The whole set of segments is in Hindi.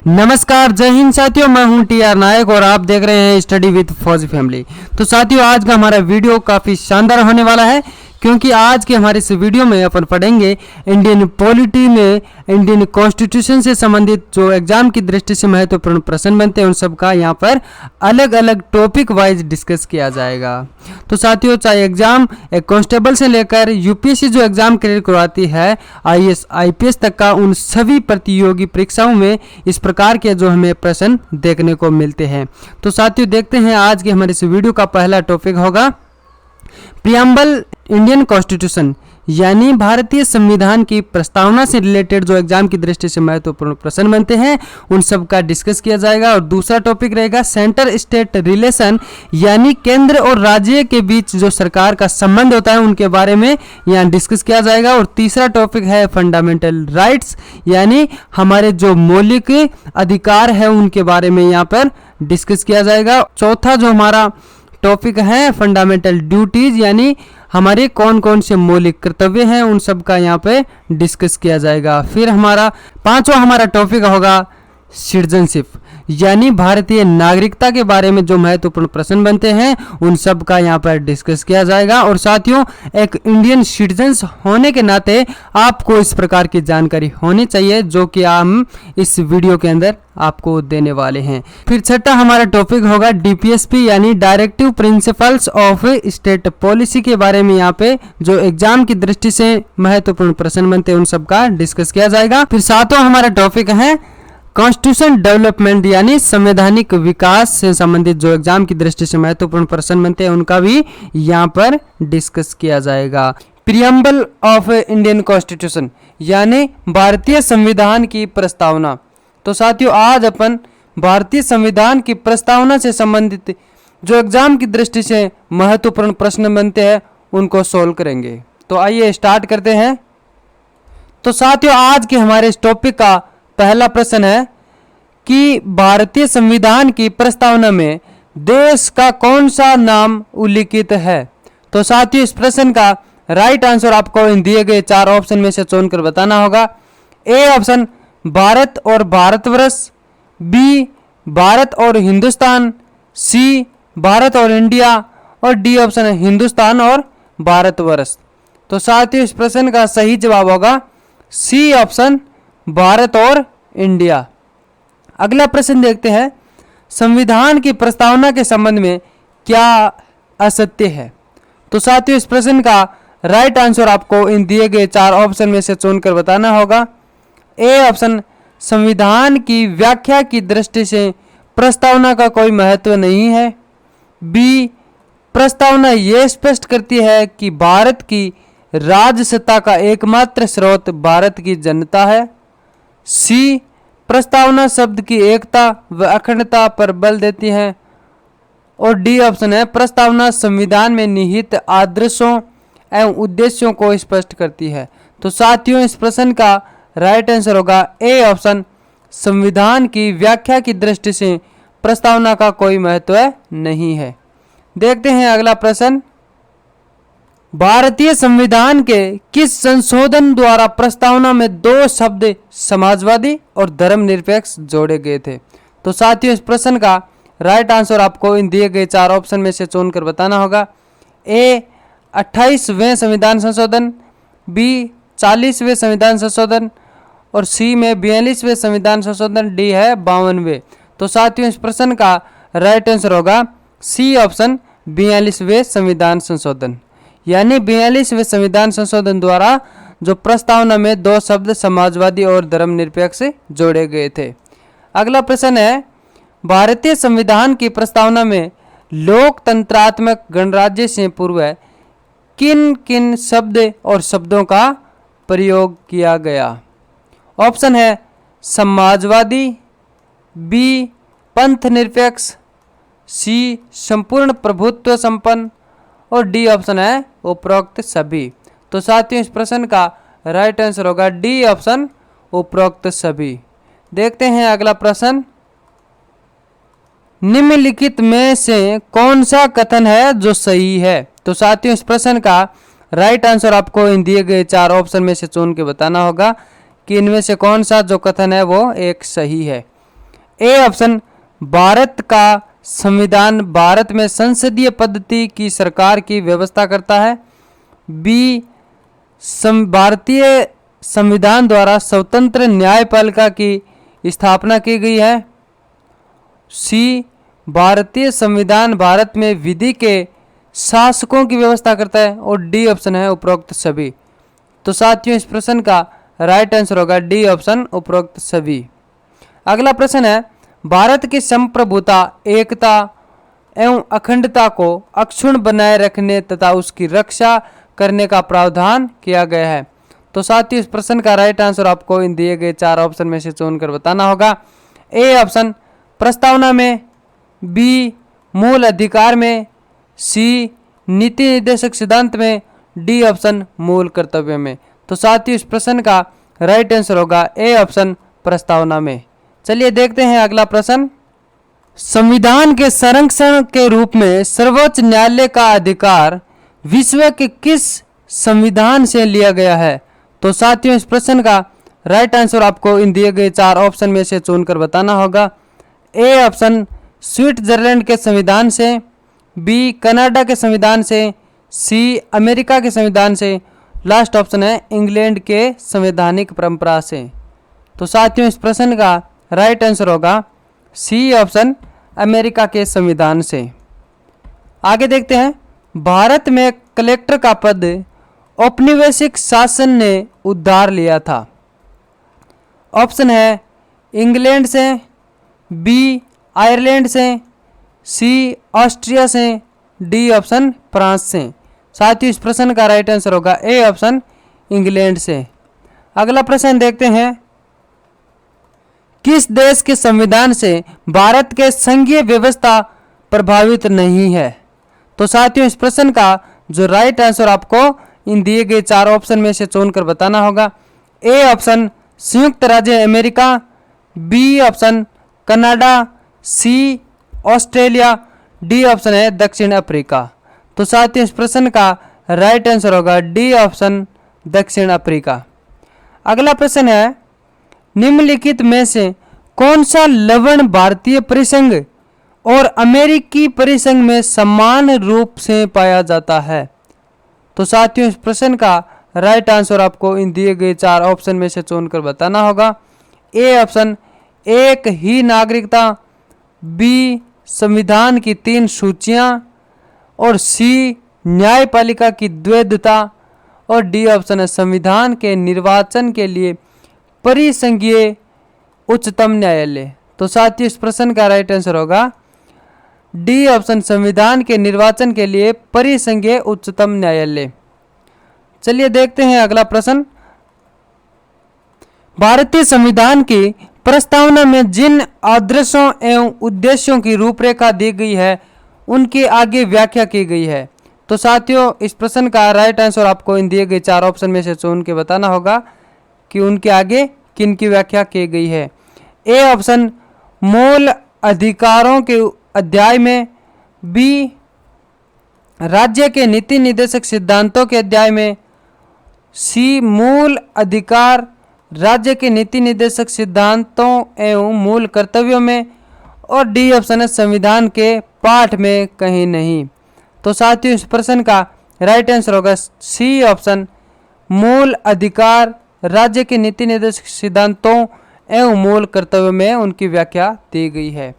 नमस्कार, जय हिंद साथियों। मैं हूं टीआर नायक और आप देख रहे हैं स्टडी विद फौजी फैमिली। तो साथियों, आज का हमारा वीडियो काफ़ी शानदार होने वाला है, क्योंकि आज के हमारे इस वीडियो में अपन पढ़ेंगे इंडियन पॉलिटी में इंडियन कॉन्स्टिट्यूशन से संबंधित जो एग्जाम की दृष्टि से महत्वपूर्ण प्रश्न बनते हैं उन सब का यहाँ पर अलग अलग टॉपिक वाइज डिस्कस किया जाएगा। तो साथियों, चाहे एग्जाम एक कांस्टेबल से लेकर यूपीएससी जो एग्जाम क्लियर करवाती है आईएएस आईपीएस तक का, उन सभी प्रतियोगी परीक्षाओं में इस प्रकार के जो हमें प्रश्न देखने को मिलते हैं। तो साथियों, देखते हैं आज के हमारे इस वीडियो का पहला टॉपिक होगा प्रियम्बल इंडियन कॉन्स्टिट्यूशन, यानी भारतीय संविधान की प्रस्तावना से रिलेटेड जो एग्जाम की दृष्टि से महत्वपूर्ण प्रश्न बनते हैं उन सब का डिस्कस किया जाएगा। और दूसरा टॉपिक रहेगा सेंटर स्टेट रिलेशन, यानी केंद्र और राज्य के बीच जो सरकार का संबंध होता है उनके बारे में यहाँ डिस्कस किया जाएगा। और तीसरा टॉपिक है फंडामेंटल राइट्स, यानी हमारे जो मौलिक अधिकार है उनके बारे में यहाँ पर डिस्कस किया जाएगा। चौथा जो हमारा टॉपिक है फंडामेंटल ड्यूटीज, यानी हमारे कौन कौन से मौलिक कर्तव्य हैं उन सब का यहाँ पे डिस्कस किया जाएगा। फिर हमारा पांचवा हमारा टॉपिक होगा सिटीजनशिप, यानी भारतीय नागरिकता के बारे में जो महत्वपूर्ण प्रश्न बनते हैं उन सब का यहाँ पर डिस्कस किया जाएगा। और साथियों, एक इंडियन सिटीजन होने के नाते आपको इस प्रकार की जानकारी होनी चाहिए जो कि हम इस वीडियो के अंदर आपको देने वाले हैं। फिर छठा हमारा टॉपिक होगा डीपीएसपी, यानी directive principles of state policy के बारे में यहाँ पे जो एग्जाम की दृष्टि से महत्वपूर्ण प्रश्न बनते हैं उन सब का डिस्कस किया जाएगा। फिर सातवां हमारा टॉपिक है कॉन्स्टिट्यूशन डेवलपमेंट, यानी संवैधानिक विकास से संबंधित जो एग्जाम की दृष्टि से महत्वपूर्ण प्रश्न बनते हैं उनका भी यहाँ पर डिस्कस किया जाएगा। प्रियम्बल ऑफ इंडियन कॉन्स्टिट्यूशन, यानी भारतीय संविधान की प्रस्तावना। तो साथियों, आज अपन भारतीय संविधान की प्रस्तावना से संबंधित जो एग्जाम की दृष्टि से महत्वपूर्ण प्रश्न बनते हैं उनको सोल्व करेंगे। तो आइए स्टार्ट करते हैं। तो साथियों, आज के हमारे इस टॉपिक का पहला प्रश्न है कि भारतीय संविधान की प्रस्तावना में देश का कौन सा नाम उल्लिखित है। तो साथियों, इस प्रश्न का राइट आंसर आपको इन दिए गए चार ऑप्शन में से चुनकर बताना होगा। ए ऑप्शन भारत और भारतवर्ष, बी भारत और हिंदुस्तान, सी भारत और इंडिया, और डी ऑप्शन है हिंदुस्तान और भारतवर्ष। तो साथियों, इस प्रश्न का सही जवाब होगा सी ऑप्शन भारत और इंडिया। अगला प्रश्न देखते हैं, संविधान की प्रस्तावना के संबंध में क्या असत्य है। तो साथियों, इस प्रश्न का राइट आंसर आपको इन दिए गए चार ऑप्शन में से चुनकर बताना होगा। ए ऑप्शन संविधान की व्याख्या की दृष्टि से प्रस्तावना का कोई महत्व नहीं है, बी प्रस्तावना यह स्पष्ट करती है कि भारत की राजसत्ता का एकमात्र स्रोत भारत की जनता है, सी प्रस्तावना शब्द की एकता व अखंडता पर बल देती है, और डी ऑप्शन है प्रस्तावना संविधान में निहित आदर्शों एवं उद्देश्यों को स्पष्ट करती है। तो साथियों, इस प्रश्न का राइट आंसर होगा ए ऑप्शन संविधान की व्याख्या की दृष्टि से प्रस्तावना का कोई महत्व नहीं है। देखते हैं अगला प्रश्न, भारतीय संविधान के किस संशोधन द्वारा प्रस्तावना में दो शब्द समाजवादी और धर्मनिरपेक्ष जोड़े गए थे। तो साथियों, इस प्रश्न का राइट आंसर आपको इन दिए गए चार ऑप्शन में से चुनकर बताना होगा। ए 28वें संविधान संशोधन, बी 40वें संविधान संशोधन, और सी में 42वें संविधान संशोधन, डी है 52वें। तो साथियों, इस प्रश्न का राइट आंसर होगा सी ऑप्शन 42वें संविधान संशोधन, यानी 42वें संविधान संशोधन द्वारा जो प्रस्तावना में दो शब्द समाजवादी और धर्मनिरपेक्ष जोड़े गए थे। अगला प्रश्न है, भारतीय संविधान की प्रस्तावना में लोकतंत्रात्मक गणराज्य से पूर्व किन किन शब्द और शब्दों का प्रयोग किया गया। ऑप्शन है समाजवादी, बी पंथ निरपेक्ष, सी संपूर्ण प्रभुत्व संपन्न, और डी ऑप्शन है उपरोक्त सभी। तो साथियों, इस प्रश्न का राइट आंसर होगा डी ऑप्शन उपरोक्त सभी। देखते हैं अगला प्रश्न, निम्नलिखित में से कौन सा कथन है जो सही है। तो साथियों, इस प्रश्न का राइट आंसर आपको इन दिए गए चार ऑप्शन में से चुन के बताना होगा कि इनमें से कौन सा जो कथन है वो एक सही है। ए ऑप्शन भारत का संविधान भारत में संसदीय पद्धति की सरकार की व्यवस्था करता है। बी भारतीय संविधान द्वारा स्वतंत्र न्यायपालिका की स्थापना की गई है। सी भारतीय संविधान भारत में विधि के शासकों की व्यवस्था करता है। और डी ऑप्शन है उपरोक्त सभी। तो साथियों इस प्रश्न का राइट आंसर होगा डी ऑप्शन उपरोक्त सभी। अगला प्रश्न है भारत की संप्रभुता, एकता एवं अखंडता को अक्षुण्ण बनाए रखने तथा उसकी रक्षा करने का प्रावधान किया गया है। तो साथियों इस प्रश्न का राइट आंसर आपको इन दिए गए 4 ऑप्शन में से चुनकर बताना होगा। ए ऑप्शन प्रस्तावना में, बी मूल अधिकार में, सी नीति निर्देशक सिद्धांत में, डी ऑप्शन मूल कर्तव्य में। तो साथियों इस प्रश्न का राइट आंसर होगा ए ऑप्शन प्रस्तावना में। चलिए देखते हैं अगला प्रश्न। संविधान के संरक्षण के रूप में सर्वोच्च न्यायालय का अधिकार विश्व के किस संविधान से लिया गया है? तो साथियों इस प्रश्न का राइट आंसर आपको इन दिए गए 4 ऑप्शन में से चुनकर बताना होगा। ए ऑप्शन स्विट्जरलैंड के संविधान से, बी कनाडा के संविधान से, सी अमेरिका के संविधान से, लास्ट ऑप्शन है इंग्लैंड के संवैधानिक परंपरा से। तो साथियों इस प्रश्न का राइट आंसर होगा सी ऑप्शन अमेरिका के संविधान से। आगे देखते हैं भारत में कलेक्टर का पद औपनिवेशिक शासन ने उधार लिया था। ऑप्शन है इंग्लैंड से, बी आयरलैंड से, सी ऑस्ट्रिया से, डी ऑप्शन फ्रांस से। साथियों इस प्रश्न का राइट आंसर होगा ए ऑप्शन इंग्लैंड से। अगला प्रश्न देखते हैं किस देश के संविधान से भारत के संघीय व्यवस्था प्रभावित नहीं है? तो साथियों इस प्रश्न का जो राइट आंसर आपको इन दिए गए 4 ऑप्शन में से चुनकर बताना होगा। ए ऑप्शन संयुक्त राज्य America, B option Canada, C Australia, D option है दक्षिण अफ्रीका। तो साथियों इस प्रश्न का राइट आंसर होगा डी ऑप्शन दक्षिण अफ्रीका। अगला प्रश्न है निम्नलिखित में से कौन सा लवण भारतीय परिसंघ और अमेरिकी परिसंघ में समान रूप से पाया जाता है? तो साथियों इस प्रश्न का राइट आंसर आपको इन दिए गए 4 ऑप्शन में से चुनकर बताना होगा। ए ऑप्शन एक ही नागरिकता, बी संविधान की 3 सूचियां, और सी न्यायपालिका की द्वैधता, और डी ऑप्शन है संविधान के निर्वाचन के लिए परिसंघीय उच्चतम न्यायालय। तो साथियों इस प्रश्न का राइट आंसर होगा डी ऑप्शन संविधान के निर्वाचन के लिए परिसंघीय उच्चतम न्यायालय। चलिए देखते हैं अगला प्रश्न। भारतीय संविधान की प्रस्तावना में जिन आदर्शों एवं उद्देश्यों की रूपरेखा दी गई है उनके आगे व्याख्या की गई है। तो साथियों इस प्रश्न का राइट आंसर आपको इन दिए गए 4 ऑप्शन में से चुन के बताना होगा कि उनके आगे किन की व्याख्या की गई है। ए ऑप्शन मूल अधिकारों के अध्याय में, बी राज्य के नीति निर्देशक सिद्धांतों के अध्याय में, सी मूल अधिकार राज्य के नीति निर्देशक सिद्धांतों एवं मूल कर्तव्यों में, और डी ऑप्शन है संविधान के पाठ में कहीं नहीं। तो साथियों इस प्रश्न का राइट आंसर होगा सी ऑप्शन मूल अधिकार राज्य के नीति निर्देशक सिद्धांतों एवं मूल कर्तव्यों में उनकी व्याख्या दी गई है।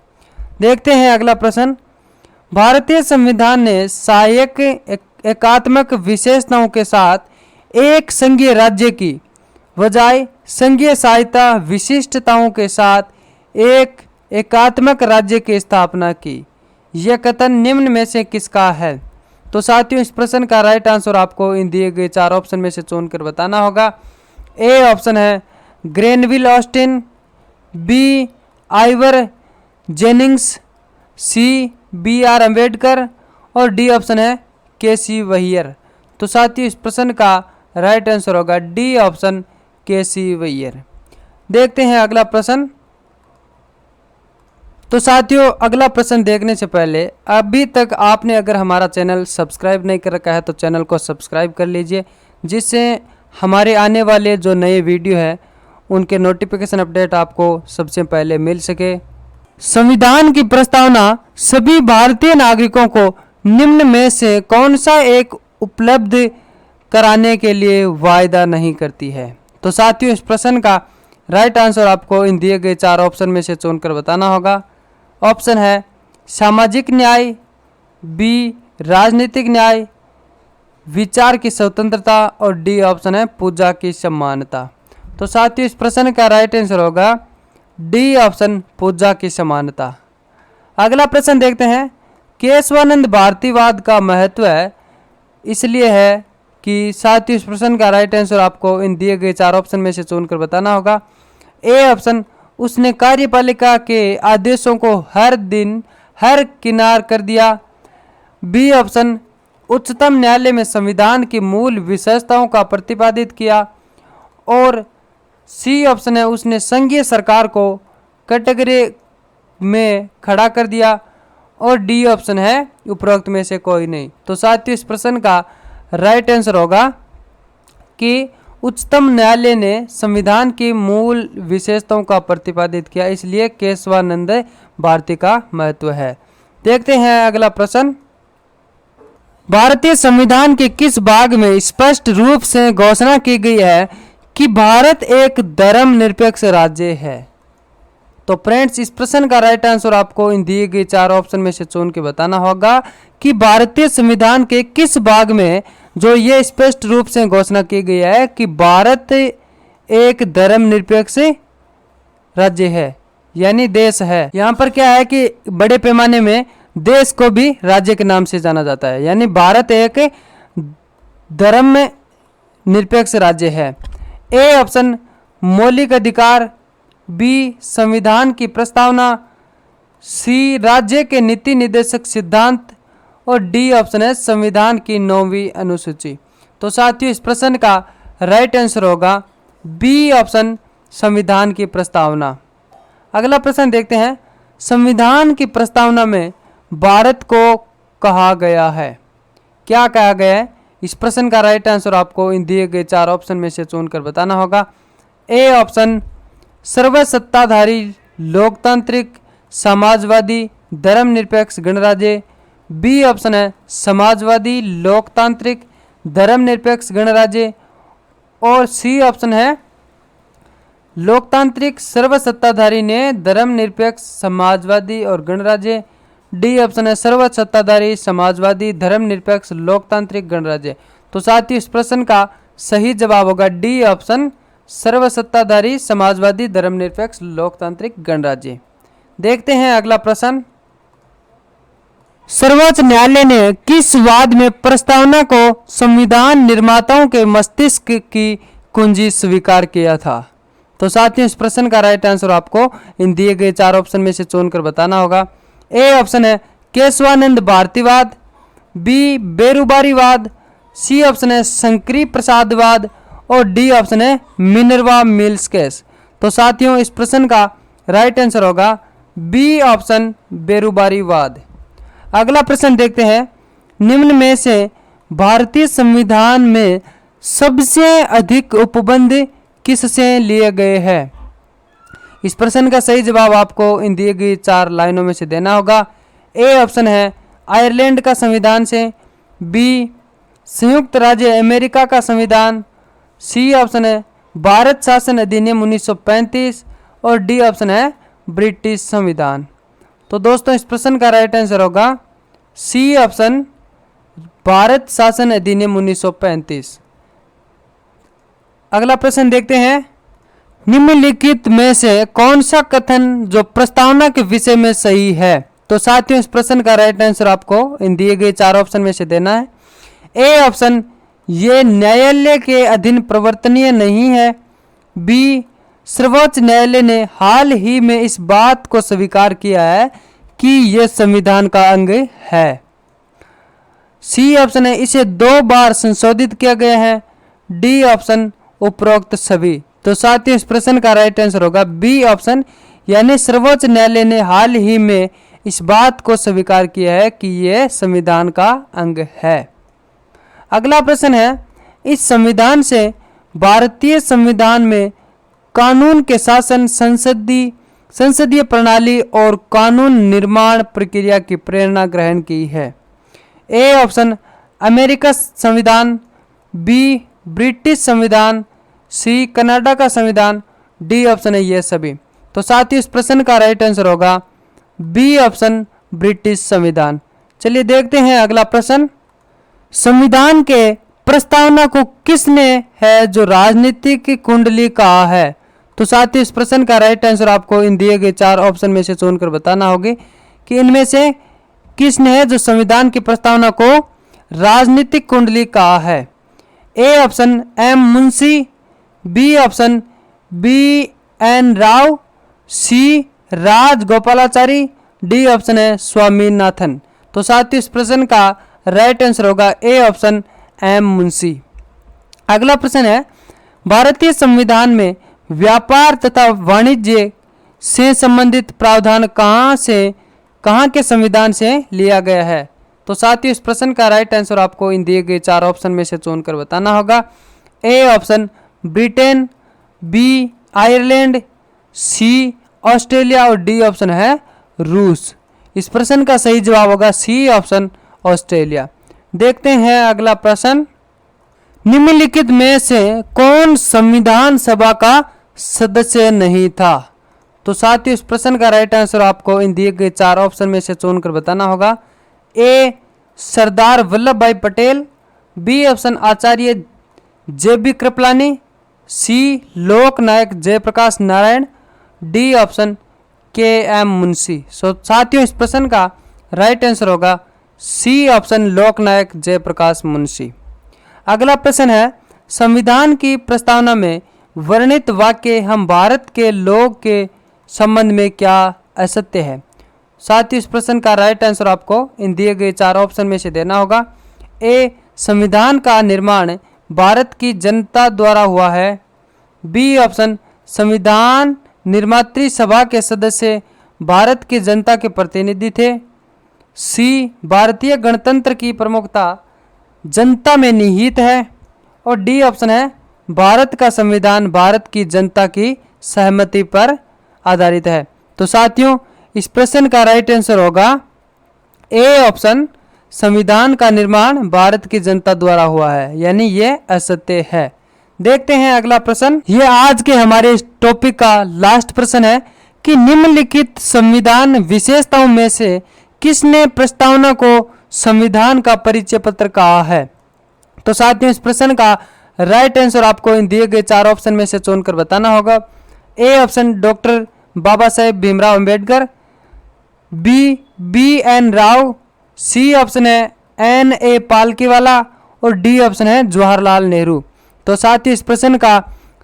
देखते हैं अगला प्रश्न। भारतीय संविधान ने सहायक एकात्मक विशेषताओं के साथ एक संघीय राज्य की बजाय संघीय सहायता विशिष्टताओं के साथ एक एकात्मक राज्य की स्थापना की। यह कथन निम्न में से किसका है? तो साथियों इस प्रश्न का राइट आंसर आपको इन दिए गए 4 ऑप्शन में से चुनकर बताना होगा। ए ऑप्शन है Granville Austin, B Ivor Jennings, C B R Ambedkar, और डी ऑप्शन है के सी वहियर। तो साथियों इस प्रश्न का राइट आंसर होगा डी ऑप्शन के सी वहियर। देखते हैं अगला प्रश्न। तो साथियों अगला प्रश्न देखने से पहले अभी तक आपने अगर हमारा चैनल सब्सक्राइब नहीं कर रखा है तो चैनल को सब्सक्राइब कर लीजिए, जिससे हमारे आने वाले जो नए वीडियो है उनके नोटिफिकेशन अपडेट आपको सबसे पहले मिल सके। संविधान की प्रस्तावना सभी भारतीय नागरिकों को निम्न में से कौन सा एक उपलब्ध कराने के लिए वायदा नहीं करती है? तो साथियों, इस प्रश्न का राइट आंसर आपको इन दिए गए 4 ऑप्शन में से चुनकर बताना होगा। ऑप्शन है सामाजिक न्याय, बी राजनीतिक न्याय, विचार की स्वतंत्रता और डी ऑप्शन है पूजा की समानता। तो साथियों, इस प्रश्न का राइट आंसर होगा डी ऑप्शन पूजा की समानता। अगला प्रश्न देखते हैं। केशवानंद भारतीवाद का महत्व इसलिए है कि साथियों, इस प्रश्न का राइट आंसर आपको इन दिए गए 4 ऑप्शन में से चुनकर बताना होगा। ए ऑप्शन, उसने कार्यपालिका के आदेशों को हर दिन हर किनार कर दिया। बी ऑप्शन, उच्चतम न्यायालय में संविधान की मूल विशेषताओं का प्रतिपादित किया। और सी ऑप्शन है, उसने संघीय सरकार को कैटेगरी में खड़ा कर दिया। और डी ऑप्शन है उपरोक्त में से कोई नहीं। तो साथियों, इस प्रश्न का राइट आंसर होगा कि उच्चतम न्यायालय ने संविधान की मूल विशेषताओं का प्रतिपादित किया, इसलिए केशवानंद भारती का महत्व है। देखते हैं अगला प्रश्न। भारतीय संविधान के किस भाग में स्पष्ट रूप से घोषणा की गई है कि भारत एक धर्मनिरपेक्ष राज्य है? तो फ्रेंड्स, इस प्रश्न का राइट आंसर आपको इन दिए गए 4 ऑप्शन में से चुन के बताना होगा कि भारतीय संविधान के किस भाग में जो ये स्पष्ट रूप से घोषणा की गई है कि भारत एक धर्मनिरपेक्ष राज्य है, यानी देश है। यहाँ पर क्या है कि बड़े पैमाने में देश को भी राज्य के नाम से जाना जाता है, यानी भारत एक धर्म निरपेक्ष राज्य है। ए ऑप्शन मौलिक अधिकार, बी संविधान की प्रस्तावना, सी राज्य के नीति निर्देशक सिद्धांत और डी ऑप्शन है संविधान की 9वीं अनुसूची। तो साथियों, इस प्रश्न का राइट आंसर होगा बी ऑप्शन संविधान की प्रस्तावना। अगला प्रश्न देखते हैं। संविधान की प्रस्तावना में भारत को कहा गया है, क्या कहा गया है? इस प्रश्न का राइट आंसर आपको इन दिए गए 4 ऑप्शन में से चुनकर बताना होगा। ए ऑप्शन सर्वसत्ताधारी लोकतांत्रिक समाजवादी धर्मनिरपेक्ष गणराज्य, बी ऑप्शन है समाजवादी लोकतांत्रिक धर्मनिरपेक्ष गणराज्य और सी ऑप्शन है लोकतांत्रिक सर्वसत्ताधारी ने धर्मनिरपेक्ष समाजवादी और गणराज्य, डी ऑप्शन है सर्वसत्ताधारी समाजवादी धर्मनिरपेक्ष लोकतांत्रिक गणराज्य। तो साथियों, इस प्रश्न का सही जवाब होगा डी ऑप्शन सर्वसत्ताधारी समाजवादी धर्मनिरपेक्ष लोकतांत्रिक गणराज्य। देखते हैं अगला प्रश्न। सर्वोच्च न्यायालय ने किस वाद में प्रस्तावना को संविधान निर्माताओं के मस्तिष्क की कुंजी स्वीकार किया था? तो साथियों, इस प्रश्न का राइट आंसर आपको इन दिए गए 4 ऑप्शन में से चुनकर बताना होगा। ए ऑप्शन है केशवानंद भारतीवाद, बी बेरुबारीवाद, सी ऑप्शन है शंकरी प्रसादवाद और डी ऑप्शन है मिनर्वा मिल्स केस। तो साथियों, इस प्रश्न का राइट आंसर होगा बी ऑप्शन बेरुबारीवाद। अगला प्रश्न देखते हैं। निम्न में से भारतीय संविधान में सबसे अधिक उपबंध किससे लिए गए हैं? इस प्रश्न का सही जवाब आपको इन दिए गए 4 लाइनों में से देना होगा। ए ऑप्शन है आयरलैंड का संविधान से, बी संयुक्त राज्य अमेरिका का संविधान, सी ऑप्शन है भारत शासन अधिनियम 1935 और डी ऑप्शन है ब्रिटिश संविधान। तो दोस्तों, इस प्रश्न का राइट आंसर होगा सी ऑप्शन भारत शासन अधिनियम 1935। अगला प्रश्न देखते हैं। निम्नलिखित में से कौन सा कथन जो प्रस्तावना के विषय में सही है? तो साथियों, इस प्रश्न का राइट आंसर आपको इन दिए गए 4 ऑप्शन में से देना है। ए ऑप्शन ये न्यायालय के अधीन प्रवर्तनीय नहीं है, बी सर्वोच्च न्यायालय ने हाल ही में इस बात को स्वीकार किया है कि यह संविधान का अंग है, सी ऑप्शन है इसे 2 बार संशोधित किया गया है, डी ऑप्शन उपरोक्त सभी। तो साथियों, इस प्रश्न का राइट आंसर होगा बी ऑप्शन, यानी सर्वोच्च न्यायालय ने हाल ही में इस बात को स्वीकार किया है कि यह संविधान का अंग है। अगला प्रश्न है। इस संविधान से भारतीय संविधान में कानून के शासन, संसदीय संसदीय प्रणाली और कानून निर्माण प्रक्रिया की प्रेरणा ग्रहण की है? ए ऑप्शन अमेरिका संविधान, बी ब्रिटिश संविधान, सी कनाडा का संविधान, डी ऑप्शन है ये सभी। तो साथियों इस प्रश्न का राइट आंसर होगा बी ऑप्शन ब्रिटिश संविधान। चलिए देखते हैं अगला प्रश्न। संविधान के प्रस्तावना को किसने है जो राजनीतिक कुंडली कहा है? तो साथियों इस प्रश्न का राइट आंसर आपको इन दिए गए 4 ऑप्शन में से चुनकर बताना होगा कि इनमें से किसने है जो संविधान की प्रस्तावना को राजनीतिक कुंडली कहा है? A option M Munshi, B option B N Rao, C Rajagopalachari, D option है स्वामीनाथन। तो साथियों इस प्रश्न का राइट आंसर होगा ए ऑप्शन एम मुंशी। अगला प्रश्न है, भारतीय संविधान में व्यापार तथा वाणिज्य से संबंधित प्रावधान कहाँ के संविधान से लिया गया है? तो साथियों इस प्रश्न का राइट आंसर आपको इन दिए गए 4 ऑप्शन में से चुनकर बताना होगा। A option Britain, B Ireland, C Australia और डी ऑप्शन है रूस। इस प्रश्न का सही जवाब होगा सी ऑप्शन ऑस्ट्रेलिया। देखते हैं अगला प्रश्न। निम्नलिखित में से कौन संविधान सभा का सदस्य नहीं था? तो साथियों इस प्रश्न का राइट आंसर आपको इन दिए गए 4 ऑप्शन में से चुनकर बताना होगा। ए Sardar Vallabh Bhai Patel, B option Acharya JB Kripalani, C Lok Nayak Jayaprakash Narayan, D option KM Munshi. साथियों इस प्रश्न का राइट आंसर होगा सी ऑप्शन लोक नायक जयप्रकाश मुंशी। अगला प्रश्न है, संविधान की प्रस्तावना में वर्णित वाक्य हम भारत के लोग के संबंध में क्या असत्य है? साथियों इस प्रश्न का राइट आंसर आपको इन दिए गए 4 ऑप्शन में से देना होगा। ए संविधान का निर्माण भारत की जनता द्वारा हुआ है, बी ऑप्शन संविधान निर्मात्री सभा के सदस्य भारत की जनता के प्रतिनिधि थे, सी भारतीय गणतंत्र की प्रमुखता जनता में निहित है और डी ऑप्शन है भारत का संविधान भारत की जनता की सहमति पर आधारित है। तो साथियों इस प्रश्न का राइट आंसर होगा ए ऑप्शन संविधान का निर्माण भारत की जनता द्वारा हुआ है, यानी ये असत्य है। देखते हैं अगला प्रश्न। ये आज के हमारे इस टॉपिक का लास्ट प्रश्न है कि निम्नलिखित संविधान विशेषताओं में से किसने प्रस्तावना को संविधान का परिचय पत्र कहा है? तो साथियों इस प्रश्न का राइट आंसर आपको इन दिए गए 4 ऑप्शन में से चुनकर बताना होगा। A option doctor Baba Saheb Bhimrao Ambedkar, B BN Rao, C option है NA पालकीवाला और डी ऑप्शन है जवाहरलाल नेहरू। तो साथ ही इस प्रश्न का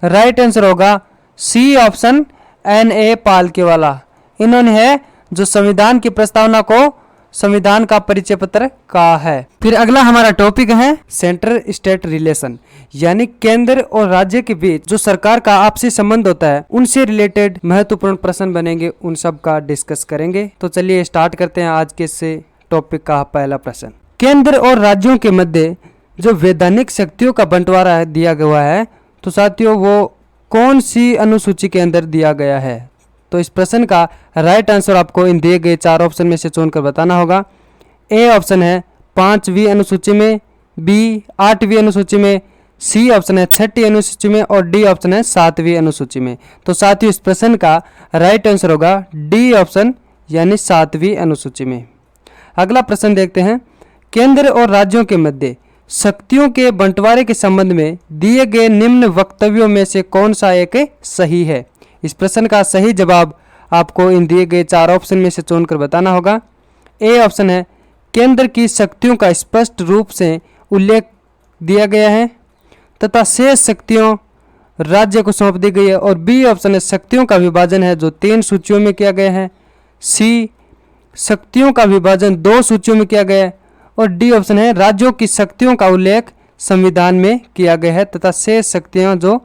राइट आंसर होगा सी ऑप्शन NA पालकीवाला। इन्होंने है जो संविधान की प्रस्तावना को संविधान का परिचय पत्र कहा है। फिर अगला हमारा टॉपिक है सेंट्रल स्टेट रिलेशन, यानी केंद्र और राज्य के बीच जो सरकार का आपसी संबंध होता है उनसे रिलेटेड महत्वपूर्ण प्रश्न बनेंगे, उन सब का डिस्कस करेंगे। तो चलिए स्टार्ट करते हैं आज के इस टॉपिक का पहला प्रश्न। केंद्र और राज्यों के मध्य जो वैधानिक शक्तियों का बंटवारा दिया गया है, तो साथियों वो कौन सी अनुसूची के अंदर दिया गया है? तो इस प्रश्न का राइट आंसर आपको इन दिए गए 4 ऑप्शन में से चुनकर बताना होगा। ए ऑप्शन है 5वीं अनुसूची में, बी 8वीं अनुसूची में, सी ऑप्शन है 6ठी अनुसूची में और डी ऑप्शन है 7वीं अनुसूची में। तो साथियों इस प्रश्न का राइट आंसर होगा डी ऑप्शन यानी 7वीं अनुसूची में। अगला प्रश्न देखते हैं। केंद्र और राज्यों के मध्य शक्तियों के बंटवारे के संबंध में दिए गए निम्न वक्तव्यों में से कौन सा एक सही है? इस प्रश्न का सही जवाब आपको इन दिए गए 4 ऑप्शन में से चुनकर बताना होगा। ए ऑप्शन है केंद्र की शक्तियों का स्पष्ट रूप से उल्लेख दिया गया है तथा शेष शक्तियों राज्य को सौंप दी गई है, और बी ऑप्शन है शक्तियों का विभाजन है जो 3 सूचियों में किया गया है, सी शक्तियों का विभाजन 2 सूचियों में किया गया है और डी ऑप्शन है राज्यों की शक्तियों का उल्लेख संविधान में किया गया है तथा शेष शक्तियां जो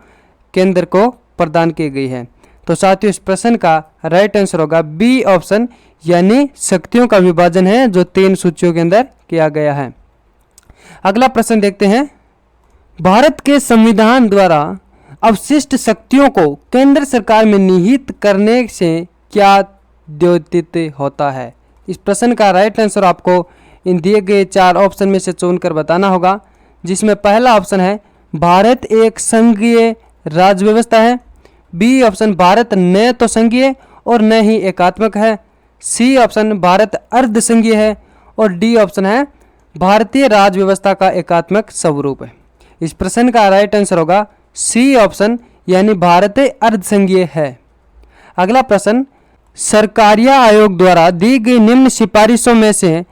केंद्र को प्रदान की गई है। तो साथियों इस प्रश्न का राइट आंसर होगा बी ऑप्शन यानी शक्तियों का विभाजन है जो 3 सूचियों के अंदर किया गया है। अगला प्रश्न देखते हैं। भारत के संविधान द्वारा अवशिष्ट शक्तियों को केंद्र सरकार में निहित करने से क्या द्योतित होता है? इस प्रश्न का राइट आंसर आपको इन दिए गए 4 ऑप्शन में से चुनकर बताना होगा, जिसमें पहला ऑप्शन है भारत एक संघीय राज्य व्यवस्था है। बी ऑप्शन भारत न तो संघीय और न ही एकात्मक है। सी ऑप्शन भारत अर्ध संघीय है और डी ऑप्शन है भारतीय राज्य व्यवस्था का एकात्मक स्वरूप है। इस प्रश्न का राइट आंसर होगा सी ऑप्शन, यानी भारत अर्ध संघीय है। अगला प्रश्न, सरकारिया आयोग द्वारा दी गई निम्न सिफारिशों में से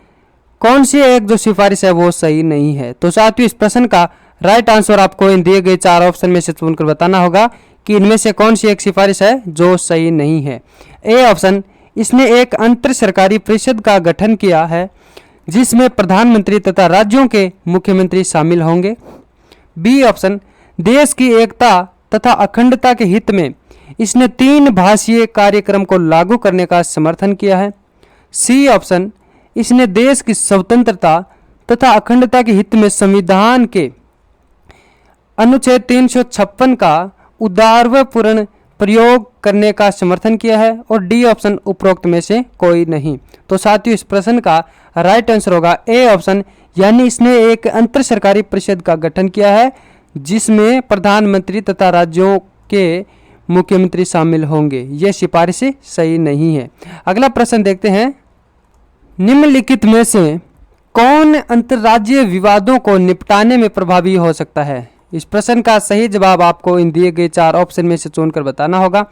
कौन सी एक जो सिफारिश है वो सही नहीं है? तो साथियों, इस प्रश्न का राइट आंसर आपको इन दिए गए 4 ऑप्शन में से चुनकर बताना होगा कि इनमें से कौन सी एक सिफारिश है जो सही नहीं है। ए ऑप्शन, इसने एक अंतर सरकारी परिषद का गठन किया है जिसमें प्रधानमंत्री तथा राज्यों के मुख्यमंत्री शामिल होंगे। बी ऑप्शन, देश की एकता तथा अखंडता के हित में इसने 3 भाषीय कार्यक्रम को लागू करने का समर्थन किया है। सी ऑप्शन, इसने देश की स्वतंत्रता तथा अखंडता के हित में संविधान के अनुच्छेद 356 का उदारपूर्ण प्रयोग करने का समर्थन किया है। और डी ऑप्शन, उपरोक्त में से कोई नहीं। तो साथियों, इस प्रश्न का राइट आंसर होगा ए ऑप्शन, यानी इसने एक अंतर सरकारी परिषद का गठन किया है जिसमें प्रधानमंत्री तथा राज्यों के मुख्यमंत्री शामिल होंगे। यह सिफारिश सही नहीं है। अगला प्रश्न देखते हैं, निम्नलिखित में से कौन अंतर्राज्यीय विवादों को निपटाने में प्रभावी हो सकता है? इस प्रश्न का सही जवाब आपको इन दिए गए 4 ऑप्शन में से चुनकर बताना होगा।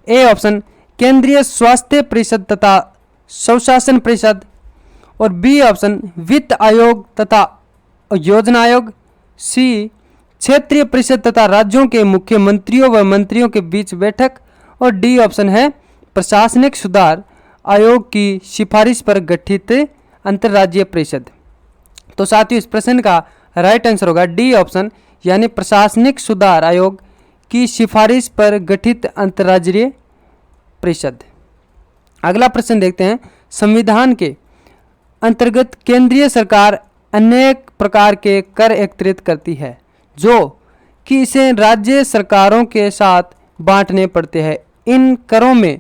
ए ऑप्शन, केंद्रीय स्वास्थ्य परिषद तथा स्वशासन परिषद। और बी ऑप्शन, वित्त आयोग तथा योजना आयोग। सी, क्षेत्रीय परिषद तथा राज्यों के मुख्यमंत्रियों व मंत्रियों के बीच बैठक। और डी ऑप्शन है प्रशासनिक सुधार आयोग की सिफारिश पर गठित अंतर्राज्यीय परिषद। तो साथियों, इस प्रश्न का राइट आंसर होगा डी ऑप्शन, यानी प्रशासनिक सुधार आयोग की सिफारिश पर गठित अंतर्राज्यीय परिषद। अगला प्रश्न देखते हैं, संविधान के अंतर्गत केंद्रीय सरकार अनेक प्रकार के कर एकत्रित करती है जो कि इसे राज्य सरकारों के साथ बांटने पड़ते हैं। इन करों में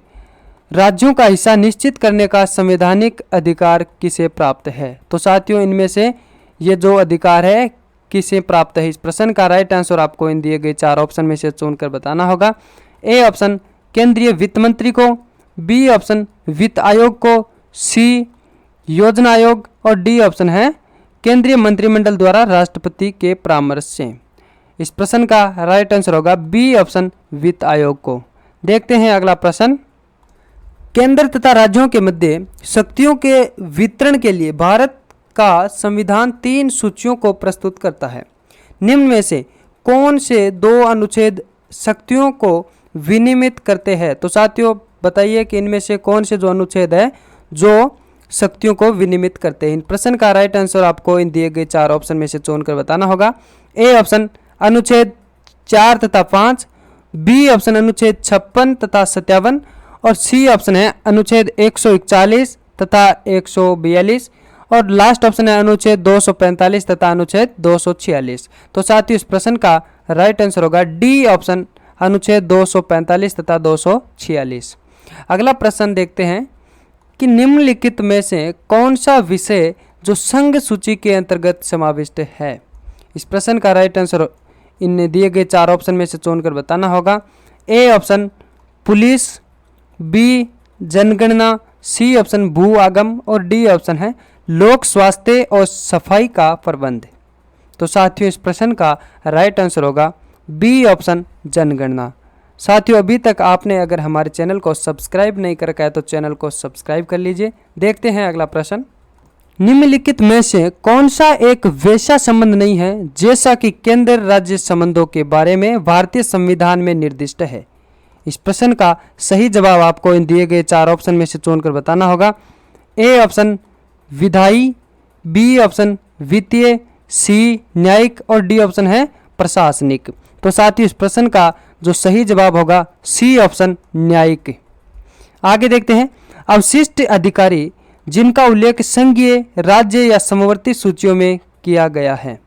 राज्यों का हिस्सा निश्चित करने का संवैधानिक अधिकार किसे प्राप्त है? तो साथियों, इनमें से ये जो अधिकार है किसे प्राप्त है? इस प्रश्न का राइट आंसर आपको इन दिए गए 4 ऑप्शन में से चुनकर बताना होगा। ए ऑप्शन, केंद्रीय वित्त मंत्री को। बी ऑप्शन, वित्त आयोग को। सी, योजना आयोग। और डी ऑप्शन है केंद्रीय मंत्रिमंडल द्वारा राष्ट्रपति के परामर्श से। इस प्रश्न का राइट आंसर होगा बी ऑप्शन, वित्त आयोग को। देखते हैं अगला प्रश्न, केंद्र तथा राज्यों के मध्य शक्तियों के वितरण के लिए भारत का संविधान 3 सूचियों को प्रस्तुत करता है। निम्न में से कौन से 2 अनुच्छेद शक्तियों को विनियमित करते हैं? तो साथियों, बताइए कि इनमें से कौन से जो अनुच्छेद है जो शक्तियों को विनियमित करते हैं। इन प्रश्न का राइट आंसर आपको इन दिए गए 4 ऑप्शन में से चुनकर बताना होगा। ए ऑप्शन, अनुच्छेद 4 तथा 5। बी ऑप्शन, अनुच्छेद 56 तथा 57। और सी ऑप्शन है अनुच्छेद 141 तथा 142। और लास्ट ऑप्शन है अनुच्छेद 245 तथा अनुच्छेद 246। तो साथियों, इस प्रश्न का राइट आंसर होगा डी ऑप्शन, अनुच्छेद 245 तथा 246। अगला प्रश्न देखते हैं कि निम्नलिखित में से कौन सा विषय जो संघ सूची के अंतर्गत समाविष्ट है? इस प्रश्न का राइट आंसर इन दिए गए 4 ऑप्शन में से चुनकर बताना होगा। A option, police. बी, जनगणना। सी ऑप्शन, भू आगम। और डी ऑप्शन है लोक स्वास्थ्य और सफाई का प्रबंध। तो साथियों, इस प्रश्न का राइट आंसर होगा बी ऑप्शन, जनगणना। साथियों, अभी तक आपने अगर हमारे चैनल को सब्सक्राइब नहीं कर रखा है तो चैनल को सब्सक्राइब कर लीजिए। देखते हैं अगला प्रश्न, निम्नलिखित में से कौन सा एक वैसा संबंध नहीं है जैसा कि केंद्र राज्य संबंधों के बारे में भारतीय संविधान में निर्दिष्ट है? इस प्रश्न का सही जवाब आपको इन दिए गए 4 ऑप्शन में से चुनकर बताना होगा। ए ऑप्शन, विधायी। बी ऑप्शन, वित्तीय। सी, न्यायिक। और डी ऑप्शन है प्रशासनिक। तो साथियों, इस प्रश्न का जो सही जवाब होगा सी ऑप्शन, न्यायिक। आगे देखते हैं, अवशिष्ट अधिकारी जिनका उल्लेख संघीय, राज्य या समवर्ती सूचियों में किया गया है।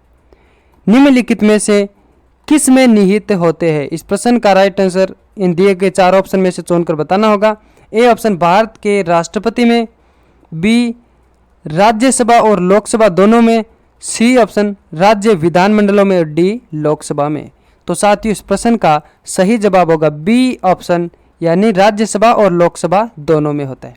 निम्नलिखित में से किस में निहित होते हैं? इस प्रश्न का राइट आंसर इन दिए गए 4 ऑप्शन में से चुनकर बताना होगा। ए ऑप्शन भारत के राष्ट्रपति में, बी राज्यसभा और लोकसभा दोनों में, सी ऑप्शन राज्य विधानमंडलों में और डी लोकसभा में। तो साथियों इस प्रश्न का सही जवाब होगा बी ऑप्शन, यानी राज्यसभा और लोकसभा दोनों में होता है।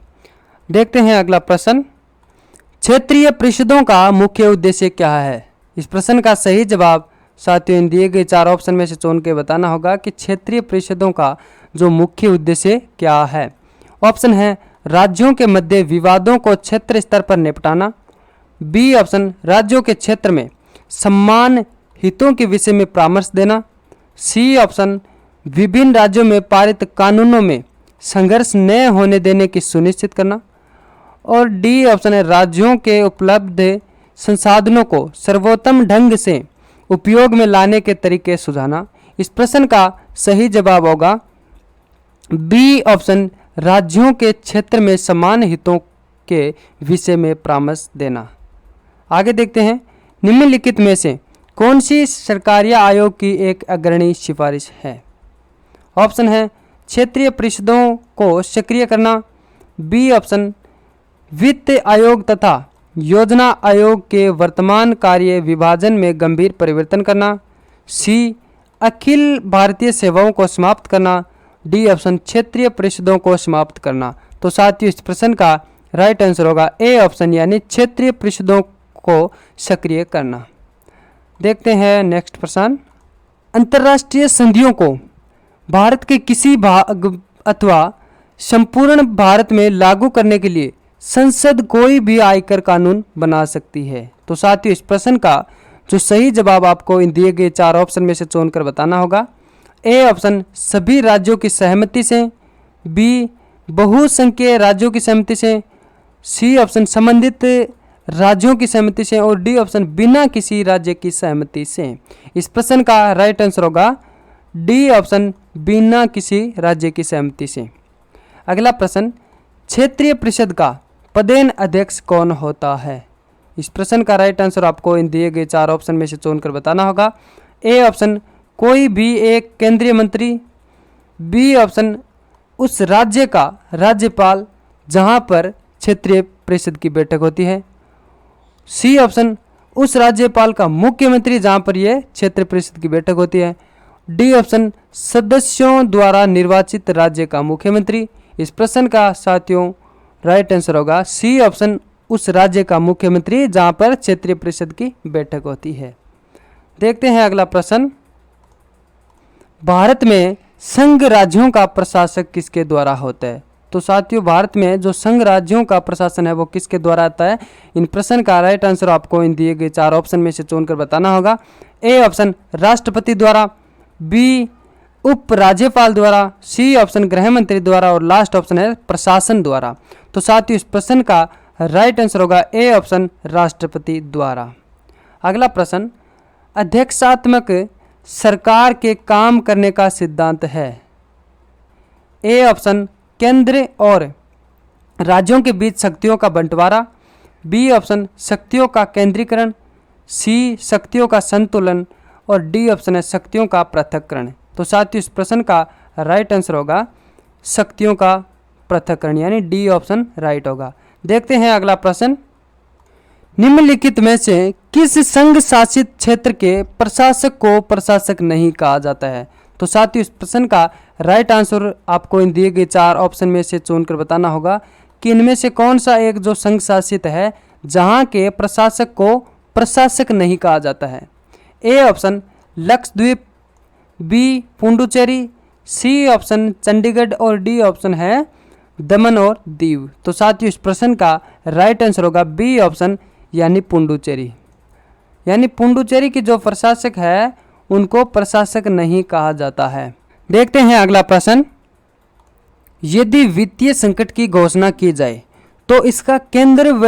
देखते हैं अगला प्रश्न, क्षेत्रीय परिषदों का मुख्य उद्देश्य क्या है? इस प्रश्न का सही जवाब साथियों इन दिए गए 4 ऑप्शन में से चुन के बताना होगा कि क्षेत्रीय परिषदों का जो मुख्य उद्देश्य क्या है। ऑप्शन है राज्यों के मध्य विवादों को क्षेत्र स्तर पर निपटाना, बी ऑप्शन राज्यों के क्षेत्र में समान हितों के विषय में परामर्श देना, सी ऑप्शन विभिन्न राज्यों में पारित कानूनों में संघर्ष न होने देने की सुनिश्चित करना, और डी ऑप्शन है राज्यों के उपलब्ध संसाधनों को सर्वोत्तम ढंग से उपयोग में लाने के तरीके सुझाना। इस प्रश्न का सही जवाब होगा बी ऑप्शन राज्यों के क्षेत्र में समान हितों के विषय में परामर्श देना। आगे देखते हैं, निम्नलिखित में से कौन सी सरकारीय आयोग की एक अग्रणी सिफारिश है? ऑप्शन है क्षेत्रीय परिषदों को सक्रिय करना, बी ऑप्शन वित्त आयोग तथा योजना आयोग के वर्तमान कार्य विभाजन में गंभीर परिवर्तन करना, सी अखिल भारतीय सेवाओं को समाप्त करना, डी ऑप्शन क्षेत्रीय परिषदों को समाप्त करना। तो साथियों इस प्रश्न का राइट आंसर होगा ए ऑप्शन, यानी क्षेत्रीय परिषदों को सक्रिय करना। देखते हैं नेक्स्ट प्रश्न, अंतर्राष्ट्रीय संधियों को भारत के किसी भाग अथवा संपूर्ण भारत में लागू करने के लिए संसद कोई भी आयकर कानून बना सकती है। तो साथियों इस प्रश्न का जो सही जवाब आपको इन दिए गए 4 ऑप्शन में से चुनकर बताना होगा। ए ऑप्शन सभी राज्यों की सहमति से, बी बहुसंख्यक राज्यों की सहमति से, सी ऑप्शन संबंधित राज्यों की सहमति से, और डी ऑप्शन बिना किसी राज्य की सहमति से। इस प्रश्न का राइट आंसर होगा डी ऑप्शन, बिना किसी राज्य की सहमति से। अगला प्रश्न, क्षेत्रीय परिषद का पदेन अध्यक्ष कौन होता है? इस प्रश्न का राइट आंसर आपको इन दिए गए 4 ऑप्शन में से चुनकर बताना होगा। ए ऑप्शन कोई भी एक केंद्रीय मंत्री, बी ऑप्शन उस राज्य का राज्यपाल जहां पर क्षेत्रीय परिषद की बैठक होती है, सी ऑप्शन उस राज्यपाल का मुख्यमंत्री जहां पर यह क्षेत्रीय परिषद की बैठक होती है, डी ऑप्शन सदस्यों द्वारा निर्वाचित राज्य का मुख्यमंत्री। इस प्रश्न का साथियों राइट आंसर होगा सी ऑप्शन, उस राज्य का मुख्यमंत्री जहां पर क्षेत्रीय परिषद की बैठक होती है। देखते हैं अगला प्रश्न, भारत में संघ राज्यों का प्रशासक किसके द्वारा होता है? तो साथियों भारत में जो संघ राज्यों का प्रशासन है वो किसके द्वारा आता है? इन प्रश्न का राइट आंसर आपको इन दिए गए 4 ऑप्शन में से चुनकर बताना होगा। ए ऑप्शन राष्ट्रपति द्वारा, बी उप राज्यपाल द्वारा, सी ऑप्शन गृह मंत्री द्वारा, और लास्ट ऑप्शन है प्रशासन द्वारा। तो साथियों इस प्रश्न का राइट आंसर होगा ए ऑप्शन, राष्ट्रपति द्वारा। अगला प्रश्न, अध्यक्षात्मक सरकार के काम करने का सिद्धांत है। ए ऑप्शन केंद्र और राज्यों के बीच शक्तियों का बंटवारा, बी ऑप्शन शक्तियों का केंद्रीकरण, सी शक्तियों का संतुलन, और डी ऑप्शन है शक्तियों का पृथक्करण। तो साथियों इस प्रश्न का राइट आंसर होगा शक्तियों का पृथक्करण, यानी डी ऑप्शन राइट होगा। देखते हैं अगला प्रश्न, निम्नलिखित में से किस संघ शासित क्षेत्र के प्रशासक को प्रशासक नहीं कहा जाता है? तो साथियों इस प्रश्न का राइट आंसर आपको इन दिए गए 4 ऑप्शन में से चुनकर बताना होगा कि इनमें से कौन सा एक जो संघ शासित है जहां के प्रशासक को प्रशासक नहीं कहा जाता है। A option Lakshadweep, B Puducherry, C option Chandigarh, और डी ऑप्शन है दमन और दीव। तो साथियों इस प्रश्न का राइट आंसर होगा बी ऑप्शन, यानी पुडुचेरी। यानी पुडुचेरी की जो प्रशासक है उनको प्रशासक नहीं कहा जाता है। देखते हैं अगला प्रश्न, यदि वित्तीय संकट की घोषणा की जाए तो इसका केंद्र व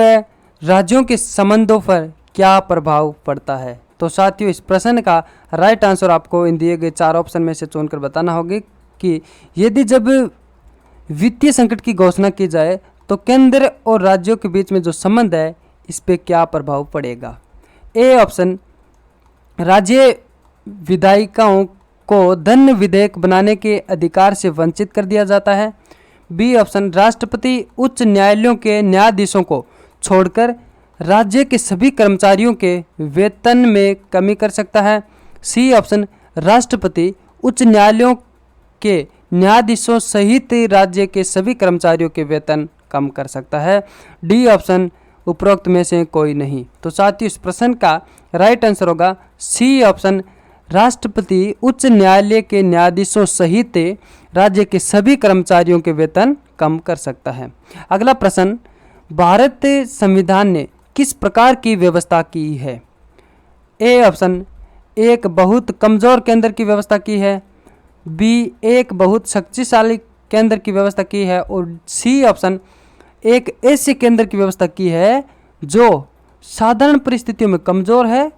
राज्यों के संबंधों पर क्या प्रभाव पड़ता है? तो साथियों इस प्रश्न का राइट आंसर आपको इन दिए गए 4 ऑप्शन में से चुनकर बताना होगी कि यदि जब वित्तीय संकट की घोषणा की जाए तो केंद्र और राज्यों के बीच में जो संबंध है इस पे क्या प्रभाव पड़ेगा। ए ऑप्शन राज्य विधायिकाओं को धन विधेयक बनाने के अधिकार से वंचित कर दिया जाता है। बी ऑप्शन, राष्ट्रपति उच्च न्यायालयों के न्यायाधीशों को छोड़कर राज्य के सभी कर्मचारियों के वेतन में कमी कर सकता है। सी ऑप्शन, राष्ट्रपति उच्च न्यायालयों के न्यायाधीशों सहित राज्य के सभी कर्मचारियों के वेतन कम कर सकता है। डी ऑप्शन, उपरोक्त में से कोई नहीं। तो साथियों, इस प्रश्न का राइट आंसर होगा सी ऑप्शन, राष्ट्रपति उच्च न्यायालय के न्यायाधीशों सहित राज्य के सभी कर्मचारियों के वेतन कम कर सकता है। अगला प्रश्न, भारत संविधान ने किस प्रकार की व्यवस्था की है? ए ऑप्शन, एक बहुत कमजोर केंद्र की व्यवस्था की है। बी, एक बहुत शक्तिशाली केंद्र की व्यवस्था की है। और सी ऑप्शन, एक ऐसे केंद्र की व्यवस्था की है जो साधारण परिस्थितियों में कमजोर है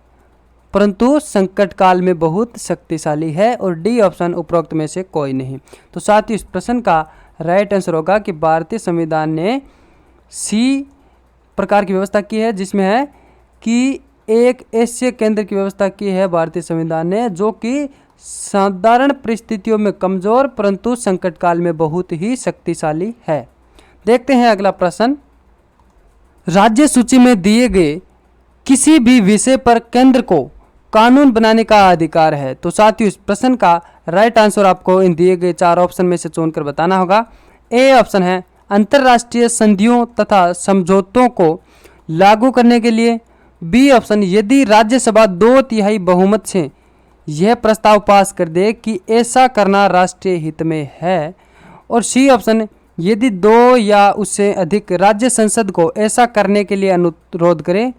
परंतु संकट काल में बहुत शक्तिशाली है। और डी ऑप्शन, उपरोक्त में से कोई नहीं। तो साथियों, इस प्रश्न का राइट आंसर होगा कि भारतीय संविधान ने सी प्रकार की व्यवस्था की है, जिसमें है कि एक ऐसे केंद्र की व्यवस्था की है भारतीय संविधान ने जो कि साधारण परिस्थितियों में कमजोर परंतु संकट काल में बहुत ही शक्तिशाली है। देखते हैं अगला प्रश्न, राज्य सूची में दिए गए किसी भी विषय पर केंद्र को कानून बनाने का अधिकार है। तो साथियों, इस प्रश्न का राइट आंसर आपको इन दिए गए 4 ऑप्शन में से चुनकर बताना होगा। ए ऑप्शन है, अंतर्राष्ट्रीय संधियों तथा समझौतों को लागू करने के लिए। बी ऑप्शन, यदि राज्यसभा 2/3 बहुमत से यह प्रस्ताव पास कर दे कि ऐसा करना राष्ट्रीय हित में है। और सी ऑप्शन, यदि 2 या उससे अधिक राज्य संसद को ऐसा करने के लिए अनुरोध करें।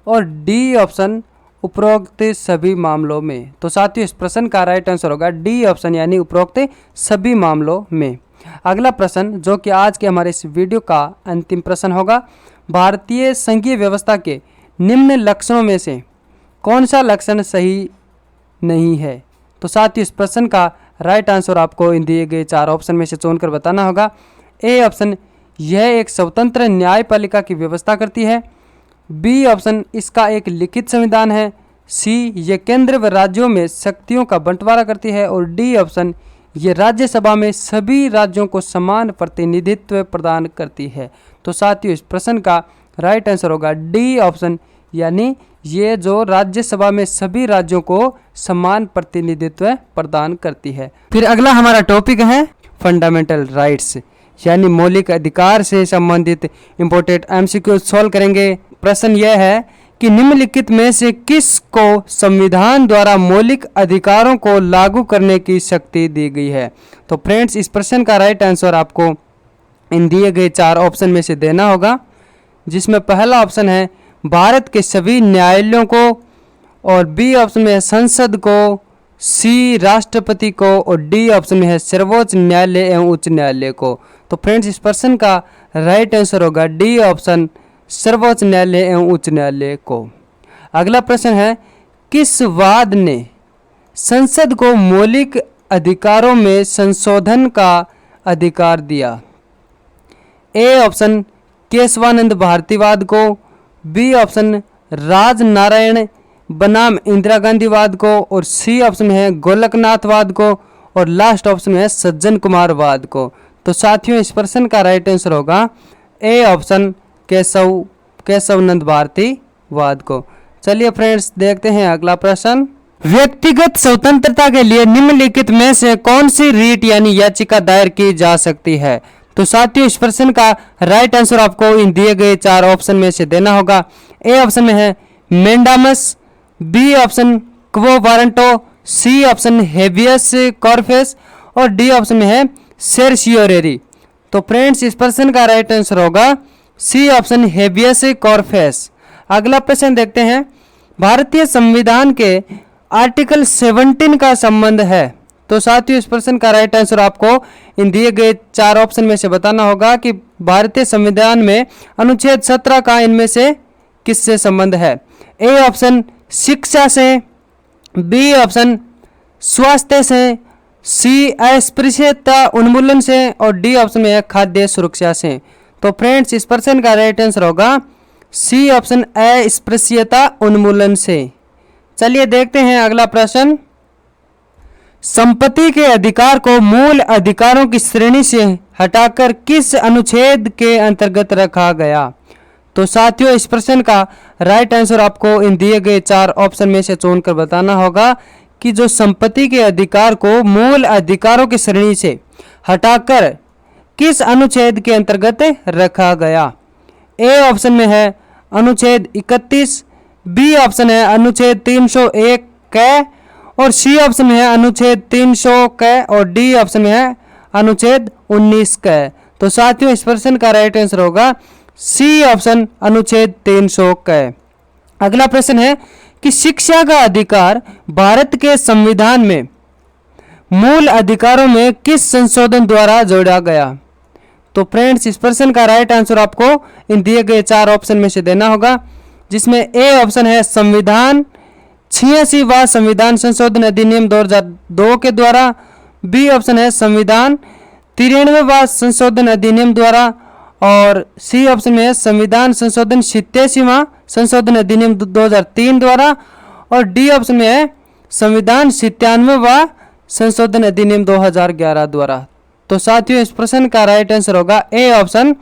और डी ऑप्शन, उपरोक्त सभी मामलों में। तो साथियों, इस प्रश्न का राइट आंसर होगा डी ऑप्शन, यानी उपरोक्त सभी मामलों में। अगला प्रश्न, जो कि आज के हमारे इस वीडियो का अंतिम प्रश्न होगा, भारतीय संघीय व्यवस्था के निम्न लक्षणों में से कौन सा लक्षण सही नहीं है? तो साथियों, इस प्रश्न का राइट आंसर आपको इन दिए गए 4 ऑप्शन में से चुनकर बताना होगा। ए ऑप्शन, यह एक स्वतंत्र न्यायपालिका की व्यवस्था करती है। बी ऑप्शन, इसका एक लिखित संविधान है। सी, ये केंद्र व राज्यों में शक्तियों का बंटवारा करती है। और डी ऑप्शन, ये राज्यसभा में सभी राज्यों को समान प्रतिनिधित्व प्रदान करती है। तो साथियों, इस प्रश्न का राइट आंसर होगा डी ऑप्शन, यानी ये जो राज्यसभा में सभी राज्यों को समान प्रतिनिधित्व प्रदान करती है। फिर अगला हमारा टॉपिक है फंडामेंटल राइट्स, यानी मौलिक अधिकार से संबंधित इंपोर्टेंट एमसीक्यू सॉल्व करेंगे। प्रश्न यह है कि निम्नलिखित में से किस को संविधान द्वारा मौलिक अधिकारों को लागू करने की शक्ति दी गई है? तो फ्रेंड्स, इस प्रश्न का राइट आंसर आपको इन दिए गए 4 ऑप्शन में से देना होगा, जिसमें पहला ऑप्शन है भारत के सभी न्यायालयों को। और बी ऑप्शन में है संसद को। सी, राष्ट्रपति को। और डी ऑप्शन में है सर्वोच्च न्यायालय एवं उच्च न्यायालय को। तो फ्रेंड्स, इस प्रश्न का राइट आंसर होगा डी ऑप्शन, सर्वोच्च न्यायालय एवं उच्च न्यायालय को। अगला प्रश्न है, किस वाद ने संसद को मौलिक अधिकारों में संशोधन का अधिकार दिया? ए ऑप्शन, केशवानंद भारतीवाद को। बी ऑप्शन, राजनारायण बनाम इंदिरा गांधीवाद को। और सी ऑप्शन में है गोलकनाथवाद को। और लास्ट ऑप्शन में है सज्जन कुमार वाद को। तो साथियों, इस प्रश्न का राइट आंसर होगा ए ऑप्शन, केशवानंद भारतीवाद को। चलिए फ्रेंड्स, देखते हैं अगला प्रश्न, व्यक्तिगत स्वतंत्रता के लिए निम्नलिखित में से कौन सी रीट यानी याचिका दायर की जा सकती है? तो साथियों, इस प्रश्न का राइट आंसर आपको इन दिए गए 4 ऑप्शन में से देना होगा। ए ऑप्शन में है mandamus. B option, quo warranto. C option, habeas corpus. और डी ऑप्शन में है सेर्शियोरेरी। तो फ्रेंड्स, इस प्रश्न का राइट आंसर होगा सी ऑप्शन, हेबियस कॉर्पस। अगला प्रश्न देखते हैं, भारतीय संविधान के आर्टिकल 17 का संबंध है। तो साथियों, इस प्रश्न का राइट आंसर आपको इन दिए गए 4 ऑप्शन में से बताना होगा कि भारतीय संविधान में अनुच्छेद 17 का इनमें से किससे संबंध है? ए ऑप्शन, शिक्षा से। बी ऑप्शन, स्वास्थ्य से। सी, अस्पृश्यता उन्मूलन से। और डी ऑप्शन में है खाद्य सुरक्षा से। तो फ्रेंड्स, इस प्रश्न का राइट आंसर होगा सी ऑप्शन, अस्पृश्यता उन्मूलन से। चलिए देखते हैं अगला प्रश्न, संपत्ति के अधिकार को मूल अधिकारों की श्रेणी से हटाकर किस अनुच्छेद के अंतर्गत रखा गया? तो साथियों, इस प्रश्न का राइट आंसर आपको इन दिए गए 4 ऑप्शन में से चुनकर बताना होगा कि जो संपत्ति के अधिकार को मूल अधिकारों की श्रेणी से हटाकर किस अनुच्छेद के अंतर्गत रखा गया। ए ऑप्शन में है अनुच्छेद 31, बी ऑप्शन है अनुच्छेद 301 क, और सी ऑप्शन में है अनुच्छेद 300 क, और डी ऑप्शन में है अनुच्छेद 19 क। तो साथियों, इस प्रश्न का राइट आंसर होगा सी ऑप्शन अनुच्छेद 300 क। अगला प्रश्न है कि शिक्षा का अधिकार भारत के संविधान में मूल अधिकारों में किस संशोधन द्वारा जोड़ा गया? तो फ्रेंड्स, इस प्रश्न का राइट आंसर आपको इन दिए गए 4 ऑप्शन में से देना होगा, जिसमें ए ऑप्शन है संविधान 86वां संविधान संशोधन अधिनियम 2002 के द्वारा, बी ऑप्शन है संविधान 93वां संशोधन अधिनियम द्वारा, और सी ऑप्शन में है संविधान संशोधन 87वां संशोधन अधिनियम 2003 द्वारा, और डी ऑप्शन में है संविधान 97वां संशोधन अधिनियम 2011 द्वारा। तो साथियों, इस प्रश्न का राइट आंसर होगा ए ऑप्शन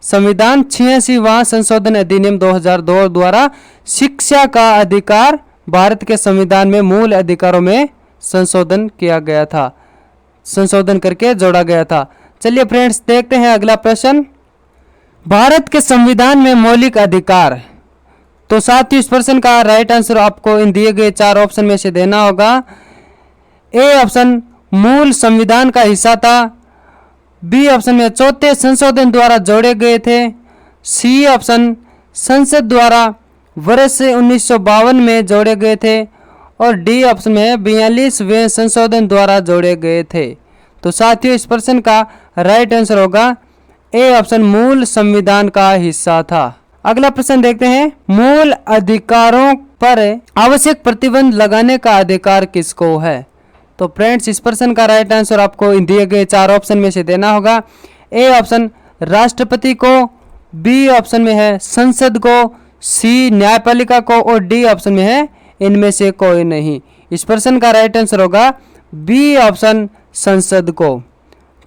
संविधान 86वां संशोधन अधिनियम 2002 द्वारा शिक्षा का अधिकार भारत के संविधान में मूल अधिकारों में संशोधन किया गया था, संशोधन करके जोड़ा गया था। चलिए फ्रेंड्स, देखते हैं अगला प्रश्न, भारत के संविधान में मौलिक अधिकार। तो साथियों, इस प्रश्न का राइट आंसर आपको इन दिए गए 4 ऑप्शन में से देना होगा। ए ऑप्शन मूल संविधान का हिस्सा था, बी ऑप्शन में 4थे संशोधन द्वारा जोड़े गए थे, सी ऑप्शन संसद द्वारा वर्ष 1952 में जोड़े गए थे, और डी ऑप्शन में 42वें संशोधन द्वारा जोड़े गए थे। तो साथियों, इस प्रश्न का राइट आंसर होगा ए ऑप्शन मूल संविधान का हिस्सा था। अगला प्रश्न देखते हैं, मूल अधिकारों पर आवश्यक प्रतिबंध लगाने का अधिकार किसको है? तो फ्रेंड्स, इस प्रश्न का राइट आंसर आपको इन दिए गए 4 ऑप्शन में से देना होगा। ए ऑप्शन राष्ट्रपति को, बी ऑप्शन में है संसद को, सी न्यायपालिका को, और डी ऑप्शन में है इनमें से कोई नहीं। इस प्रश्न का राइट आंसर होगा बी ऑप्शन संसद को।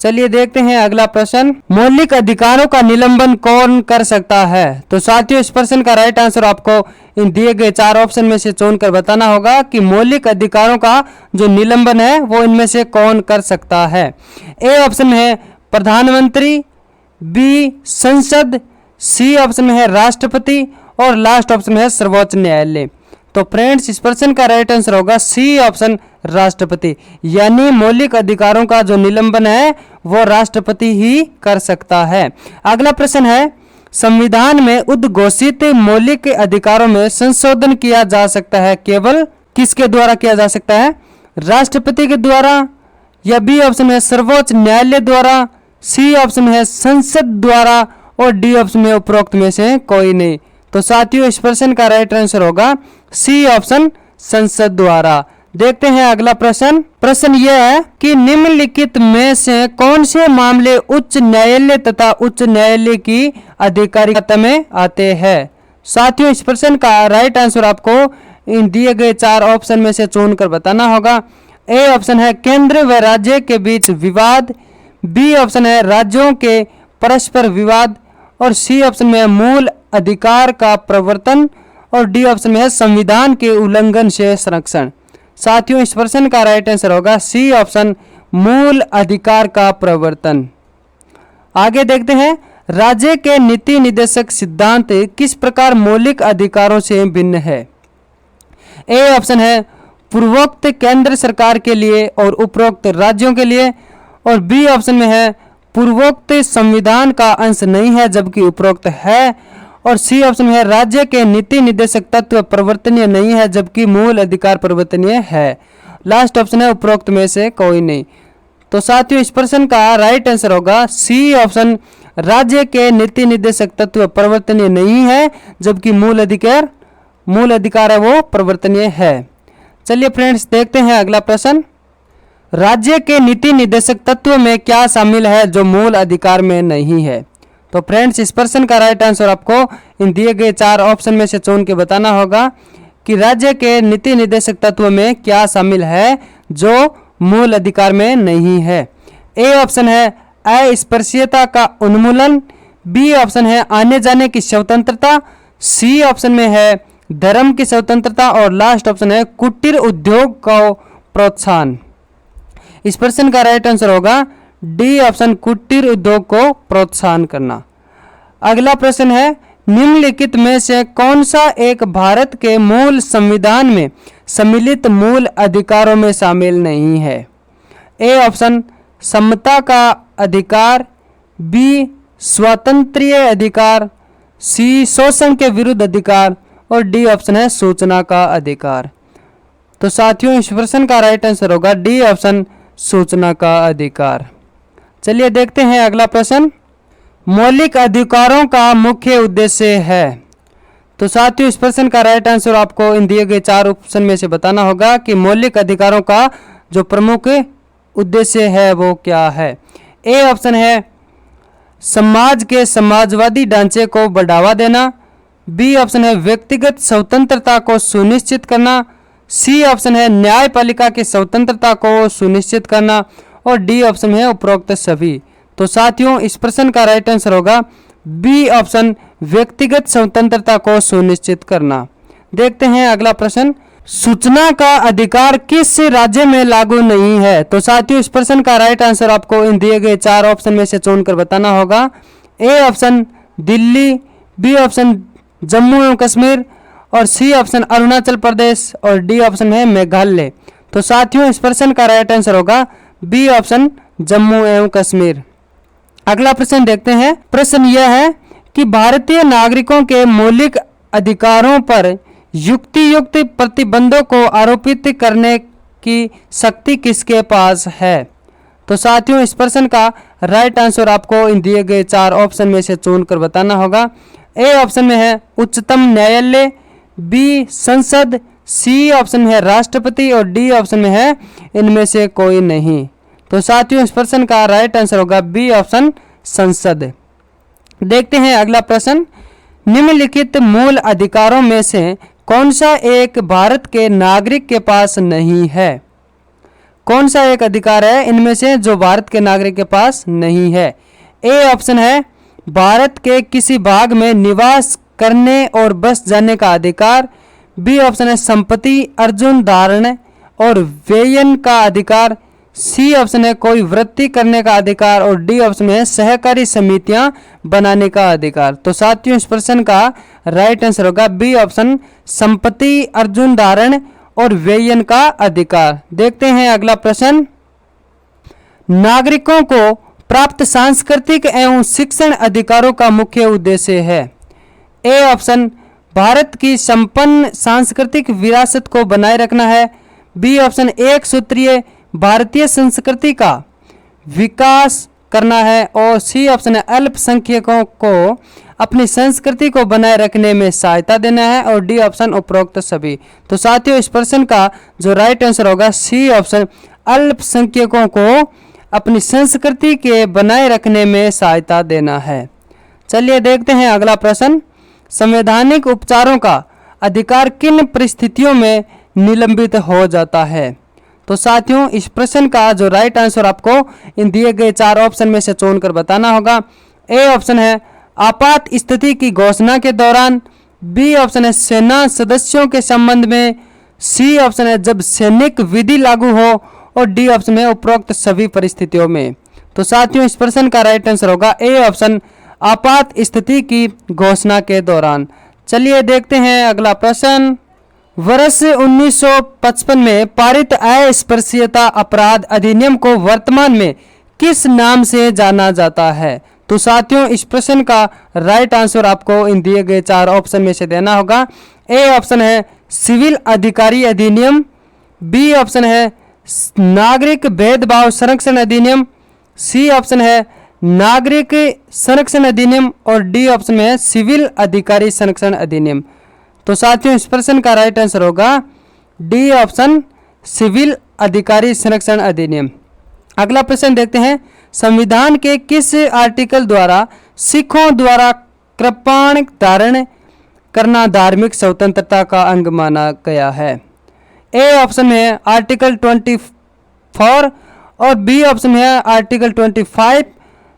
चलिए देखते हैं अगला प्रश्न, मौलिक अधिकारों का निलंबन कौन कर सकता है? तो साथियों, इस प्रश्न का राइट आंसर आपको इन दिए गए 4 ऑप्शन में से चुनकर बताना होगा कि मौलिक अधिकारों का जो निलंबन है वो इनमें से कौन कर सकता है। ए ऑप्शन में है प्रधानमंत्री, बी संसद, सी ऑप्शन में है राष्ट्रपति, और लास्ट ऑप्शन में है सर्वोच्च न्यायालय। तो फ्रेंड्स, इस प्रश्न का राइट आंसर होगा सी ऑप्शन राष्ट्रपति, यानी मौलिक अधिकारों का जो निलंबन है वो राष्ट्रपति ही कर सकता है। अगला प्रश्न है, संविधान में उद्घोषित मौलिक अधिकारों में संशोधन किया जा सकता है केवल किसके द्वारा किया जा सकता है? राष्ट्रपति के द्वारा, या बी ऑप्शन है सर्वोच्च न्यायालय द्वारा, सी ऑप्शन है संसद द्वारा, और डी ऑप्शन में उपरोक्त में से कोई नहीं। तो साथियों, इस प्रश्न का राइट आंसर होगा सी ऑप्शन संसद द्वारा। देखते हैं अगला प्रश्न, प्रश्न यह है कि निम्नलिखित में से कौन से मामले उच्च न्यायालय तथा उच्च न्यायालय की अधिकारिता में आते हैं? साथियों, इस प्रश्न का राइट आंसर आपको इन दिए गए 4 ऑप्शन में से चुनकर बताना होगा। ए ऑप्शन है केंद्र व राज्य के बीच विवाद, बी ऑप्शन है राज्यों के परस्पर विवाद, और सी ऑप्शन में मूल अधिकार का प्रवर्तन, और डी ऑप्शन में है संविधान के उल्लंघन से संरक्षण। साथियों, इस प्रश्न का राइट आंसर होगा सी ऑप्शन मूल अधिकार का प्रवर्तन। आगे देखते हैं, राज्य के नीति निर्देशक सिद्धांत किस प्रकार मौलिक अधिकारों से भिन्न है? ए ऑप्शन है पूर्वोक्त केंद्र सरकार के लिए और उपरोक्त राज्यों के लिए, और बी ऑप्शन में है पूर्वोक्त संविधान का अंश नहीं है जबकि उपरोक्त है, और सी ऑप्शन में है राज्य के नीति निर्देशक तत्व परिवर्तनीय नहीं है जबकि मूल अधिकार परिवर्तनीय है। लास्ट ऑप्शन है उपरोक्त में से कोई नहीं। तो साथियों, इस प्रश्न का राइट आंसर होगा सी ऑप्शन राज्य के नीति निर्देशक तत्व परिवर्तनीय नहीं है जबकि मूल अधिकार है वो परिवर्तनीय है। चलिए फ्रेंड्स, देखते हैं अगला प्रश्न, राज्य के नीति निर्देशक तत्व में क्या शामिल है जो मूल अधिकार में नहीं है? तो फ्रेंड्स, इस प्रश्न का राइट आंसर आपको इन दिए गए 4 ऑप्शन में से चुन के बताना होगा कि राज्य के नीति निर्देशक तत्व में क्या शामिल है जो मूल अधिकार में नहीं है। ए ऑप्शन है अस्पृश्यता का उन्मूलन, बी ऑप्शन है आने जाने की स्वतंत्रता, सी ऑप्शन में है धर्म की स्वतंत्रता और लास्ट ऑप्शन है कुटीर उद्योग को प्रोत्साहन। इस प्रश्न का राइट आंसर होगा डी ऑप्शन, कुटीर उद्योग को प्रोत्साहन करना। अगला प्रश्न है निम्नलिखित में से कौन सा एक भारत के मूल संविधान में सम्मिलित मूल अधिकारों में शामिल नहीं है। ए ऑप्शन समता का अधिकार, बी स्वातंत्र्य अधिकार, सी शोषण के विरुद्ध अधिकार और डी ऑप्शन है सूचना का अधिकार। तो साथियों इस प्रश्न का राइट आंसर होगा डी ऑप्शन, सूचना का अधिकार। चलिए देखते हैं अगला प्रश्न, मौलिक अधिकारों का मुख्य उद्देश्य है। तो साथियों इस प्रश्न का राइट आंसर आपको इन दिए गए 4 ऑप्शन में से बताना होगा कि मौलिक अधिकारों का जो प्रमुख उद्देश्य है वो क्या है। ए ऑप्शन है समाज के समाजवादी ढांचे को बढ़ावा देना, बी ऑप्शन है व्यक्तिगत स्वतंत्रता को सुनिश्चित करना, सी ऑप्शन है न्यायपालिका की स्वतंत्रता को सुनिश्चित करना और डी ऑप्शन है उपरोक्त सभी। तो साथियों इस प्रश्न का राइट आंसर होगा बी ऑप्शन, व्यक्तिगत स्वतंत्रता को सुनिश्चित करना। देखते हैं अगला प्रश्न, सूचना का अधिकार किस राज्य में लागू नहीं है। तो साथियों इस प्रश्न का राइट आंसर आपको इन दिए गए 4 ऑप्शन में से चुनकर बताना होगा। A option Delhi, B option Jammu एवं कश्मीर और सी ऑप्शन अरुणाचल प्रदेश और डी ऑप्शन है मेघालय। तो साथियों इस प्रश्न का राइट आंसर होगा बी ऑप्शन, जम्मू एवं कश्मीर। अगला प्रश्न देखते हैं, प्रश्न यह है कि भारतीय नागरिकों के मौलिक अधिकारों पर युक्तियुक्त प्रतिबंधों को आरोपित करने की शक्ति किसके पास है। तो साथियों इस प्रश्न का राइट आंसर आपको इन दिए गए 4 ऑप्शन में से चुनकर बताना होगा। ए ऑप्शन में है उच्चतम न्यायालय, बी संसद, सी ऑप्शन में है राष्ट्रपति और डी ऑप्शन में है इनमें से कोई नहीं। तो साथियों इस प्रश्न का राइट आंसर होगा बी ऑप्शन, संसद। देखते हैं अगला प्रश्न, निम्नलिखित मूल अधिकारों में से कौन सा एक भारत के नागरिक के पास नहीं है। कौन सा एक अधिकार है इनमें से जो भारत के नागरिक के पास नहीं है। ए ऑप्शन है भारत के किसी भाग में निवास करने और बस जाने का अधिकार, बी ऑप्शन है संपत्ति अर्जन धारण और व्ययन का अधिकार, सी ऑप्शन है कोई वृत्ति करने का अधिकार और डी ऑप्शन है सहकारी समितियां बनाने का अधिकार। तो साथियों इस प्रश्न का राइट आंसर होगा बी ऑप्शन, संपत्ति अर्जन धारण और व्ययन का अधिकार। देखते हैं अगला प्रश्न, नागरिकों को प्राप्त सांस्कृतिक एवं शिक्षण अधिकारों का मुख्य उद्देश्य है। ए ऑप्शन भारत की संपन्न सांस्कृतिक विरासत को बनाए रखना है, बी ऑप्शन एक सूत्रीय भारतीय संस्कृति का विकास करना है और सी ऑप्शन है अल्पसंख्यकों को अपनी संस्कृति को बनाए रखने में सहायता देना है और डी ऑप्शन उपरोक्त सभी। तो साथियों इस प्रश्न का जो राइट आंसर होगा सी ऑप्शन, अल्पसंख्यकों को अपनी संस्कृति के बनाए रखने में सहायता देना है। चलिए देखते हैं अगला प्रश्न, संवैधानिक उपचारों का अधिकार किन परिस्थितियों में निलंबित हो जाता है। तो साथियों इस प्रश्न का जो राइट आंसर आपको इन दिए गए 4 ऑप्शन में से चुनकर बताना होगा। ए ऑप्शन है आपात स्थिति की घोषणा के दौरान, बी ऑप्शन है सेना सदस्यों के संबंध में, सी ऑप्शन है जब सैनिक विधि लागू हो और डी ऑप्शन है उपरोक्त सभी परिस्थितियों में। तो साथियों इस प्रश्न का राइट आंसर होगा ए ऑप्शन, आपात स्थिति की घोषणा के दौरान। चलिए देखते हैं अगला प्रश्न, वर्ष 1955 में पारित अस्पृश्यता अपराध अधिनियम को वर्तमान में किस नाम से जाना जाता है। तो साथियों इस प्रश्न का राइट आंसर आपको इन दिए गए 4 ऑप्शन में से देना होगा। ए ऑप्शन है सिविल अधिकारी अधिनियम, बी ऑप्शन है नागरिक भेदभाव संरक्षण अधिनियम, सी ऑप्शन है नागरिक संरक्षण अधिनियम और डी ऑप्शन में है सिविल अधिकारी संरक्षण अधिनियम। तो साथियों इस प्रश्न का राइट आंसर होगा डी ऑप्शन, सिविल अधिकारी संरक्षण अधिनियम। अगला प्रश्न देखते हैं, संविधान के किस आर्टिकल द्वारा सिखों द्वारा कृपाण धारण करना धार्मिक स्वतंत्रता का अंग माना गया है। ए ऑप्शन है आर्टिकल 4 और बी ऑप्शन में है आर्टिकल 25,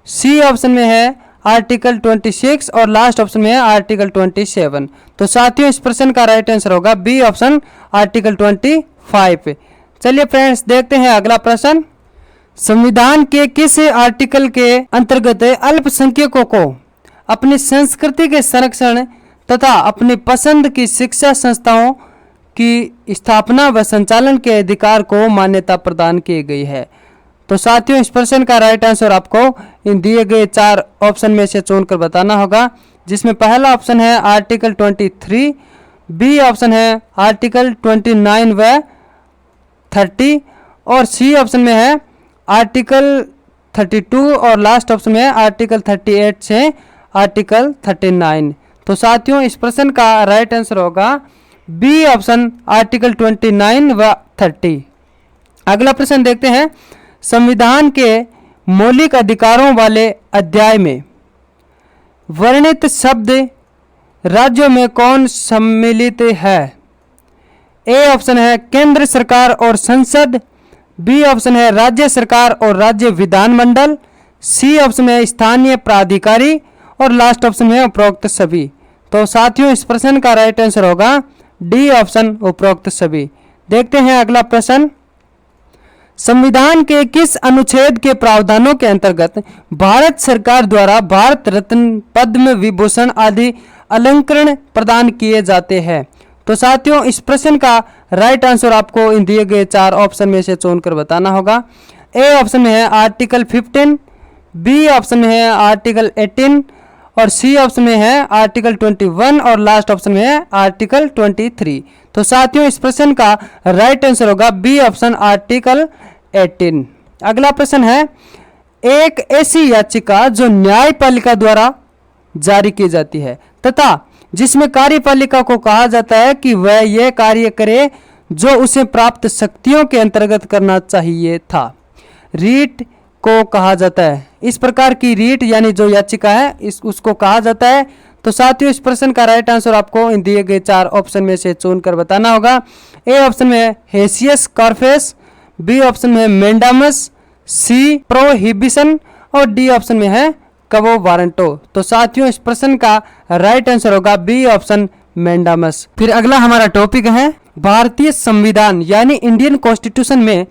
सी ऑप्शन में है आर्टिकल 26 और लास्ट ऑप्शन में है आर्टिकल 27। तो साथियों इस प्रश्न का राइट आंसर होगा बी ऑप्शन आर्टिकल 25। चलिए फ्रेंड्स देखते हैं अगला प्रश्न। संविधान के किस आर्टिकल के अंतर्गत अल्पसंख्यकों को अपनी संस्कृति के संरक्षण तथा अपनी पसंद की शिक्षा संस्थाओं की स्थापना व संचालन के अधिकार को मान्यता प्रदान की गई है? तो साथियों इस प्रश्न का राइट आंसर आपको इन दिए गए 4 ऑप्शन में से चुनकर बताना होगा, जिसमें पहला ऑप्शन है आर्टिकल 23, बी ऑप्शन है आर्टिकल 29 व 30 और सी ऑप्शन में है आर्टिकल 32 और लास्ट ऑप्शन में है आर्टिकल 38 से आर्टिकल 39। तो साथियों इस प्रश्न का राइट आंसर होगा बी ऑप्शन आर्टिकल 29 व 30। अगला प्रश्न देखते हैं। संविधान के मौलिक अधिकारों वाले अध्याय में वर्णित शब्द राज्यों में कौन सम्मिलित है? ए ऑप्शन है केंद्र सरकार और संसद, बी ऑप्शन है राज्य सरकार और राज्य विधानमंडल, सी ऑप्शन है स्थानीय प्राधिकारी और लास्ट ऑप्शन है उपरोक्त सभी। तो साथियों इस प्रश्न का राइट आंसर होगा डी ऑप्शन उपरोक्त सभी। देखते हैं अगला प्रश्न। संविधान के किस अनुच्छेद के प्रावधानों के अंतर्गत भारत सरकार द्वारा भारत रत्न, पद्म विभूषण आदि अलंकरण प्रदान किए जाते हैं? तो साथियों इस प्रश्न का राइट आंसर आपको इन दिए गए 4 ऑप्शन में से चुनकर बताना होगा। ए ऑप्शन में है आर्टिकल 15, बी ऑप्शन में है आर्टिकल 18 और सी ऑप्शन में है आर्टिकल 21 और लास्ट ऑप्शन में है आर्टिकल 23। तो साथियों इस प्रश्न का राइट आंसर होगा बी ऑप्शन आर्टिकल 18। अगला प्रश्न है। एक ऐसी याचिका जो न्यायपालिका द्वारा जारी की जाती है तथा जिसमें कार्यपालिका को कहा जाता है कि वह यह कार्य करे जो उसे प्राप्त शक्तियों के अंतर्गत करना चाहिए था, रीट को कहा जाता है। इस प्रकार की रीट यानी जो याचिका है उसको कहा जाता है। तो साथियों इस प्रश्न का राइट आंसर आपको इन दिए गए 4 ऑप्शन में से चुनकर बताना होगा। ए ऑप्शन में है हेसियस कॉर्पस, बी ऑप्शन में है मेंडामस, सी प्रोहिबिशन और डी ऑप्शन में है कवो वारंटो। तो साथियों इस प्रश्न का राइट आंसर होगा बी ऑप्शन मेंडामस। फिर अगला हमारा टॉपिक है भारतीय संविधान यानी इंडियन कॉन्स्टिट्यूशन में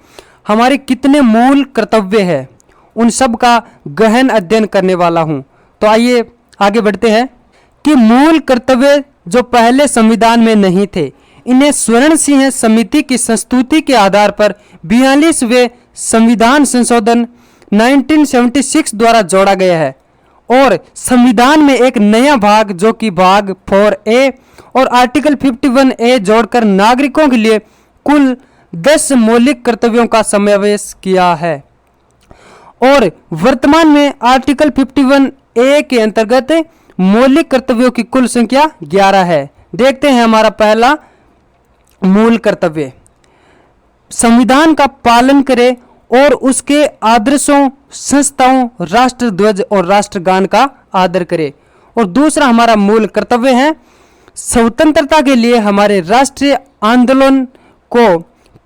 हमारे कितने मूल कर्तव्य है, उन सब का गहन अध्ययन करने वाला हूं। तो आइए आगे बढ़ते हैं कि मूल कर्तव्य जो पहले संविधान में नहीं थे, इन्हें स्वर्ण सिंह समिति की संस्तुति के आधार पर 42वें संविधान संशोधन 1976 द्वारा जोड़ा गया है और संविधान में एक नया भाग जो कि भाग 4A और आर्टिकल 51A जोड़कर नागरिकों के लिए कुल 10 मौलिक कर्तव्यों का समावेश किया है और वर्तमान में आर्टिकल 51A के अंतर्गत मौलिक कर्तव्यों की कुल संख्या 11 है। देखते हैं हमारा पहला मूल कर्तव्य, संविधान का पालन करे और उसके आदर्शों, संस्थाओं, राष्ट्रध्वज और राष्ट्रगान का आदर करे। और दूसरा हमारा मूल कर्तव्य है स्वतंत्रता के लिए हमारे राष्ट्रीय आंदोलन को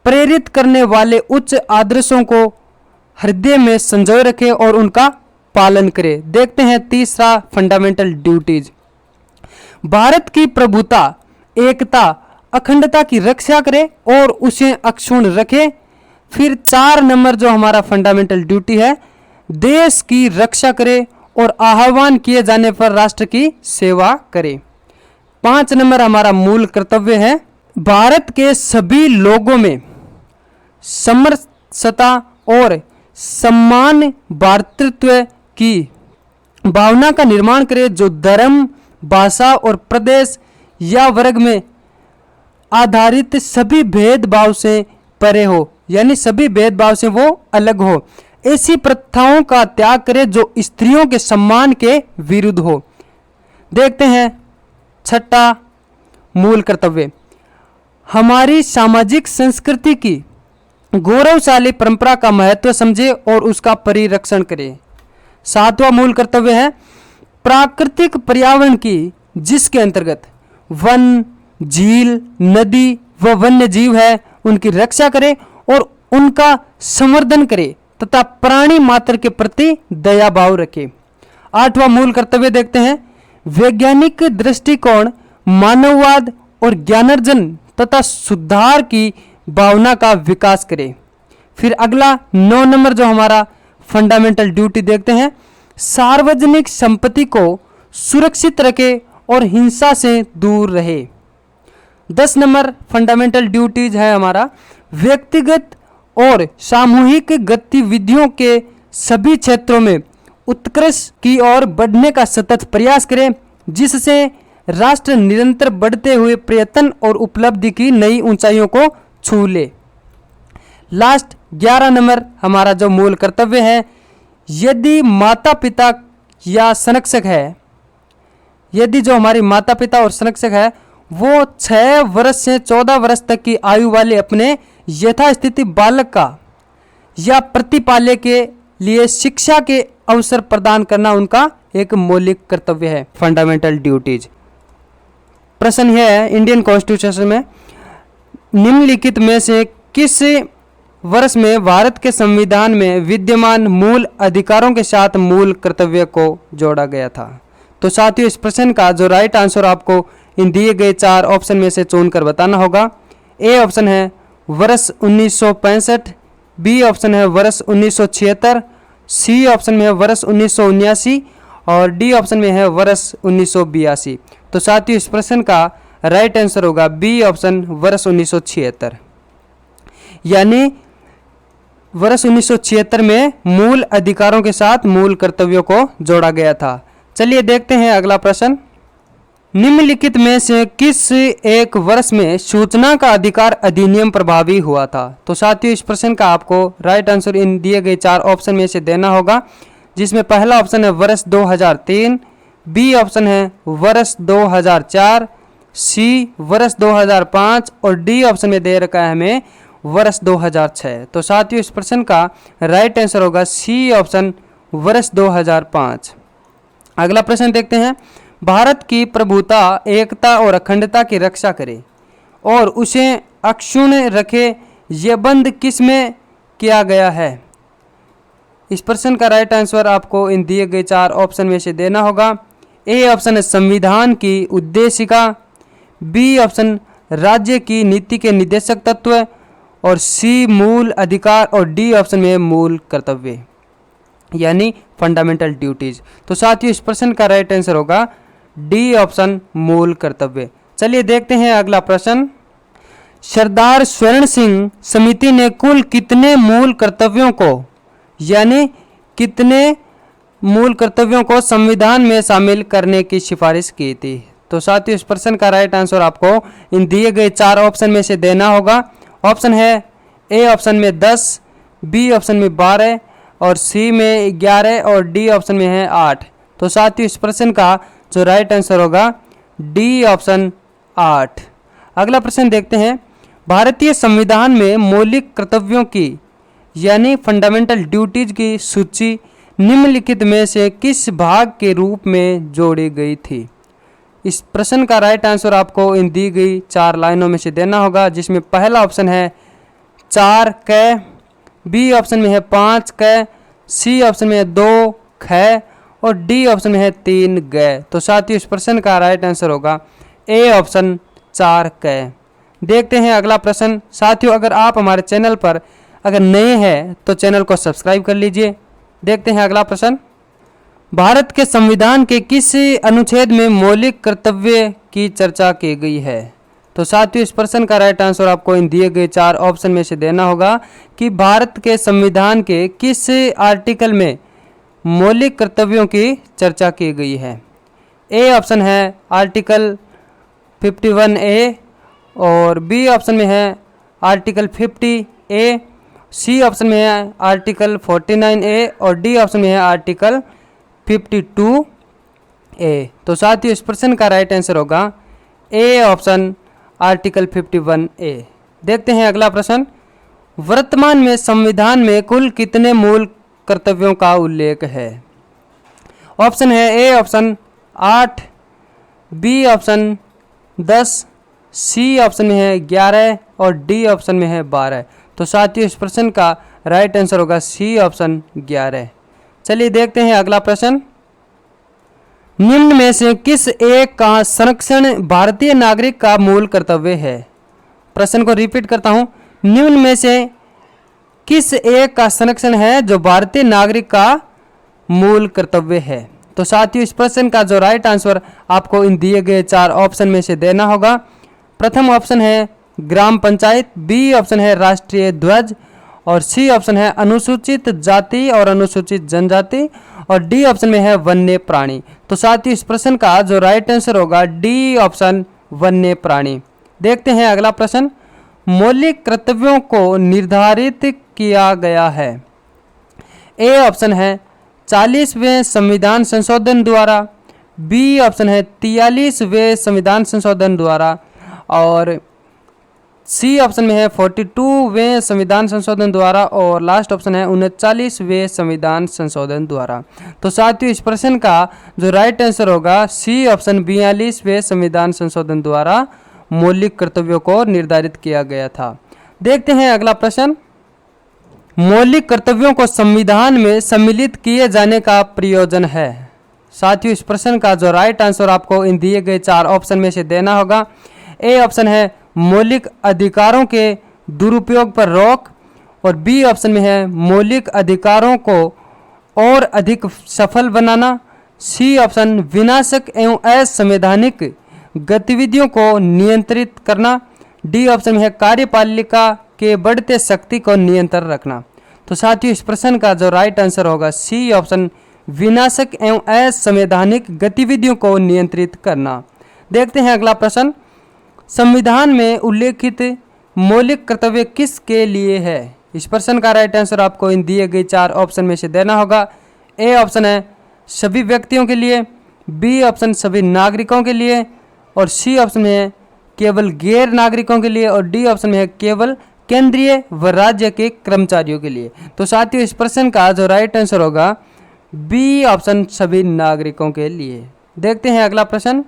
प्रेरित करने वाले उच्च आदर्शों को हृदय में संजोए रखे और उनका पालन करे। देखते हैं तीसरा फंडामेंटल ड्यूटीज, भारत की प्रभुता, एकता, अखंडता की रक्षा करे और उसे अक्षुण्ण रखे। फिर 4 नंबर जो हमारा फंडामेंटल ड्यूटी है, देश की रक्षा करे और आह्वान किए जाने पर राष्ट्र की सेवा करे। 5 नंबर हमारा मूल कर्तव्य है भारत के सभी लोगों में समरसता और सम्मान भातृत्व की भावना का निर्माण करे, जो धर्म, भाषा और प्रदेश या वर्ग में आधारित सभी भेदभाव से परे हो, यानी सभी भेदभाव से वो अलग हो। ऐसी प्रथाओं का त्याग करे जो स्त्रियों के सम्मान के विरुद्ध हो। देखते हैं 6ठा मूल कर्तव्य, हमारी सामाजिक संस्कृति की गौरवशाली परंपरा का महत्व समझे और उसका परिरक्षण करे। 7वां मूल कर्तव्य है प्राकृतिक पर्यावरण की, जिसके अंतर्गत वन, झील, नदी व वन्य जीव है, उनकी रक्षा करे और उनका संवर्धन करे तथा प्राणी मात्र के प्रति दया भाव रखे। 8वां मूल कर्तव्य देखते हैं, वैज्ञानिक दृष्टिकोण, मानववाद और ज्ञानार्जन तथा सुधार की भावना का विकास करे। फिर अगला 9 नंबर जो हमारा फंडामेंटल ड्यूटी देखते हैं, सार्वजनिक संपत्ति को सुरक्षित रखे और हिंसा से दूर रहे। 10 नंबर फंडामेंटल ड्यूटीज है हमारा, व्यक्तिगत और सामूहिक गतिविधियों के सभी क्षेत्रों में उत्कृष्ट की ओर बढ़ने का सतत प्रयास करें, जिससे राष्ट्र निरंतर बढ़ते हुए प्रयत्न और उपलब्धि की नई ऊंचाइयों को छू ले। लास्ट 11 नंबर हमारा जो मूल कर्तव्य है, यदि माता पिता या संरक्षक है, यदि जो हमारी माता पिता और संरक्षक है वो 6 वर्ष से 14 वर्ष तक की आयु वाले अपने यथास्थिति बालक का या प्रतिपाल्य के लिए शिक्षा के अवसर प्रदान करना उनका एक मौलिक कर्तव्य है, फंडामेंटल ड्यूटीज। प्रश्न यह है, इंडियन कॉन्स्टिट्यूशन में निम्नलिखित में से किस वर्ष में भारत के संविधान में विद्यमान मूल अधिकारों के साथ मूल कर्तव्य को जोड़ा गया था? तो साथियों, इस प्रश्न का जो राइट आंसर आपको इन दिए गए 4 ऑप्शन में से चुनकर बताना होगा। ए ऑप्शन है वर्ष 1965, बी ऑप्शन है वर्ष 1976, सी ऑप्शन में है वर्ष 1979 और डी ऑप्शन में है वर्ष 1982। तो साथियों, इस प्रश्न का राइट आंसर होगा बी ऑप्शन वर्ष 1976, यानी वर्ष 1976 में मूल अधिकारों के साथ मूल कर्तव्यों को जोड़ा गया था। चलिए देखते हैं अगला प्रश्न, निम्नलिखित में से किस एक वर्ष में सूचना का अधिकार अधिनियम प्रभावी हुआ था? तो साथियों, इस प्रश्न का आपको राइट आंसर इन दिए गए 4 ऑप्शन में से देना होगा, जिसमें पहला ऑप्शन है वर्ष 2003, बी ऑप्शन है वर्ष 2004, सी वर्ष 2005 और डी ऑप्शन में दे रखा है हमें वर्ष 2006। तो साथियों, इस प्रश्न का राइट आंसर होगा सी ऑप्शन वर्ष 2005। अगला प्रश्न देखते हैं, भारत की प्रभुता, एकता और अखंडता की रक्षा करे और उसे अक्षुण्ण रखे, यह बंद किस में किया गया है? इस प्रश्न का राइट आंसर आपको इन दिए गए 4 ऑप्शन में से देना होगा। ए ऑप्शन है संविधान की उद्देशिका, बी ऑप्शन राज्य की नीति के निर्देशक तत्व और सी मूल अधिकार और डी ऑप्शन में मूल कर्तव्य यानी फंडामेंटल ड्यूटीज। तो साथियों, इस प्रश्न का राइट आंसर होगा डी ऑप्शन मूल कर्तव्य। चलिए देखते हैं अगला प्रश्न, सरदार स्वर्ण सिंह समिति ने कुल कितने मूल कर्तव्यों को यानी कितने मूल कर्तव्यों को संविधान में शामिल करने की सिफारिश की थी? तो साथियों, इस प्रश्न का राइट आंसर आपको इन दिए गए 4 ऑप्शन में से देना होगा। ऑप्शन है ए ऑप्शन में 10, बी ऑप्शन में 12 और सी में 11 और डी ऑप्शन में है 8। तो साथियों, इस प्रश्न का जो राइट आंसर होगा डी ऑप्शन 8। अगला प्रश्न देखते हैं, भारतीय संविधान में मौलिक कर्तव्यों की यानी फंडामेंटल ड्यूटीज की सूची निम्नलिखित में से किस भाग के रूप में जोड़ी गई थी? इस प्रश्न का राइट आंसर आपको इन दी गई 4 लाइनों में से देना होगा, जिसमें पहला ऑप्शन है 4 क, बी ऑप्शन में है 5 क, सी ऑप्शन में है 2 ख और डी ऑप्शन में है 3 ग। तो साथियों, इस प्रश्न का राइट आंसर होगा ए ऑप्शन 4 क। देखते हैं अगला प्रश्न। साथियों, अगर आप हमारे चैनल पर अगर नए हैं तो चैनल को सब्सक्राइब कर लीजिए। देखते हैं अगला प्रश्न, भारत के संविधान के किस अनुच्छेद में मौलिक कर्तव्य की चर्चा की गई है? तो साथियों, इस प्रश्न का राइट आंसर आपको इन दिए गए 4 ऑप्शन में से देना होगा कि भारत के संविधान के किस आर्टिकल में मौलिक कर्तव्यों की चर्चा की गई है। ए ऑप्शन है आर्टिकल 51A और बी ऑप्शन में है आर्टिकल 50A, सी ऑप्शन में है आर्टिकल 49A और डी ऑप्शन में है आर्टिकल 52A। तो साथियों, इस प्रश्न का राइट आंसर होगा ए ऑप्शन आर्टिकल 51A। देखते हैं अगला प्रश्न, वर्तमान में संविधान में कुल कितने मूल कर्तव्यों का उल्लेख है? ऑप्शन है A option 8, B option 10, C option में है 11 और डी ऑप्शन में है 12। तो साथियों इस प्रश्न का राइट आंसर होगा सी ऑप्शन 11। चलिए देखते हैं अगला प्रश्न। निम्न में से किस एक का संरक्षण भारतीय नागरिक का मूल कर्तव्य है? प्रश्न को रिपीट करता हूं, निम्न में से किस एक का संरक्षण है जो भारतीय नागरिक का मूल कर्तव्य है? तो साथियों इस प्रश्न का जो राइट आंसर आपको इन दिए गए 4 ऑप्शन में से देना होगा। प्रथम ऑप्शन है ग्राम पंचायत, बी ऑप्शन है राष्ट्रीय ध्वज और सी ऑप्शन है अनुसूचित जाति और अनुसूचित जनजाति और डी ऑप्शन में है वन्य प्राणी। तो साथियों इस प्रश्न का जो राइट आंसर होगा डी ऑप्शन वन्य प्राणी। देखते हैं अगला प्रश्न। मौलिक कर्तव्यों को निर्धारित किया गया है। ए ऑप्शन है 40वें संविधान संशोधन द्वारा, बी ऑप्शन है 43वें संविधान संशोधन द्वारा और सी ऑप्शन में है 42वें संविधान संशोधन द्वारा और लास्ट ऑप्शन है 39वें संविधान संशोधन द्वारा। तो साथियों इस प्रश्न का जो राइट आंसर होगा सी ऑप्शन 42वें संविधान संशोधन द्वारा मौलिक कर्तव्यों को निर्धारित किया गया था। देखते हैं अगला प्रश्न। मौलिक कर्तव्यों को संविधान में सम्मिलित किए जाने का प्रयोजन है। साथियों इस प्रश्न का जो राइट आंसर आपको इन दिए गए 4 ऑप्शन में से देना होगा। ए ऑप्शन है मौलिक अधिकारों के दुरुपयोग पर रोक और बी ऑप्शन में है मौलिक अधिकारों को और अधिक सफल बनाना, सी ऑप्शन विनाशक एवं असंवैधानिक गतिविधियों को नियंत्रित करना, डी ऑप्शन में है कार्यपालिका के बढ़ते शक्ति को नियंत्रण रखना। तो साथियों इस प्रश्न का जो राइट आंसर होगा सी ऑप्शन विनाशक एवं असंवैधानिक गतिविधियों को नियंत्रित करना। देखते हैं अगला प्रश्न। संविधान में उल्लेखित मौलिक कर्तव्य किसके लिए है? इस प्रश्न का राइट आंसर आपको इन दिए गए 4 ऑप्शन में से देना होगा। ए ऑप्शन है सभी व्यक्तियों के लिए, बी ऑप्शन सभी नागरिकों के लिए और सी ऑप्शन में है केवल गैर नागरिकों के लिए और डी ऑप्शन में है केवल केंद्रीय व राज्य के कर्मचारियों के लिए। तो साथियों इस प्रश्न का जो राइट आंसर होगा बी ऑप्शन सभी नागरिकों के लिए। देखते हैं अगला प्रश्न।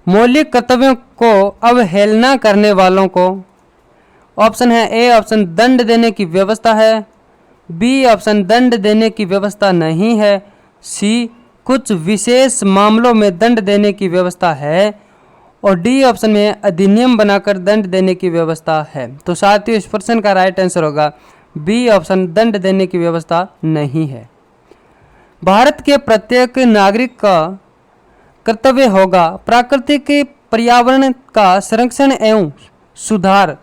मौलिक कर्तव्यों को अवहेलना करने वालों को ऑप्शन है ए ऑप्शन दंड देने की व्यवस्था है, बी ऑप्शन दंड देने की व्यवस्था नहीं है, सी कुछ विशेष मामलों में दंड देने की व्यवस्था है और डी ऑप्शन में अधिनियम बनाकर दंड देने की व्यवस्था है। तो साथियों इस प्रश्न का राइट आंसर होगा बी ऑप्शन दंड देने की व्यवस्था नहीं है। भारत के प्रत्येक नागरिक का कर्तव्य होगा प्राकृतिक पर्यावरण का संरक्षण एवं सुधार।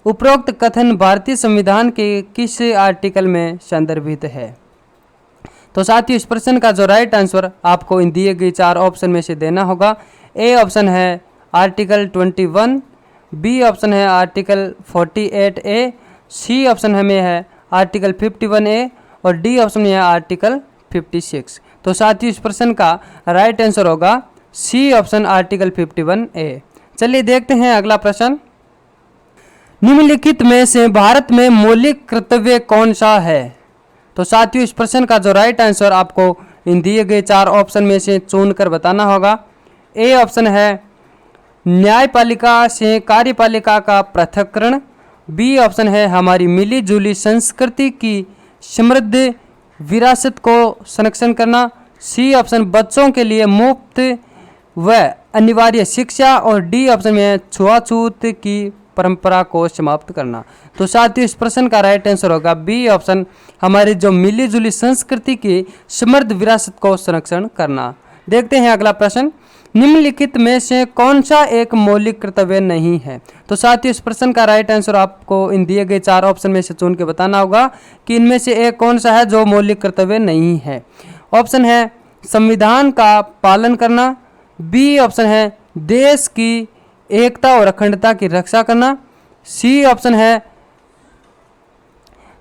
उपरोक्त कथन भारतीय संविधान के किस आर्टिकल में संदर्भित है? तो साथियों इस प्रश्न का जो राइट आंसर आपको इन दिए गए 4 ऑप्शन में से देना होगा। ए ऑप्शन है आर्टिकल 21, बी ऑप्शन है आर्टिकल 48A, सी ऑप्शन में है आर्टिकल 51A और डी ऑप्शन में है आर्टिकल 56। तो साथियों इस प्रश्न का राइट आंसर होगा सी ऑप्शन आर्टिकल 51A। चलिए देखते हैं अगला प्रश्न। निम्नलिखित में से भारत में मौलिक कर्तव्य कौन सा है? तो साथियों इस प्रश्न का जो राइट आंसर आपको इन दिए गए 4 ऑप्शन में से चुनकर बताना होगा। ए ऑप्शन है न्यायपालिका से कार्यपालिका का पृथक्करण, बी ऑप्शन है हमारी मिली जुली संस्कृति की समृद्ध विरासत को संरक्षण करना, सी ऑप्शन बच्चों के लिए मुफ्त व अनिवार्य शिक्षा और डी ऑप्शन में है छुआछूत की परंपरा को समाप्त करना। तो साथियों इस प्रश्न का राइट आंसर होगा बी ऑप्शन हमारी जो मिली जुली संस्कृति की समृद्ध विरासत को संरक्षण करना। देखते हैं अगला प्रश्न। निम्नलिखित में से कौन सा एक मौलिक कर्तव्य नहीं है? तो साथियों इस प्रश्न का राइट आंसर आपको इन दिए गए 4 ऑप्शन में से चुन के बताना होगा कि इनमें से एक कौन सा है जो मौलिक कर्तव्य नहीं है। ऑप्शन है संविधान का पालन करना, बी ऑप्शन है देश की एकता और अखंडता की रक्षा करना, सी ऑप्शन है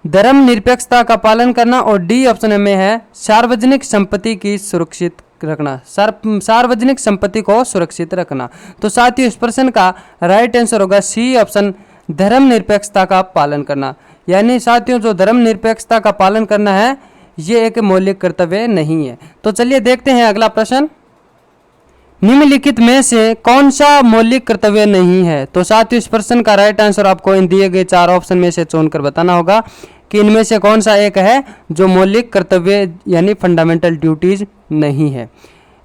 धर्मनिरपेक्षता का पालन करना और डी ऑप्शन में है सार्वजनिक संपत्ति की सुरक्षित रखना, सार्वजनिक संपत्ति को सुरक्षित रखना। तो साथियों इस प्रश्न का राइट आंसर होगा सी ऑप्शन धर्मनिरपेक्षता का पालन करना। यानी साथियों जो धर्मनिरपेक्षता का पालन करना है ये एक मौलिक कर्तव्य नहीं है। तो चलिए देखते हैं अगला प्रश्न। निम्नलिखित में से कौन सा मौलिक कर्तव्य नहीं है? तो साथियों इस प्रश्न का राइट आंसर आपको इन दिए गए 4 ऑप्शन में से चुनकर बताना होगा कि इनमें से कौन सा एक है जो मौलिक कर्तव्य यानी फंडामेंटल ड्यूटीज नहीं है।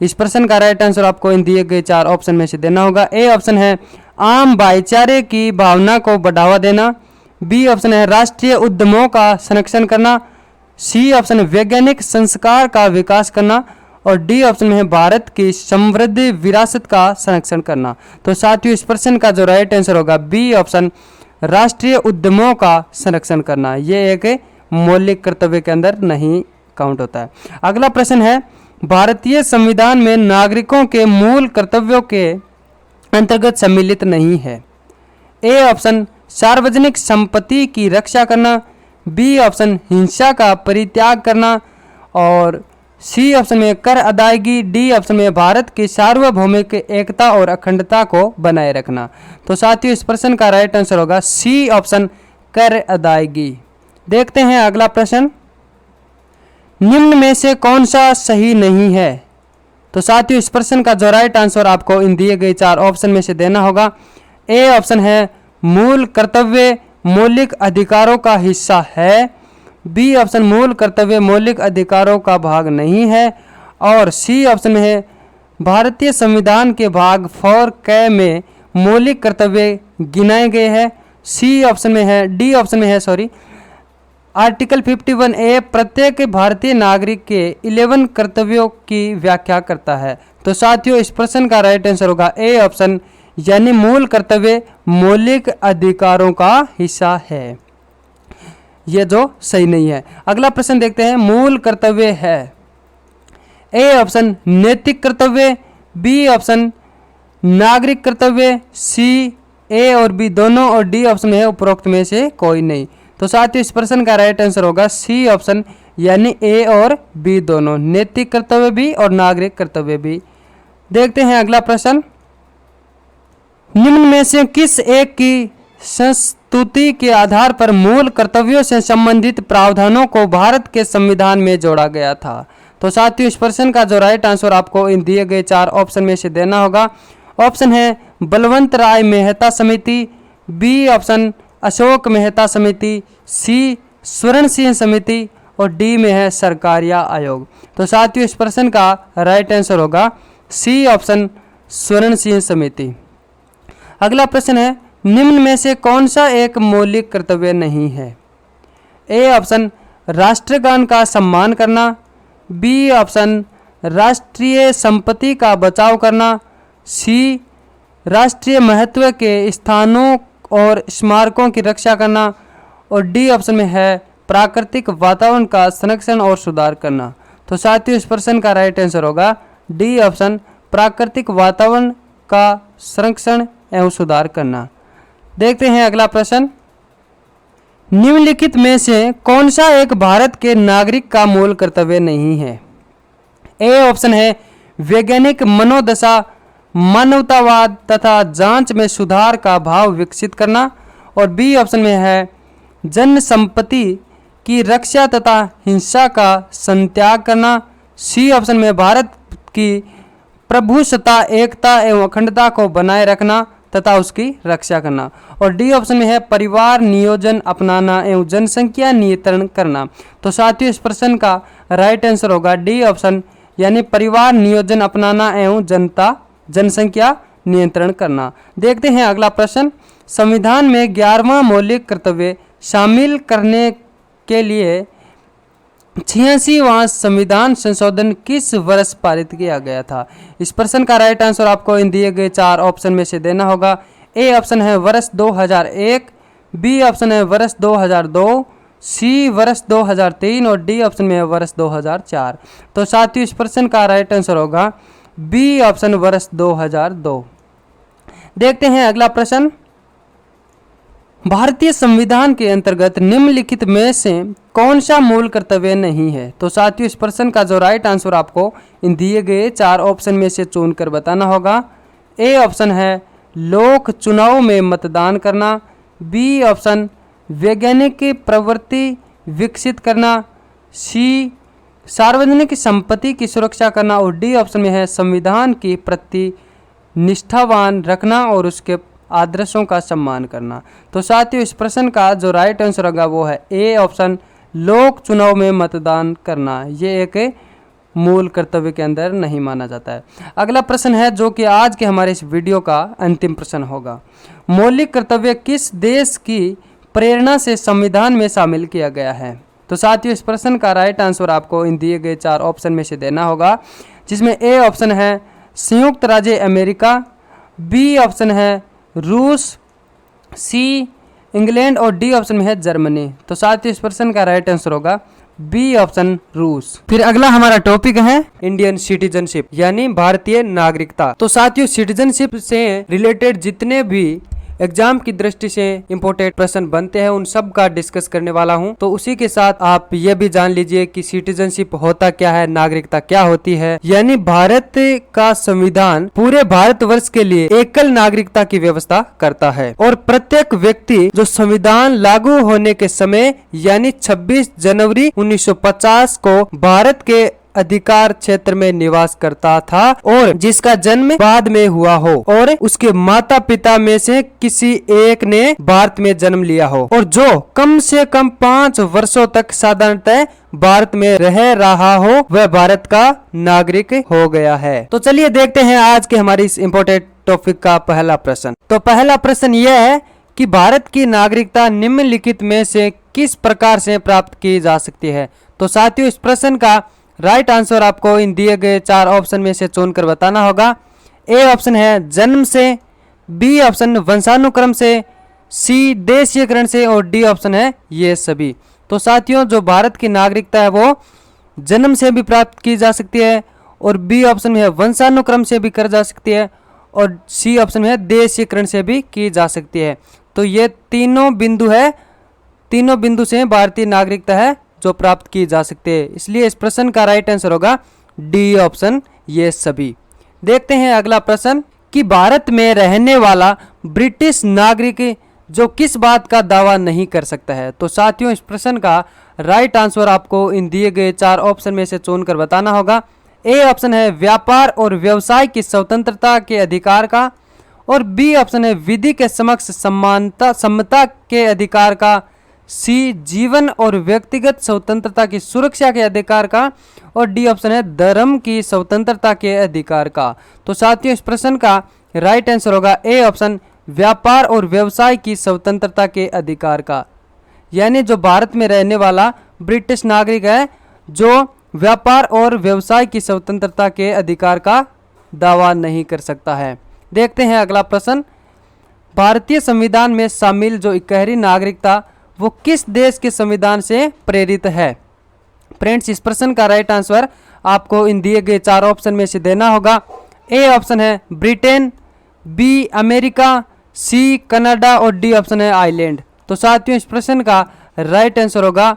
इस प्रश्न का राइट आंसर आपको इन दिए गए 4 ऑप्शन में से देना होगा। ए ऑप्शन है आम भाईचारे की भावना को बढ़ावा देना, बी ऑप्शन है राष्ट्रीय उद्यमों का संरक्षण करना, सी ऑप्शन है वैज्ञानिक संस्कार का विकास करना और डी ऑप्शन में है भारत की समृद्ध विरासत का संरक्षण करना। तो साथियों इस प्रश्न का जो राइट आंसर होगा बी ऑप्शन राष्ट्रीय उद्यमों का संरक्षण करना, ये एक मौलिक कर्तव्य के अंदर नहीं काउंट होता है। अगला प्रश्न है भारतीय संविधान में नागरिकों के मूल कर्तव्यों के अंतर्गत सम्मिलित नहीं है। ए ऑप्शन सार्वजनिक संपत्ति की रक्षा करना, बी ऑप्शन हिंसा का परित्याग करना और सी ऑप्शन में कर अदायगी, डी ऑप्शन में भारत की सार्वभौमिक एकता और अखंडता को बनाए रखना। तो साथियों इस प्रश्न का राइट आंसर होगा सी ऑप्शन कर अदायगी। देखते हैं अगला प्रश्न, निम्न में से कौन सा सही नहीं है? तो साथियों इस प्रश्न का जो राइट आंसर आपको इन दिए गए 4 ऑप्शन में से देना होगा। ए ऑप्शन है मूल कर्तव्य मौलिक अधिकारों का हिस्सा है, बी ऑप्शन मूल कर्तव्य मौलिक अधिकारों का भाग नहीं है और सी ऑप्शन में है भारतीय संविधान के भाग 4 क में मौलिक कर्तव्य गिनाए गए हैं, सी ऑप्शन में है डी ऑप्शन में है आर्टिकल 51A प्रत्येक भारतीय नागरिक के 11 कर्तव्यों की व्याख्या करता है। तो साथियों इस प्रश्न का राइट आंसर होगा ए ऑप्शन यानी मूल कर्तव्य मौलिक अधिकारों का हिस्सा है, ये जो सही नहीं है। अगला प्रश्न देखते हैं, मूल कर्तव्य है ए ऑप्शन नैतिक कर्तव्य, बी ऑप्शन नागरिक कर्तव्य, सी ए और बी दोनों और डी ऑप्शन है उपरोक्त में से कोई नहीं। तो साथियों इस प्रश्न का राइट आंसर होगा सी ऑप्शन यानी ए और बी दोनों, नैतिक कर्तव्य भी और नागरिक कर्तव्य भी। देखते हैं अगला प्रश्न, निम्न में से किस एक की संस्तुति के आधार पर मूल कर्तव्यों से संबंधित प्रावधानों को भारत के संविधान में जोड़ा गया था? तो साथियों इस प्रश्न का जो राइट आंसर आपको इन दिए गए 4 ऑप्शन में से देना होगा। ऑप्शन है बलवंत राय मेहता समिति, बी ऑप्शन अशोक मेहता समिति, सी स्वर्ण सिंह समिति और डी में है सरकारिया आयोग। तो साथियों इस प्रश्न का राइट आंसर होगा सी ऑप्शन स्वर्ण सिंह समिति। अगला प्रश्न है, निम्न में से कौन सा एक मौलिक कर्तव्य नहीं है? ए ऑप्शन राष्ट्रगान का सम्मान करना, बी ऑप्शन राष्ट्रीय संपत्ति का बचाव करना, सी राष्ट्रीय महत्व के स्थानों और स्मारकों की रक्षा करना और डी ऑप्शन में है प्राकृतिक वातावरण का संरक्षण और सुधार करना। तो साथियों इस प्रश्न का राइट आंसर होगा डी ऑप्शन प्राकृतिक वातावरण का संरक्षण एवं सुधार करना। देखते हैं अगला प्रश्न, निम्नलिखित में से कौन सा एक भारत के नागरिक का मूल कर्तव्य नहीं है? ए ऑप्शन है वैज्ञानिक मनोदशा, मानवतावाद तथा जांच में सुधार का भाव विकसित करना और बी ऑप्शन में है जन संपत्ति की रक्षा तथा हिंसा का संत्याग करना, सी ऑप्शन में भारत की प्रभुसत्ता एकता एवं अखंडता को बनाए रखना तथा उसकी रक्षा करना और डी ऑप्शन में है परिवार नियोजन अपनाना एवं जनसंख्या नियंत्रण करना। तो साथियों इस प्रश्न का राइट आंसर होगा डी ऑप्शन यानी परिवार नियोजन अपनाना एवं जनसंख्या नियंत्रण करना। देखते हैं अगला प्रश्न, संविधान में 11वां मौलिक कर्तव्य शामिल करने के लिए 86वां संविधान संशोधन किस वर्ष पारित किया गया था? इस प्रश्न का राइट आंसर आपको इन दिए गए 4 ऑप्शन में से देना होगा। ए ऑप्शन है वर्ष 2001, बी ऑप्शन है वर्ष 2002, सी वर्ष 2003 और डी ऑप्शन में है वर्ष 2004। तो साथियों इस प्रश्न का राइट आंसर होगा बी ऑप्शन वर्ष 2002। देखते हैं अगला प्रश्न, भारतीय संविधान के अंतर्गत निम्नलिखित में से कौन सा मूल कर्तव्य नहीं है? तो साथियों इस प्रश्न का जो राइट आंसर आपको इन दिए गए 4 ऑप्शन में से चुनकर बताना होगा। ए ऑप्शन है लोक चुनाव में मतदान करना, बी ऑप्शन वैज्ञानिक प्रवृत्ति विकसित करना, सी सार्वजनिक संपत्ति की सुरक्षा करना, और डी ऑप्शन में है संविधान की प्रति निष्ठावान रखना और उसके आदर्शों का सम्मान करना। तो साथियों इस प्रश्न का जो राइट आंसर होगा वो है ए ऑप्शन, लोक चुनाव में मतदान करना। ये एक मूल कर्तव्य के अंदर नहीं माना जाता है। अगला प्रश्न है जो कि आज के हमारे इस वीडियो का अंतिम प्रश्न होगा। मौलिक कर्तव्य किस देश की प्रेरणा से संविधान में शामिल किया गया है? तो साथियों इस प्रश्न का राइट आंसर आपको इन दिए गए 4 ऑप्शन में से देना होगा, जिसमें ए ऑप्शन है संयुक्त राज्य अमेरिका, बी ऑप्शन है रूस, सी इंग्लैंड और डी ऑप्शन में है जर्मनी। तो साथियों इस प्रश्न का राइट आंसर होगा बी ऑप्शन रूस। फिर अगला हमारा टॉपिक है इंडियन सिटीजनशिप यानी भारतीय नागरिकता। तो साथियों सिटीजनशिप से रिलेटेड जितने भी एग्जाम की दृष्टि से इम्पोर्टेंट प्रश्न बनते हैं उन सब का डिस्कस करने वाला हूं। तो उसी के साथ आप ये भी जान लीजिए कि सिटीजनशिप होता क्या है, नागरिकता क्या होती है। यानी भारत का संविधान पूरे भारतवर्ष के लिए एकल नागरिकता की व्यवस्था करता है और प्रत्येक व्यक्ति जो संविधान लागू होने के समय यानी 26 जनवरी 1950 को भारत के अधिकार क्षेत्र में निवास करता था और जिसका जन्म बाद में हुआ हो और उसके माता पिता में से किसी एक ने भारत में जन्म लिया हो और जो कम से कम 5 वर्षों तक साधारणतः भारत में रह रहा हो वह भारत का नागरिक हो गया है। तो चलिए देखते हैं आज के हमारी इस इम्पोर्टेंट टॉपिक का पहला प्रश्न। तो पहला प्रश्न यह है कि भारत की नागरिकता निम्नलिखित में से किस प्रकार से प्राप्त की जा सकती है? तो साथियों इस प्रश्न का राइट आंसर आपको इन दिए गए 4 ऑप्शन में से चुनकर बताना होगा। ए ऑप्शन है जन्म से, बी ऑप्शन वंशानुक्रम से, सी देशीयकरण से और डी ऑप्शन है ये सभी। तो साथियों जो भारत की नागरिकता है वो जन्म से भी प्राप्त की जा सकती है और बी ऑप्शन में है वंशानुक्रम से भी कर जा सकती है और सी ऑप्शन में है देशीयकरण से भी की जा सकती है। तो ये तीनों बिंदु है, तीनों बिंदु से भारतीय नागरिकता है जो प्राप्त की जा सकती है। इसलिए इस प्रश्न का राइट आंसर होगा डी ऑप्शन ये सभी। देखते हैं अगला प्रश्न कि भारत में रहने वाला ब्रिटिश नागरिक जो किस बात का दावा नहीं कर सकता है? तो साथियों इस प्रश्न का राइट आंसर आपको इन दिए गए 4 ऑप्शन में से चुनकर बताना होगा। ए ऑप्शन है व्यापार और व्यवसाय की स्वतंत्रता के अधिकार का और बी ऑप्शन है विधि के समक्ष समता के अधिकार का, सी जीवन और व्यक्तिगत स्वतंत्रता की सुरक्षा के अधिकार का और डी ऑप्शन है धर्म की स्वतंत्रता के अधिकार का। तो साथियों इस प्रश्न का राइट आंसर होगा ए ऑप्शन व्यापार और व्यवसाय की स्वतंत्रता के अधिकार का। यानी जो भारत में रहने वाला ब्रिटिश नागरिक है जो व्यापार और व्यवसाय की स्वतंत्रता के अधिकार का दावा नहीं कर सकता है। देखते हैं अगला प्रश्न, भारतीय संविधान में शामिल जो 11वीं नागरिकता वो किस देश के संविधान से प्रेरित है? फ्रेंड्स इस प्रश्न का राइट आंसर आपको इन दिए गए 4 ऑप्शन में से देना होगा। ए ऑप्शन है Britain, B America, C Canada और डी ऑप्शन है आइलैंड। तो साथियों इस प्रश्न का राइट आंसर होगा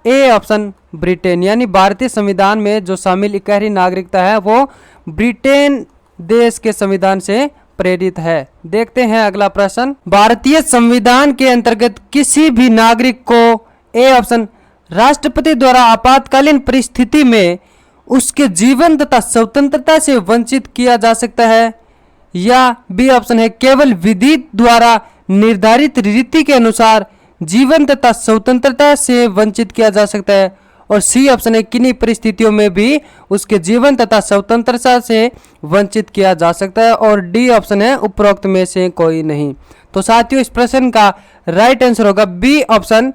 ए ऑप्शन ब्रिटेन। यानी भारतीय संविधान में जो शामिल 11वीं नागरिकता है वो ब्रिटेन देश के संविधान से प्रेरित है। देखते हैं अगला प्रश्न, भारतीय संविधान के अंतर्गत किसी भी नागरिक को ए ऑप्शन राष्ट्रपति द्वारा आपातकालीन परिस्थिति में उसके जीवन तथा स्वतंत्रता से वंचित किया जा सकता है या बी ऑप्शन है केवल विधि द्वारा निर्धारित रीति के अनुसार जीवन तथा स्वतंत्रता से वंचित किया जा सकता है और सी ऑप्शन है किन्हीं परिस्थितियों में भी उसके जीवन तथा स्वतंत्रता से वंचित किया जा सकता है और डी ऑप्शन है उपरोक्त में से कोई नहीं। तो साथियों इस प्रश्न का राइट आंसर होगा बी ऑप्शन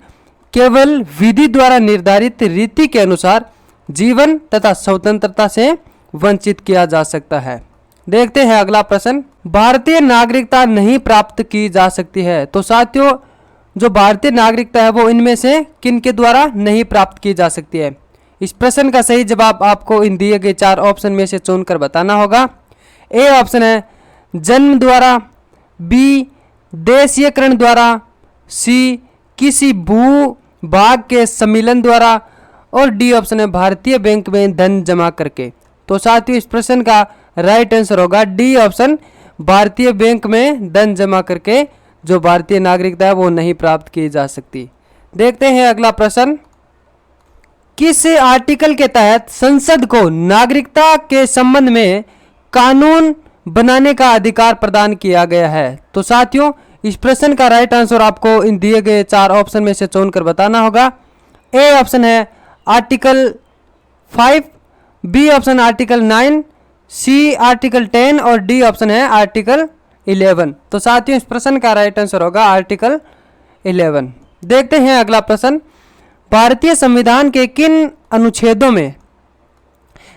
केवल विधि द्वारा निर्धारित रीति के अनुसार जीवन तथा स्वतंत्रता से वंचित किया जा सकता है। देखते हैं अगला प्रश्न, भारतीय नागरिकता नहीं प्राप्त की जा सकती है। तो साथियों जो भारतीय नागरिकता है वो इनमें से किन के द्वारा नहीं प्राप्त की जा सकती है? इस प्रश्न का सही जवाब आपको इन दिए गए 4 ऑप्शन में से चुनकर बताना होगा। ए ऑप्शन है जन्म द्वारा, बी देशीयकरण द्वारा, सी किसी भू भाग के सम्मिलन द्वारा और डी ऑप्शन है भारतीय बैंक में धन जमा करके। तो साथियों इस प्रश्न का राइट आंसर होगा डी ऑप्शन भारतीय बैंक में धन जमा करके जो भारतीय नागरिकता है वो नहीं प्राप्त की जा सकती। देखते हैं अगला प्रश्न, किस आर्टिकल के तहत संसद को नागरिकता के संबंध में कानून बनाने का अधिकार प्रदान किया गया है? तो साथियों, इस प्रश्न का राइट आंसर आपको इन दिए गए 4 ऑप्शन में से चुनकर बताना होगा। ए ऑप्शन है article 5, B option article 9, C article 10 और डी ऑप्शन है आर्टिकल 11। तो साथियों, इस प्रश्न का राइट आंसर होगा आर्टिकल 11। देखते हैं अगला प्रश्न। भारतीय संविधान के किन अनुच्छेदों में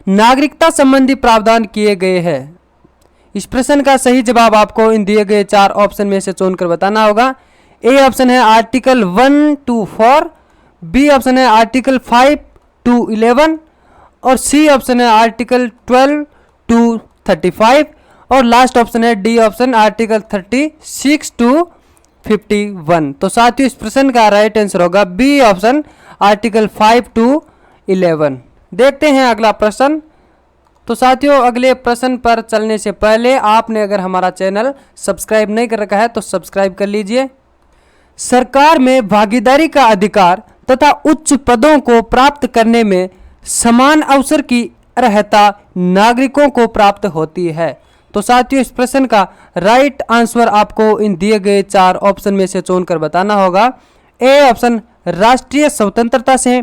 नागरिकता संबंधी प्रावधान किए गए हैं? इस प्रश्न का सही जवाब आपको इन दिए गए 4 ऑप्शन में से चुनकर बताना होगा। ए ऑप्शन है आर्टिकल 1 to 4, बी ऑप्शन है आर्टिकल 5 to 11 और सी ऑप्शन है आर्टिकल 12 to 35 और लास्ट ऑप्शन है डी ऑप्शन आर्टिकल 36 to 51। तो साथियों, इस प्रश्न का राइट आंसर होगा बी ऑप्शन आर्टिकल 5 to 11। देखते हैं अगला प्रश्न। तो साथियों, अगले प्रश्न पर चलने से पहले आपने अगर हमारा चैनल सब्सक्राइब नहीं कर रखा है तो सब्सक्राइब कर लीजिए। सरकार में भागीदारी का अधिकार तथा उच्च पदों को प्राप्त करने में समान अवसर की अर्हता नागरिकों को प्राप्त होती है। तो साथियों, इस प्रश्न का राइट आंसर आपको इन दिए गए 4 ऑप्शन में से चुनकर बताना होगा। ए ऑप्शन राष्ट्रीय स्वतंत्रता से,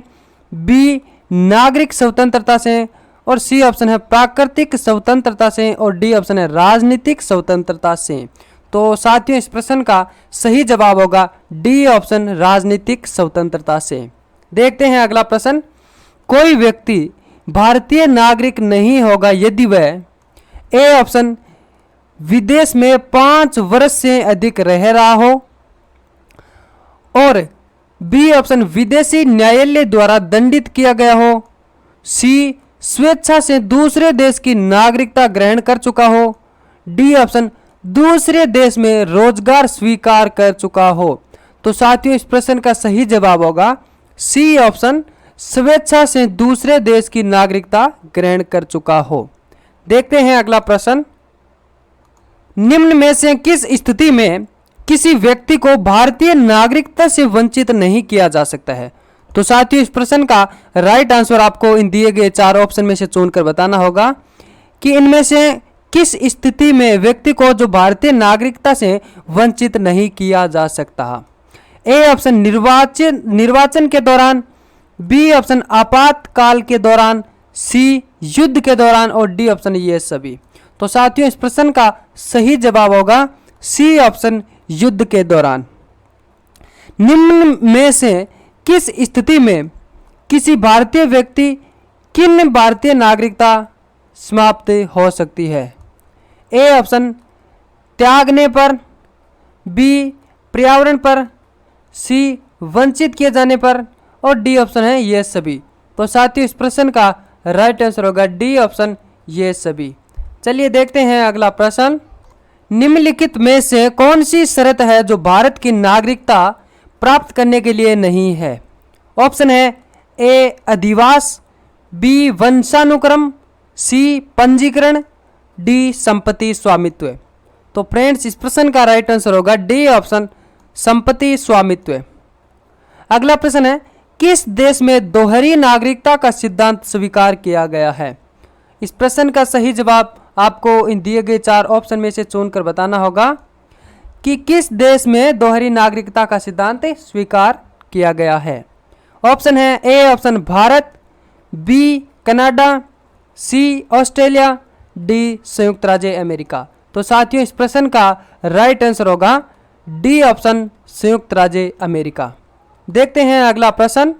बी नागरिक स्वतंत्रता से और सी ऑप्शन है प्राकृतिक स्वतंत्रता से और डी ऑप्शन है राजनीतिक स्वतंत्रता से। तो साथियों, इस प्रश्न का सही जवाब होगा डी ऑप्शन राजनीतिक स्वतंत्रता से। देखते हैं अगला प्रश्न। कोई व्यक्ति भारतीय नागरिक नहीं होगा यदि वह ए ऑप्शन विदेश में 5 वर्ष से अधिक रह रहा हो और बी ऑप्शन विदेशी न्यायालय द्वारा दंडित किया गया हो, सी स्वेच्छा से दूसरे देश की नागरिकता ग्रहण कर चुका हो, डी ऑप्शन दूसरे देश में रोजगार स्वीकार कर चुका हो। तो साथियों, इस प्रश्न का सही जवाब होगा सी ऑप्शन स्वेच्छा से दूसरे देश की नागरिकता ग्रहण कर चुका हो। देखते हैं अगला प्रश्न। निम्न में से किस स्थिति में किसी व्यक्ति को भारतीय नागरिकता से वंचित नहीं किया जा सकता है? तो साथियों, इस प्रश्न का राइट आंसर आपको इन दिए गए 4 ऑप्शन में से चुनकर बताना होगा कि इनमें से किस स्थिति में व्यक्ति को जो भारतीय नागरिकता से वंचित नहीं किया जा सकता। ए ऑप्शन निर्वाचन के दौरान, बी ऑप्शन आपातकाल के दौरान, सी युद्ध के दौरान और डी ऑप्शन ये सभी। तो साथियों, इस प्रश्न का सही जवाब होगा सी ऑप्शन युद्ध के दौरान। निम्न में से किस स्थिति में किसी भारतीय व्यक्ति किन भारतीय नागरिकता समाप्त हो सकती है? ए ऑप्शन त्यागने पर, बी पर्यावरण पर, सी वंचित किए जाने पर और डी ऑप्शन है ये सभी। तो साथियों, इस प्रश्न का राइट आंसर होगा डी ऑप्शन ये सभी। चलिए देखते हैं अगला प्रश्न। निम्नलिखित में से कौन सी शर्त है जो भारत की नागरिकता प्राप्त करने के लिए नहीं है? ऑप्शन है ए अधिवास, बी वंशानुक्रम, सी पंजीकरण, डी संपत्ति स्वामित्व। तो फ्रेंड्स, इस प्रश्न का राइट आंसर होगा डी ऑप्शन संपत्ति स्वामित्व। अगला प्रश्न है, किस देश में दोहरी नागरिकता का सिद्धांत स्वीकार किया गया है? इस प्रश्न का सही जवाब आपको इन दिए गए 4 ऑप्शन में से चुनकर बताना होगा कि किस देश में दोहरी नागरिकता का सिद्धांत स्वीकार किया गया है। ऑप्शन है A option Bharat, B Canada, C Australia, D संयुक्त राज्य अमेरिका। तो साथियों, इस प्रश्न का राइट आंसर होगा डी ऑप्शन संयुक्त राज्य अमेरिका। देखते हैं अगला प्रश्न।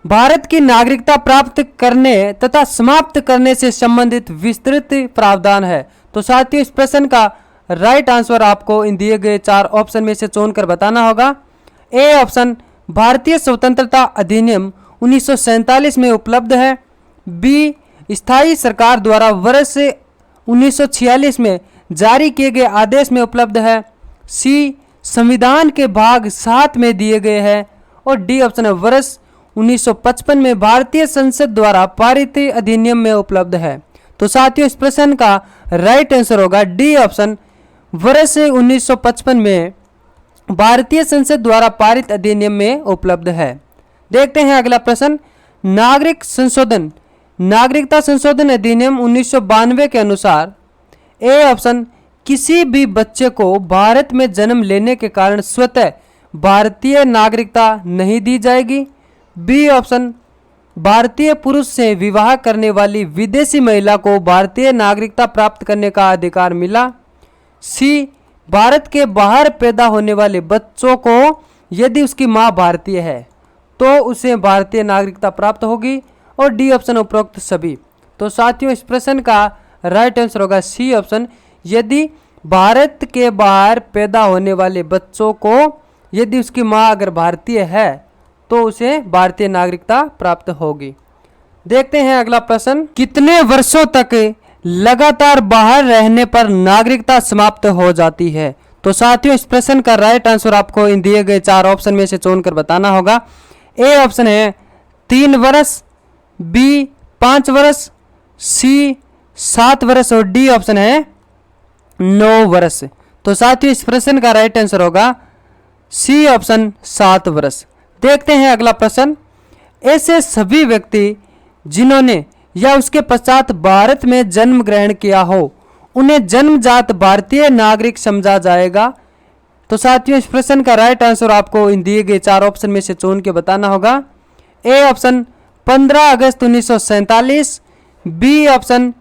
भारत की नागरिकता प्राप्त करने तथा समाप्त करने से संबंधित विस्तृत प्रावधान है। तो साथियों, इस प्रश्न का राइट आंसर आपको इन दिए गए 4 ऑप्शन में से चुनकर बताना होगा। ए ऑप्शन भारतीय स्वतंत्रता अधिनियम 1947 में उपलब्ध है, बी स्थायी सरकार द्वारा वर्ष 1946 में जारी किए गए आदेश में उपलब्ध है, सी संविधान के भाग 7 में दिए गए हैं और डी ऑप्शन है वर्ष 1955 में भारतीय संसद द्वारा पारित अधिनियम में उपलब्ध है। तो साथियों, इस प्रश्न का राइट आंसर होगा डी ऑप्शन वर्ष 1955 में भारतीय संसद द्वारा पारित अधिनियम में उपलब्ध है। देखते हैं अगला प्रश्न। नागरिकता संशोधन अधिनियम 1992 के अनुसार ए ऑप्शन किसी भी बच्चे को भारत में जन्म लेने के कारण स्वतः भारतीय नागरिकता नहीं दी जाएगी। बी ऑप्शन भारतीय पुरुष से विवाह करने वाली विदेशी महिला को भारतीय नागरिकता प्राप्त करने का अधिकार मिला। सी भारत के बाहर पैदा होने वाले बच्चों को यदि उसकी मां भारतीय है तो उसे भारतीय नागरिकता प्राप्त होगी। और डी ऑप्शन उपरोक्त सभी। तो साथियों इस प्रश्न का राइट आंसर होगा सी ऑप्शन, यदि भारत के बाहर पैदा होने वाले बच्चों को यदि उसकी मां अगर भारतीय है तो उसे भारतीय नागरिकता प्राप्त होगी। देखते हैं अगला प्रश्न, कितने वर्षों तक लगातार बाहर रहने पर नागरिकता समाप्त हो जाती है। तो साथियों इस प्रश्न का राइट आंसर आपको इन दिए गए 4 ऑप्शन में से चुनकर बताना होगा। ए ऑप्शन है 3 वर्ष, बी 5 वर्ष, सी 7 वर्ष और डी ऑप्शन है 9 वर्ष। तो साथियों इस प्रश्न का राइट आंसर होगा सी ऑप्शन 7 वर्ष। देखते हैं अगला प्रश्न, ऐसे सभी व्यक्ति जिन्होंने या उसके पश्चात भारत में जन्म ग्रहण किया हो उन्हें जन्मजात भारतीय नागरिक समझा जाएगा। तो साथियों इस प्रश्न का राइट आंसर आपको इन दिए गए 4 ऑप्शन में से चुन के बताना होगा। ए ऑप्शन 15 अगस्त 1947, बी ऑप्शन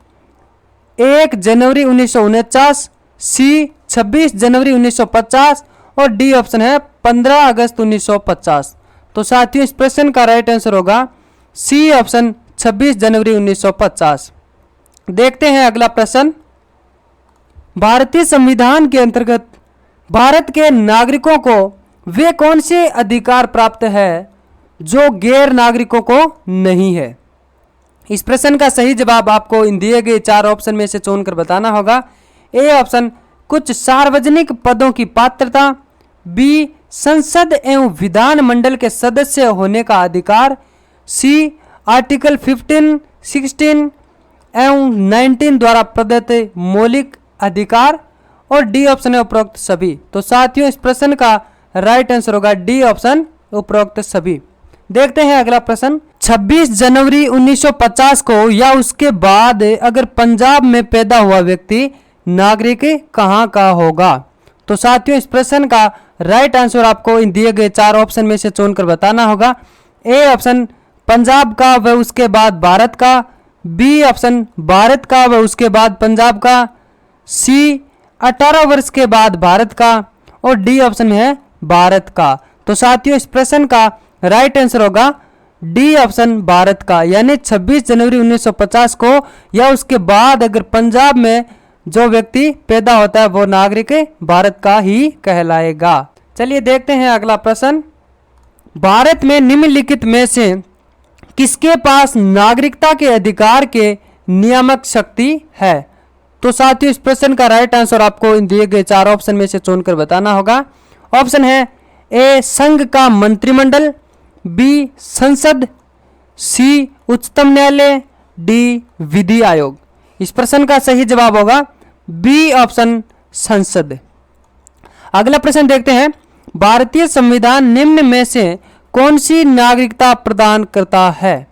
1 जनवरी 1949, सी 26 जनवरी 1950 और डी ऑप्शन है 15 अगस्त 1950। तो साथियों इस प्रश्न का राइट आंसर होगा सी ऑप्शन 26 जनवरी 1950। देखते हैं अगला प्रश्न, भारतीय संविधान के अंतर्गत भारत के नागरिकों को वे कौन से अधिकार प्राप्त है जो गैर नागरिकों को नहीं है। इस प्रश्न का सही जवाब आपको इन दिए गए 4 ऑप्शन में से चुनकर बताना होगा। ए ऑप्शन कुछ सार्वजनिक पदों की पात्रता, बी संसद एवं विधान मंडल के सदस्य होने का अधिकार, सी आर्टिकल 15, 16 एवं 19 द्वारा प्रदत्त मौलिक अधिकार और डी ऑप्शन है उपरोक्त सभी। तो साथियों इस प्रश्न का राइट आंसर होगा डी ऑप्शन उपरोक्त सभी। देखते हैं अगला प्रश्न, 26 जनवरी 1950 को या उसके बाद अगर पंजाब में पैदा हुआ व्यक्ति नागरिक कहाँ का होगा। तो साथियों इस प्रश्न का राइट आंसर आपको इन दिए गए 4 ऑप्शन में से चुनकर बताना होगा। ए ऑप्शन पंजाब का व उसके बाद भारत का, बी ऑप्शन भारत का व उसके बाद पंजाब का, सी 18 वर्ष के बाद भारत का और डी ऑप्शन है भारत का। तो साथियों इस प्रश्न का राइट आंसर होगा डी ऑप्शन भारत का, यानी 26 जनवरी 1950 को या उसके बाद अगर पंजाब में जो व्यक्ति पैदा होता है वो नागरिक भारत का ही कहलाएगा। चलिए देखते हैं अगला प्रश्न, भारत में निम्नलिखित में से किसके पास नागरिकता के अधिकार के नियामक शक्ति है। तो साथियों इस प्रश्न का राइट आंसर आपको इन दिए गए 4 ऑप्शन में से चुनकर बताना होगा। ऑप्शन है ए संघ का मंत्रिमंडल, बी संसद, सी उच्चतम न्यायालय, डी विधि आयोग। इस प्रश्न का सही जवाब होगा बी ऑप्शन संसद। अगला प्रश्न देखते हैं, भारतीय संविधान निम्न में से कौन सी नागरिकता प्रदान करता है।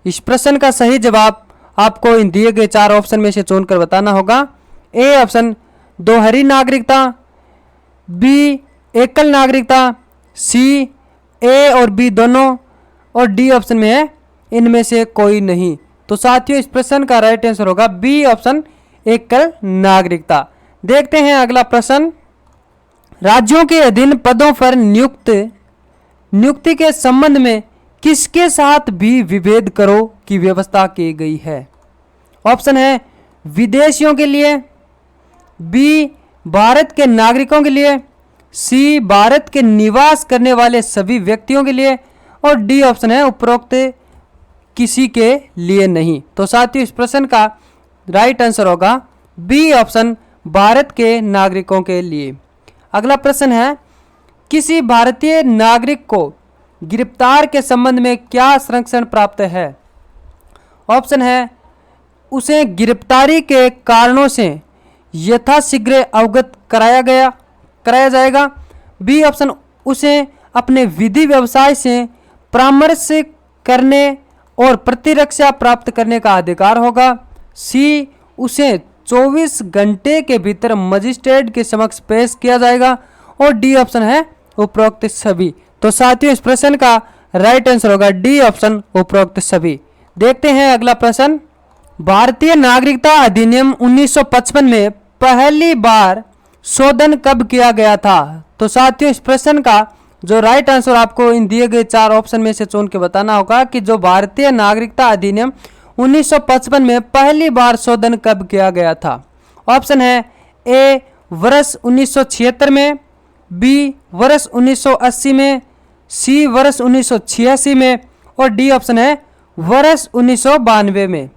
इस प्रश्न का सही जवाब आपको इन दिए गए 4 ऑप्शन में से चुनकर बताना होगा। ए ऑप्शन दोहरी नागरिकता, बी एकल नागरिकता, सी ए और बी दोनों और डी ऑप्शन में है इनमें से कोई नहीं। तो साथियों इस प्रश्न का राइट आंसर होगा बी ऑप्शन एकल नागरिकता। देखते हैं अगला प्रश्न, राज्यों के अधीन पदों पर नियुक्ति के संबंध में किसके साथ भी विभेद करो की व्यवस्था की गई है। ऑप्शन है विदेशियों के लिए, बी भारत के नागरिकों के लिए, सी भारत के निवास करने वाले सभी व्यक्तियों के लिए और डी ऑप्शन है उपरोक्त किसी के लिए नहीं। तो साथियों इस प्रश्न का राइट आंसर होगा बी ऑप्शन भारत के नागरिकों के लिए। अगला प्रश्न है, किसी भारतीय नागरिक को गिरफ्तार के संबंध में क्या संरक्षण प्राप्त है। ऑप्शन है उसे गिरफ्तारी के कारणों से यथाशीघ्र अवगत कराया जाएगा, बी ऑप्शन उसे अपने विधि व्यवसाय से परामर्श करने और प्रतिरक्षा प्राप्त करने का अधिकार होगा। सी, उसे 24 घंटे के भीतर मजिस्ट्रेट के समक्ष पेश किया जाएगा। और डी ऑप्शन है उपरोक्त सभी। तो साथियों इस प्रश्न का राइट आंसर होगा डी ऑप्शन उपरोक्त सभी। देखते हैं अगला प्रश्न। भारतीय नागरिकता अधिनियम 1955 में पहली बार शोधन कब किया गया था? तो साथियों इस प्रश्न का जो राइट आंसर आपको इन दिए गए 4 ऑप्शन में से चुन के बताना होगा कि जो भारतीय नागरिकता अधिनियम 1955 में पहली बार शोधन कब किया गया था। ऑप्शन है ए वर्ष 1976 में, बी वर्ष 1980 में, सी वर्ष 1986 में और डी ऑप्शन है वर्ष 1992 में।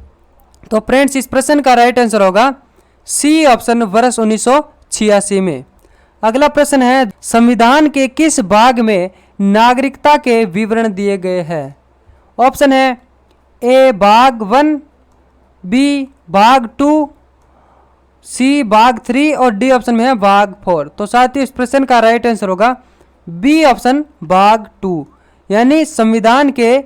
तो फ्रेंड्स इस प्रश्न का राइट आंसर होगा सी ऑप्शन वर्ष 1986 में। अगला प्रश्न है संविधान के किस भाग में नागरिकता के विवरण दिए गए हैं? ऑप्शन है ए भाग 1, बी भाग 2, सी भाग 3 और डी ऑप्शन में है भाग 4। तो साथियों इस प्रश्न का राइट आंसर होगा बी ऑप्शन भाग 2, यानी संविधान के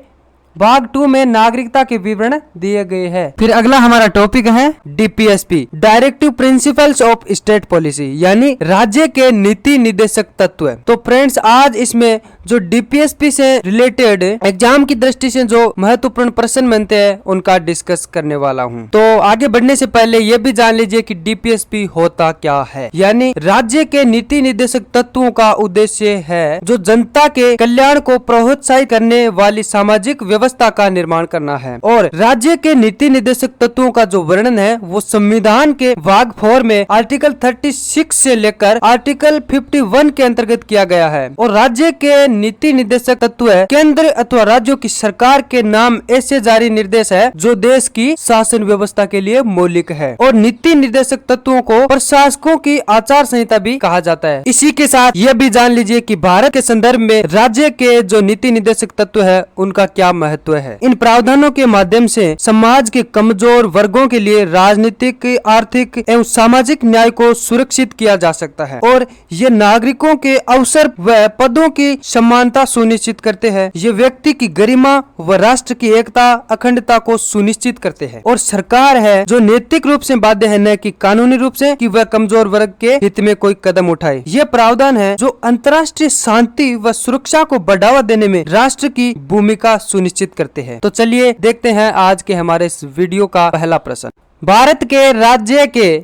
भाग 2 में नागरिकता के विवरण दिए गए हैं। फिर अगला हमारा टॉपिक है DPSP, directive principles of state policy, यानी राज्य के नीति निर्देशक तत्व। तो फ्रेंड्स आज इसमें जो डीपीएसपी से रिलेटेड एग्जाम की दृष्टि से जो महत्वपूर्ण प्रश्न बनते हैं उनका डिस्कस करने वाला हूँ। तो आगे बढ़ने से पहले ये भी जान लीजिए कि डीपीएसपी होता क्या है। यानी राज्य के नीति निर्देशक तत्वों का उद्देश्य है जो जनता के कल्याण को प्रोत्साहित करने वाली सामाजिक व्यवस्था का निर्माण करना है। और राज्य के नीति निर्देशक तत्वों का जो वर्णन है वो संविधान के भाग 4 में आर्टिकल 36 से लेकर आर्टिकल 51 के अंतर्गत किया गया है। और राज्य के नीति निर्देशक तत्व है केंद्र अथवा राज्यों की सरकार के नाम ऐसे जारी निर्देश है जो देश की शासन व्यवस्था के लिए मौलिक है। और नीति निर्देशक तत्वों को प्रशासकों की आचार संहिता भी कहा जाता है। इसी के साथ यह भी जान लीजिए कि भारत के संदर्भ में राज्य के जो नीति निर्देशक तत्व है उनका क्या महत्व है। इन प्रावधानों के माध्यम से समाज के कमजोर वर्गों के लिए राजनीतिक, आर्थिक एवं सामाजिक न्याय को सुरक्षित किया जा सकता है। और ये नागरिकों के अवसर व पदों की समानता सुनिश्चित करते हैं। ये व्यक्ति की गरिमा व राष्ट्र की एकता, अखंडता को सुनिश्चित करते हैं। और सरकार है जो नैतिक रूप से बाध्य है, न कि कानूनी रूप से, कि वह कमजोर वर्ग के हित में कोई कदम उठाए। ये प्रावधान है जो अंतर्राष्ट्रीय शांति व सुरक्षा को बढ़ावा देने में राष्ट्र की भूमिका सुनिश्चित करते हैं। तो चलिए देखते हैं आज के हमारे इस वीडियो का पहला प्रश्न। भारत के राज्य के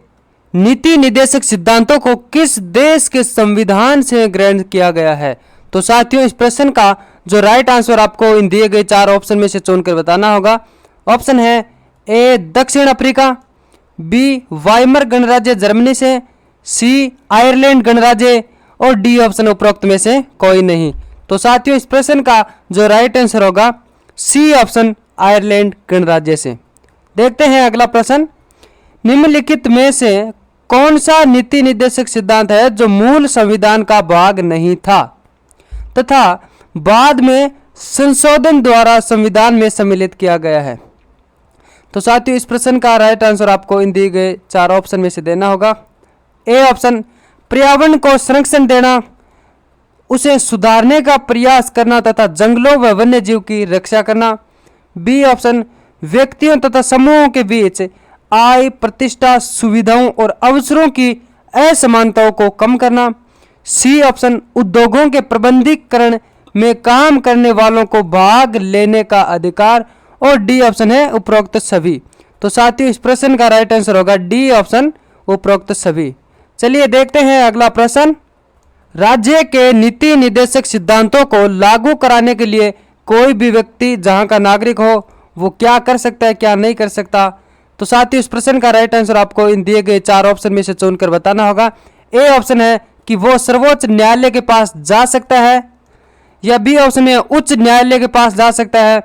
नीति निर्देशक सिद्धांतों को किस देश के संविधान से ग्रहण किया गया है? तो साथियों इस प्रश्न का जो राइट आंसर आपको इन दिए गए 4 ऑप्शन में से चुनकर बताना होगा। ऑप्शन है ए दक्षिण अफ्रीका, बी वाइमर गणराज्य जर्मनी से, सी आयरलैंड गणराज्य और डी ऑप्शन उपरोक्त में से कोई नहीं। तो साथियों इस प्रश्न का जो राइट आंसर होगा सी ऑप्शन आयरलैंड गणराज्य से। देखते हैं अगला प्रश्न। निम्नलिखित में से कौन सा नीति निर्देशक सिद्धांत है जो मूल संविधान का भाग नहीं था तथा बाद में संशोधन द्वारा संविधान में सम्मिलित किया गया है? तो साथियों इस प्रश्न का राइट आंसर आपको इन दिए गए 4 ऑप्शन में से देना होगा। ए ऑप्शन पर्यावरण को संरक्षण देना, उसे सुधारने का प्रयास करना तथा जंगलों व वन्य जीव की रक्षा करना। बी ऑप्शन व्यक्तियों तथा समूहों के बीच आय, प्रतिष्ठा, सुविधाओं और अवसरों की असमानताओं को कम करना। सी ऑप्शन उद्योगों के प्रबंधीकरण में काम करने वालों को भाग लेने का अधिकार और डी ऑप्शन है उपरोक्त सभी। तो साथियों इस प्रश्न का राइट आंसर होगा डी ऑप्शन उपरोक्त सभी। चलिए देखते हैं अगला प्रश्न। राज्य के नीति निर्देशक सिद्धांतों को लागू कराने के लिए कोई भी व्यक्ति जहां का नागरिक हो वो क्या कर सकता है, क्या नहीं कर सकता? तो साथियों इस प्रश्न का राइट आंसर आपको इन दिए गए 4 ऑप्शन में से चुनकर बताना होगा। ए ऑप्शन है कि वो सर्वोच्च न्यायालय के पास जा सकता है, या बी ऑप्शन में उच्च न्यायालय के पास जा सकता है,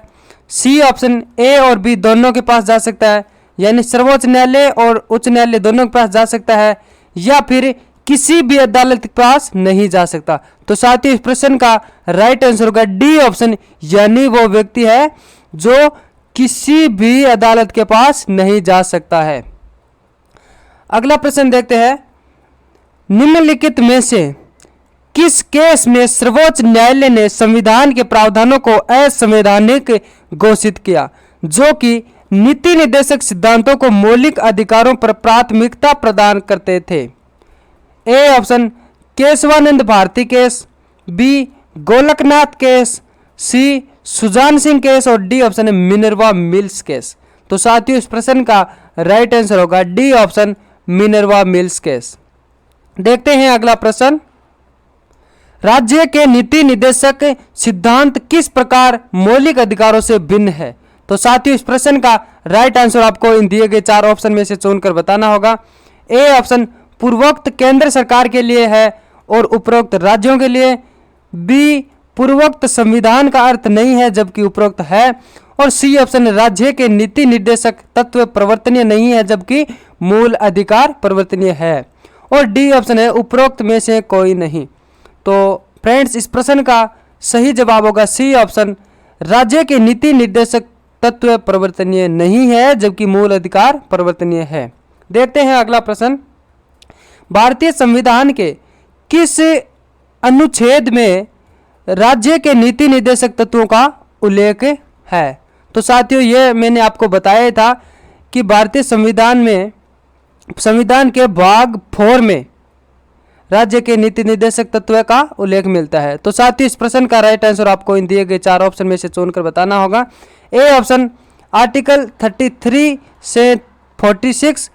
सी ऑप्शन ए और बी दोनों के पास जा सकता है, यानी सर्वोच्च न्यायालय और उच्च न्यायालय दोनों के पास जा सकता है, या फिर किसी भी अदालत के पास नहीं जा सकता। तो साथियों इस प्रश्न का राइट आंसर होगा डी ऑप्शन, यानी वो व्यक्ति है जो किसी भी अदालत के पास नहीं जा सकता है। अगला प्रश्न देखते हैं। निम्नलिखित में से किस केस में सर्वोच्च न्यायालय ने संविधान के प्रावधानों को असंवैधानिक घोषित किया, जो कि नीति निर्देशक सिद्धांतों को मौलिक अधिकारों पर प्राथमिकता प्रदान करते थे? A option Kesavananda Bharati case, B Golaknath case, C Sujan Singh case और डी ऑप्शन है मिनर्वा मिल्स केस। तो साथियों इस प्रश्न का राइट आंसर होगा D option Minerva Mills case. देखते हैं अगला प्रश्न, राज्य के नीति निर्देशक सिद्धांत किस प्रकार मौलिक अधिकारों से भिन्न है? तो साथियों इस प्रश्न का राइट आंसर आपको इन दिए गए 4 ऑप्शन में से चुनकर बताना होगा। ए ऑप्शन पूर्वोक्त केंद्र सरकार के लिए है और उपरोक्त राज्यों के लिए, बी पूर्वोक्त संविधान का अर्थ नहीं है जबकि उपरोक्त है, और सी ऑप्शन राज्य के नीति निर्देशक तत्व परिवर्तनीय नहीं है जबकि मूल अधिकार परिवर्तनीय है, और डी ऑप्शन है उपरोक्त में से कोई नहीं। तो फ्रेंड्स इस प्रश्न का सही जवाब होगा सी ऑप्शन, राज्य के नीति निर्देशक तत्व परिवर्तनीय नहीं है जबकि मूल अधिकार परिवर्तनीय है। देखते हैं अगला प्रश्न, भारतीय संविधान के किस अनुच्छेद में राज्य के नीति निर्देशक तत्वों का उल्लेख है? तो साथियों ये मैंने आपको बताया था कि भारतीय संविधान में संविधान के भाग 4 में राज्य के नीति निर्देशक तत्व का उल्लेख मिलता है। तो साथियों इस प्रश्न का राइट आंसर आपको इन दिए गए 4 ऑप्शन में से चुनकर बताना होगा। ए ऑप्शन आर्टिकल 33 से 46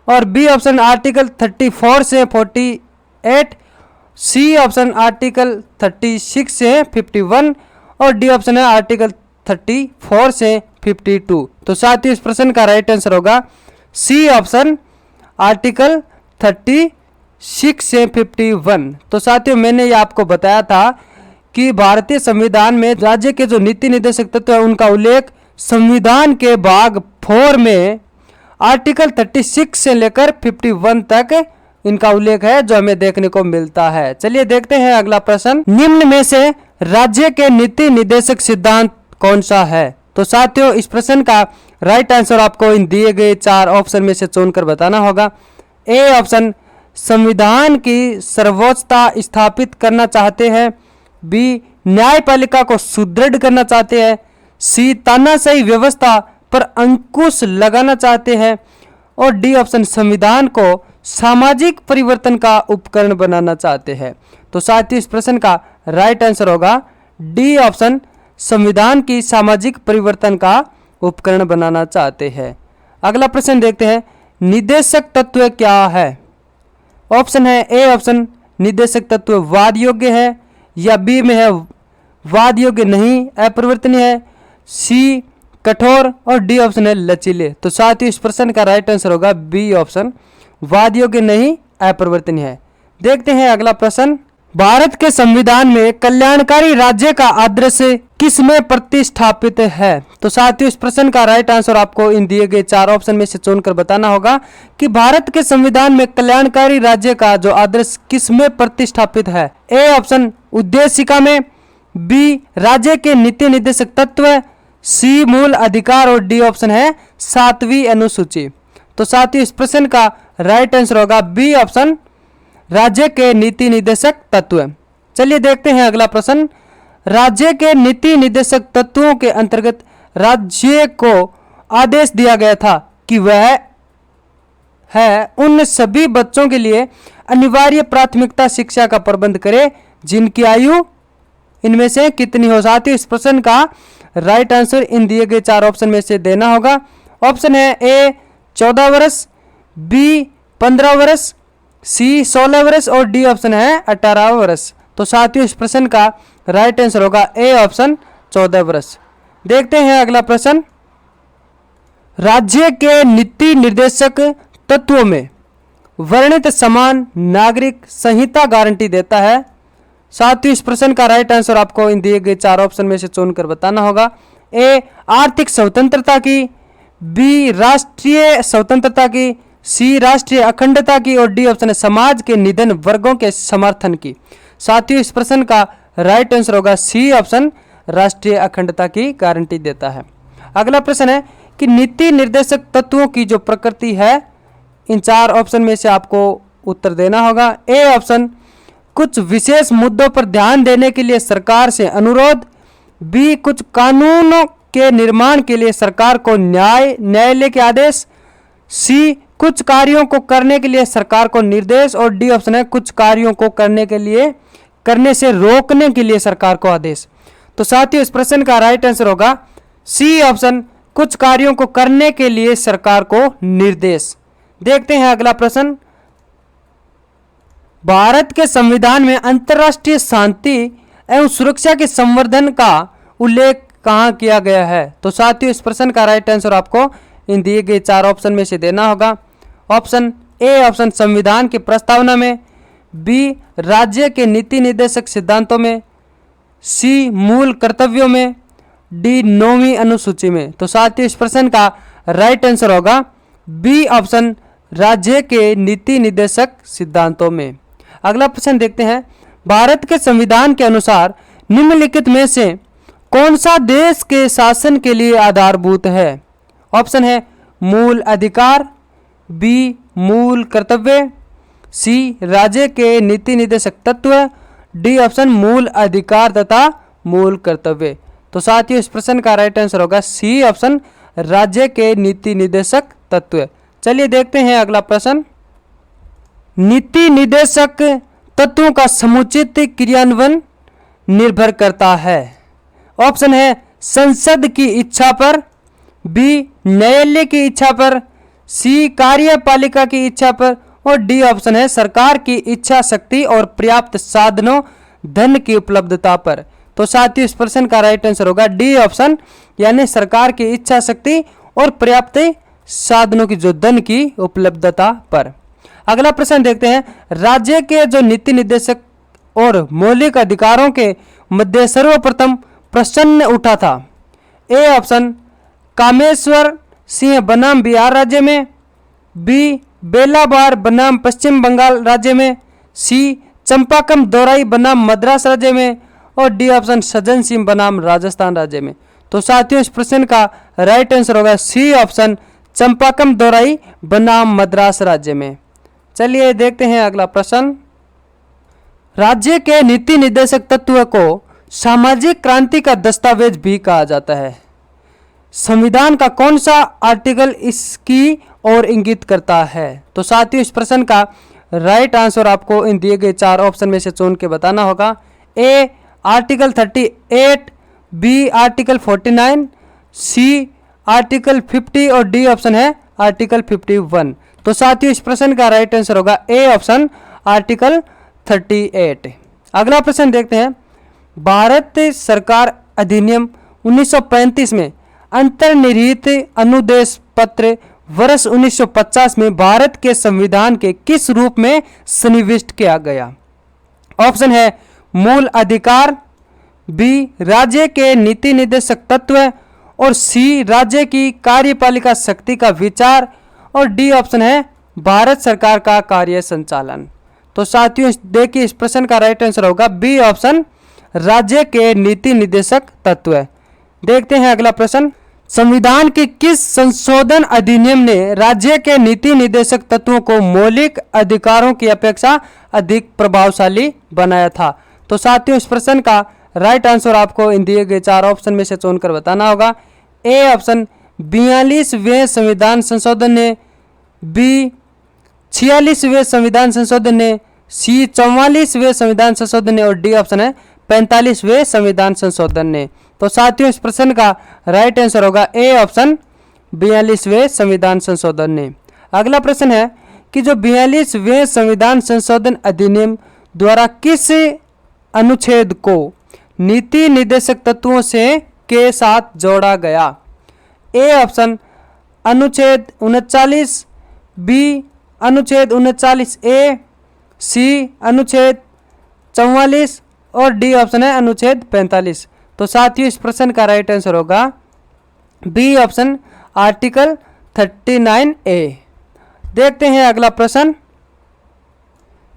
और बी ऑप्शन आर्टिकल 34 से 48, सी ऑप्शन आर्टिकल 36 से 51 और डी ऑप्शन है आर्टिकल 34 से 52। तो साथियों इस प्रश्न का राइट आंसर होगा सी ऑप्शन आर्टिकल 36 से 51। तो साथियों मैंने ये आपको बताया था कि भारतीय संविधान में राज्य के जो नीति निर्देशक तत्व है उनका उल्लेख संविधान के भाग 4 में आर्टिकल 36 से लेकर 51 तक इनका उल्लेख है जो हमें देखने को मिलता है। चलिए देखते हैं अगला प्रश्न, निम्न में से राज्य के नीति निर्देशक सिद्धांत कौन सा है? तो साथियों इस प्रश्न का राइट आंसर आपको इन दिए गए 4 ऑप्शन में से चुनकर बताना होगा। ए ऑप्शन संविधान की सर्वोच्चता स्थापित करना चाहते हैं, बी न्यायपालिका को सुदृढ़ करना चाहते हैं, सी तानाशाही व्यवस्था पर अंकुश लगाना चाहते हैं और डी ऑप्शन संविधान को सामाजिक परिवर्तन का उपकरण बनाना चाहते हैं। तो साथियों इस प्रश्न का राइट आंसर होगा डी ऑप्शन संविधान की सामाजिक परिवर्तन का उपकरण बनाना चाहते हैं। अगला प्रश्न देखते हैं, निर्देशक तत्व क्या है? ऑप्शन है ए ऑप्शन निर्देशक तत्व वाद योग्य है, या बी में है वाद योग्य नहीं अपरिवर्तनीय है, सी कठोर और डी ऑप्शन है लचीले। तो साथियों इस प्रश्न का राइट आंसर होगा बी ऑप्शन वाद योग्य नहीं अपरिवर्तनीय है। देखते हैं अगला प्रश्न, भारत के संविधान में कल्याणकारी राज्य का आदर्श किस में प्रतिष्ठापित है? तो साथियों इस प्रश्न का राइट आंसर आपको इन दिए गए 4 ऑप्शन में से चुनकर बताना होगा कि भारत के संविधान में कल्याणकारी राज्य का जो आदर्श किस में प्रतिष्ठापित है। ए ऑप्शन उद्देशिका में, बी राज्य के नीति निर्देशक तत्व, सी मूल अधिकार और डी ऑप्शन है 7वीं अनुसूची। तो साथियों इस प्रश्न का राइट आंसर होगा बी ऑप्शन राज्य के नीति निर्देशक तत्व। चलिए देखते हैं अगला प्रश्न, राज्य के नीति निर्देशक तत्वों के अंतर्गत राज्य को आदेश दिया गया था कि वह है उन सभी बच्चों के लिए अनिवार्य प्राथमिकता शिक्षा का प्रबंध करे जिनकी आयु इनमें से कितनी हो। साथियों इस प्रश्न का राइट आंसर इन दिए गए 4 ऑप्शन में से देना होगा। ऑप्शन है ए 14 वर्ष, बी 15 वर्ष, सी 16 वर्ष और डी ऑप्शन है 18 वर्ष। तो साथियों इस प्रश्न का राइट आंसर होगा ए ऑप्शन 14 वर्ष। देखते हैं अगला प्रश्न, राज्य के नीति निर्देशक तत्वों में वर्णित समान नागरिक संहिता गारंटी देता है। साथियों इस प्रश्न का राइट आंसर आपको इन दिए गए 4 ऑप्शन में से चुनकर बताना होगा। ए आर्थिक स्वतंत्रता की, बी राष्ट्रीय स्वतंत्रता की, सी राष्ट्रीय अखंडता की और डी ऑप्शन है समाज के निधन वर्गों के समर्थन की। साथियों इस प्रश्न का राइट आंसर होगा सी ऑप्शन राष्ट्रीय अखंडता की गारंटी देता है। अगला प्रश्न है कि नीति निर्देशक तत्वों की जो प्रकृति है, इन 4 ऑप्शन में से आपको उत्तर देना होगा। ए ऑप्शन कुछ विशेष मुद्दों पर ध्यान देने के लिए सरकार से अनुरोध। बी, कुछ कानूनों के निर्माण के लिए सरकार को न्यायालय के आदेश। सी, कुछ कार्यों को करने के लिए सरकार को निर्देश। और डी ऑप्शन है कुछ कार्यों को करने से रोकने के लिए सरकार को आदेश। तो साथियों इस प्रश्न का राइट आंसर होगा सी ऑप्शन, कुछ कार्यों को करने के लिए सरकार को निर्देश। देखते हैं अगला प्रश्न। भारत के संविधान में अंतर्राष्ट्रीय शांति एवं सुरक्षा के संवर्धन का उल्लेख कहाँ किया गया है? तो साथियों इस प्रश्न का राइट आंसर आपको इन दिए गए 4 ऑप्शन में से देना होगा। ऑप्शन ए ऑप्शन संविधान की प्रस्तावना में, बी राज्य के नीति निर्देशक सिद्धांतों में, सी मूल कर्तव्यों में, डी 9वीं अनुसूची में। तो साथियों इस प्रश्न का राइट आंसर होगा बी ऑप्शन, राज्य के नीति निर्देशक सिद्धांतों में। अगला प्रश्न देखते हैं। भारत के संविधान के अनुसार निम्नलिखित में से कौन सा देश के शासन के लिए आधारभूत है? ऑप्शन है मूल अधिकार, बी मूल कर्तव्य, सी राज्य के नीति निर्देशक तत्व, डी ऑप्शन मूल अधिकार तथा मूल कर्तव्य। तो साथियों इस प्रश्न का राइट आंसर होगा सी ऑप्शन, राज्य के नीति निर्देशक तत्व। चलिए देखते हैं अगला प्रश्न। नीति निर्देशक तत्वों का समुचित क्रियान्वयन निर्भर करता है। ऑप्शन है संसद की इच्छा पर, बी न्यायालय की इच्छा पर, सी कार्यपालिका की इच्छा पर, और डी ऑप्शन है सरकार की इच्छा शक्ति और पर्याप्त साधनों धन की उपलब्धता पर। तो साथियों इस प्रश्न का राइट आंसर होगा डी ऑप्शन, यानी सरकार की इच्छा शक्ति और पर्याप्त साधनों की जो धन की उपलब्धता पर। अगला प्रश्न देखते हैं। राज्य के जो नीति निर्देशक और मौलिक अधिकारों के मध्य सर्वप्रथम प्रश्न उठा था? ए ऑप्शन कामेश्वर सिंह बनाम बिहार राज्य में, बी बेलाबार बनाम पश्चिम बंगाल राज्य में, सी चंपाकम दोराई बनाम मद्रास राज्य में, और डी ऑप्शन सज्जन सिंह बनाम राजस्थान राज्य में। तो साथियों इस प्रश्न का राइट आंसर होगा सी ऑप्शन, चंपाकम दोराई बनाम मद्रास राज्य में। चलिए देखते हैं अगला प्रश्न। राज्य के नीति निर्देशक तत्व को सामाजिक क्रांति का दस्तावेज भी कहा जाता है। संविधान का कौन सा आर्टिकल इसकी ओर इंगित करता है? तो साथियों इस प्रश्न का राइट आंसर आपको इन दिए गए 4 ऑप्शन में से चुन के बताना होगा। A article 38, B article 49, C article 50 और डी ऑप्शन है आर्टिकल 51। तो साथियों इस प्रश्न का राइट आंसर होगा ए ऑप्शन, आर्टिकल 38। अगला प्रश्न देखते हैं। भारत सरकार अधिनियम 1935 में अंतर्निहित अनुदेश पत्र वर्ष 1950 में भारत के संविधान के किस रूप में सन्निविष्ट किया गया? ऑप्शन है मूल अधिकार, बी राज्य के नीति निर्देशक तत्व, और सी राज्य की कार्यपालिका शक्ति का विचार, और डी ऑप्शन है भारत सरकार का कार्य संचालन। तो साथियों देखिए इस प्रश्न का राइट आंसर होगा बी ऑप्शन, राज्य के नीति निर्देशक तत्व। देखते हैं अगला प्रश्न। संविधान के किस संशोधन अधिनियम ने राज्य के नीति निर्देशक तत्वों को मौलिक अधिकारों की अपेक्षा अधिक प्रभावशाली बनाया था? तो साथियों इस प्रश्न का राइट आंसर आपको इन दिए गए 4 ऑप्शन में से चुनकर बताना होगा। ए ऑप्शन 42वें संविधान संशोधन ने, बी 46वें संविधान संशोधन ने, सी 44वें संविधान संशोधन ने, और डी ऑप्शन है 45वें संविधान संशोधन ने। तो साथियों इस प्रश्न का राइट आंसर होगा ए ऑप्शन, 42वें संविधान संशोधन ने। अगला प्रश्न है कि जो 42वें संविधान संशोधन अधिनियम द्वारा किस अनुच्छेद को नीति निर्देशक तत्वों से के साथ जोड़ा गया? ए ऑप्शन अनुच्छेद 39, बी अनुच्छेद 39A, सी अनुच्छेद 44 और डी ऑप्शन है अनुच्छेद 45। तो साथियों इस प्रश्न का राइट आंसर होगा बी ऑप्शन, आर्टिकल 39A। देखते हैं अगला प्रश्न।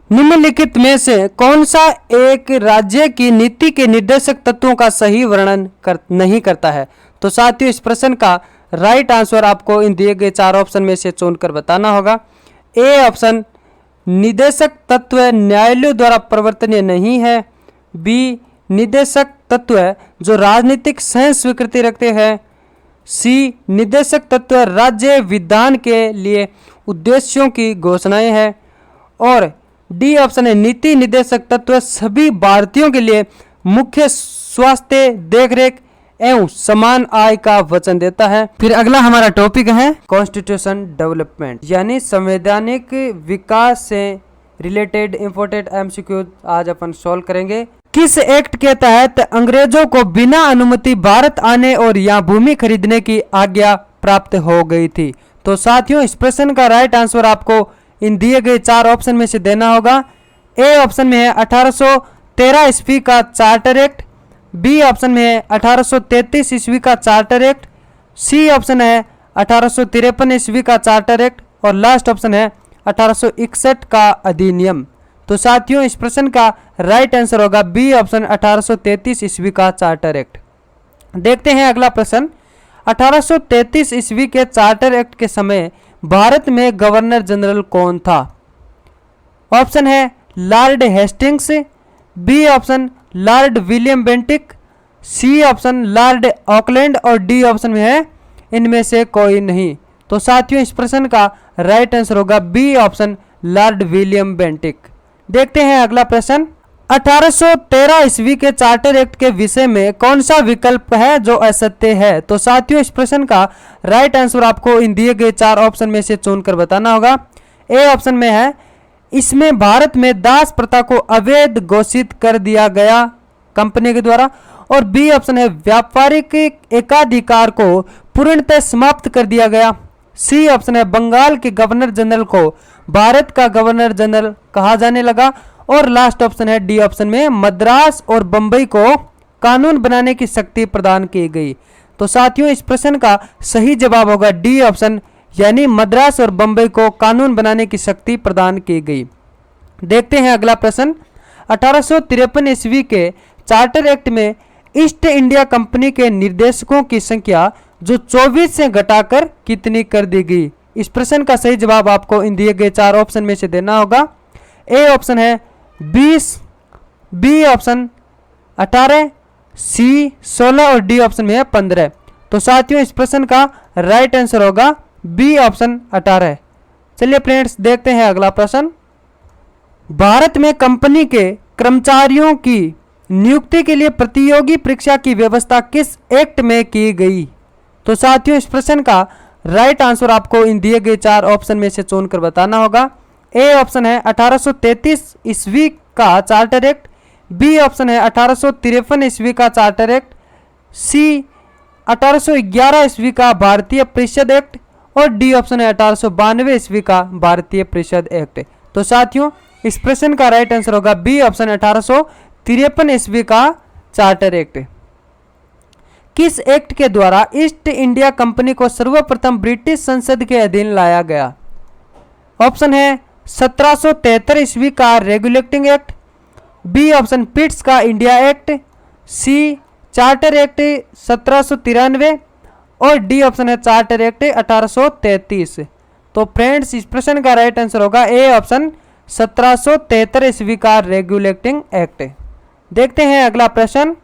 निम्नलिखित में से कौन सा एक राज्य की नीति के निर्देशक तत्वों का सही वर्णन नहीं करता है? तो साथियों इस प्रश्न का राइट आंसर आपको इन दिए गए 4 ऑप्शन में से चुनकर बताना होगा। ए ऑप्शन निदेशक तत्व न्यायालयों द्वारा परिवर्तनीय नहीं है। बी, निदेशक तत्व जो राजनीतिक सह स्वीकृति रखते हैं। सी, निदेशक तत्व राज्य विधान के लिए उद्देश्यों की घोषणाएं हैं। और डी ऑप्शन है, नीति निदेशक तत्व सभी भारतीयों के लिए मुख्य स्वास्थ्य देखरेख एवं समान आय का वचन देता है। फिर अगला हमारा टॉपिक है कॉन्स्टिट्यूशन डेवलपमेंट, यानी संवैधानिक विकास से रिलेटेड इंपोर्टेंट एमसीक्यू आज अपन सॉल्व करेंगे। किस एक्ट के तहत अंग्रेजों को बिना अनुमति भारत आने और यहाँ भूमि खरीदने की आज्ञा प्राप्त हो गई थी? तो साथियों, इस प्रश्न का राइट आंसर आपको इन दिए गए 4 ऑप्शन में से देना होगा। ए ऑप्शन में है 1813 ईस्वी का चार्टर एक्ट। बी ऑप्शन में है 1833 ईस्वी का चार्टर एक्ट। सी ऑप्शन है 1853 ईस्वी का चार्टर एक्ट। और लास्ट ऑप्शन है 1861 का अधिनियम। तो साथियों, इस प्रश्न का राइट आंसर होगा बी ऑप्शन 1833 ईस्वी का चार्टर एक्ट। देखते हैं अगला प्रश्न। 1833 ईस्वी के चार्टर एक्ट के समय भारत में गवर्नर जनरल कौन था? ऑप्शन है Lord Hastings. B option Lord William Bentinck. C option Lord Auckland. और डी ऑप्शन में है इनमें से कोई नहीं। तो साथियों, इस प्रश्न का राइट आंसर होगा B option Lord William Bentinck. देखते हैं अगला प्रश्न। 1813 ईस्वी के चार्टर एक्ट के विषय में कौन सा विकल्प है जो असत्य है? तो साथियों, इस प्रश्न का राइट आंसर आपको इन दिए गए 4 ऑप्शन में से चुनकर बताना होगा। ए ऑप्शन में है इसमें भारत में दास प्रथा को अवैध घोषित कर दिया गया कंपनी के द्वारा। और बी ऑप्शन है व्यापारिक एकाधिकार को पूर्णतः समाप्त कर दिया गया। सी ऑप्शन है बंगाल के गवर्नर जनरल को भारत का गवर्नर जनरल कहा जाने लगा। और लास्ट ऑप्शन है डी ऑप्शन में मद्रास और बंबई को कानून बनाने की शक्ति प्रदान की गई। तो साथियों, इस प्रश्न का सही जवाब होगा डी ऑप्शन, यानी मद्रास और बंबई को कानून बनाने की शक्ति प्रदान की गई। देखते हैं अगला प्रश्न। 1853 ईस्वी के चार्टर एक्ट में ईस्ट इंडिया कंपनी के निर्देशकों की संख्या जो 24 से घटाकर कितनी कर दी गई? इस प्रश्न का सही जवाब आपको इन दिए गए 4 ऑप्शन में से देना होगा। ए ऑप्शन है 20, बी ऑप्शन 18, सी 16 और डी ऑप्शन में है 15। तो साथियों, इस प्रश्न का राइट आंसर होगा बी ऑप्शन 18। चलिए फ्रेंड्स, देखते हैं अगला प्रश्न। भारत में कंपनी के कर्मचारियों की नियुक्ति के लिए प्रतियोगी परीक्षा की व्यवस्था किस एक्ट में की गई? तो साथियों, इस प्रश्न का राइट आंसर आपको इन दिए गए 4 ऑप्शन में से चुनकर बताना होगा। ए ऑप्शन है 1833 ईस्वी का चार्टर एक्ट। बी ऑप्शन है 1853 ईस्वी का चार्टर एक्ट। सी 1811 ईस्वी का भारतीय परिषद एक्ट। और डी ऑप्शन है 1892 ईस्वी का भारतीय परिषद एक्ट। तो साथियों, इस प्रश्न का राइट आंसर होगा बी ऑप्शन 1853 ईस्वी का चार्टर एक्ट। किस एक्ट के द्वारा ईस्ट इंडिया कंपनी को सर्वप्रथम ब्रिटिश संसद के अधीन लाया गया? ऑप्शन है 1773 ईस्वी का regulating act. B option Pitts का India act. C charter act 1793। और डी ऑप्शन है चार्टर एक्ट 1833। तो फ्रेंड्स, इस प्रश्न का राइट आंसर होगा ए ऑप्शन 1773 ईस्वी का रेगुलेटिंग एक्ट। देखते हैं अगला प्रश्न।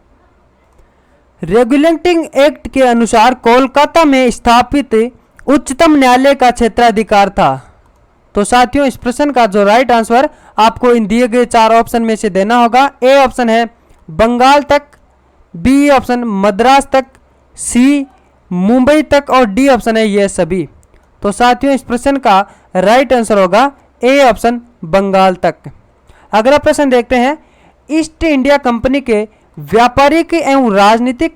रेगुलेटिंग एक्ट के अनुसार कोलकाता में स्थापित उच्चतम न्यायालय का क्षेत्राधिकार था। तो साथियों, इस प्रश्न का जो राइट आंसर आपको इन दिए गए 4 ऑप्शन में से देना होगा। ए ऑप्शन है बंगाल तक। बी ऑप्शन मद्रास तक। सी मुंबई तक। और डी ऑप्शन है ये सभी। तो साथियों, इस प्रश्न का राइट आंसर होगा ए ऑप्शन बंगाल तक। अगला प्रश्न देखते हैं। ईस्ट इंडिया कंपनी के व्यापारिक एवं राजनीतिक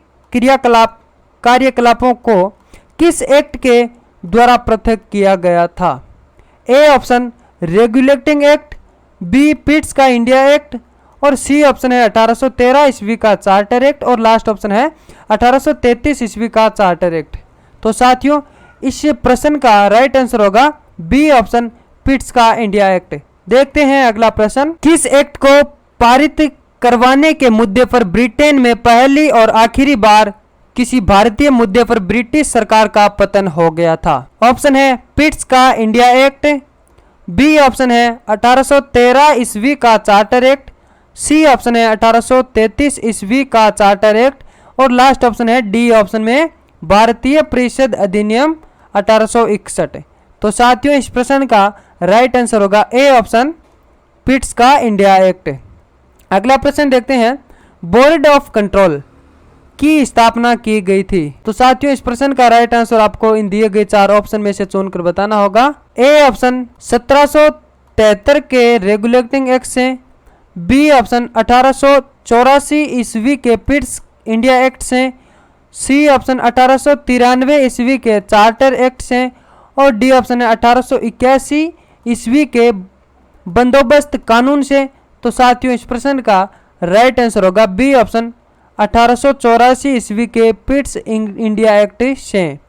कार्यकलापों को किस एक्ट के द्वारा पृथक किया गया था? A option regulating act. B Pitt's का इंडिया एक्ट। और सी ऑप्शन है 1813 ईस्वी का चार्टर एक्ट। और लास्ट ऑप्शन है 1833 ईस्वी का चार्टर एक्ट। तो साथियों, इस प्रश्न का राइट आंसर होगा बी ऑप्शन पिट्स का इंडिया एक्ट। देखते हैं अगला प्रश्न। किस एक्ट को पारित करवाने के मुद्दे पर ब्रिटेन में पहली और आखिरी बार किसी भारतीय मुद्दे पर ब्रिटिश सरकार का पतन हो गया था? ऑप्शन है पिट्स का इंडिया एक्ट। बी ऑप्शन है 1813 ईस्वी का चार्टर एक्ट, सी ऑप्शन है 1833 ईस्वी का चार्टर एक्ट, और लास्ट ऑप्शन है डी ऑप्शन में भारतीय परिषद अधिनियम 1861। तो साथियों इस प्रश्न का राइट आंसर होगा ए ऑप्शन, पिट्स का इंडिया एक्ट। अगला प्रश्न देखते हैं, बोर्ड ऑफ कंट्रोल की स्थापना की गई थी। तो साथियों इस प्रश्न का राइट आंसर आपको इन दिए गए 4 ऑप्शन में से चुनकर बताना होगा। ए ऑप्शन 1773 के रेगुलेटिंग एक्ट से, बी ऑप्शन 1884 ईस्वी के पिट्स इंडिया एक्ट से, सी ऑप्शन 1893 ईस्वी के चार्टर एक्ट से, और डी ऑप्शन है 1881 ईस्वी के बंदोबस्त कानून से। तो साथियों इस प्रश्न का राइट आंसर होगा बी ऑप्शन, 1884 ईस्वी के पिट्स इंडिया एक्ट से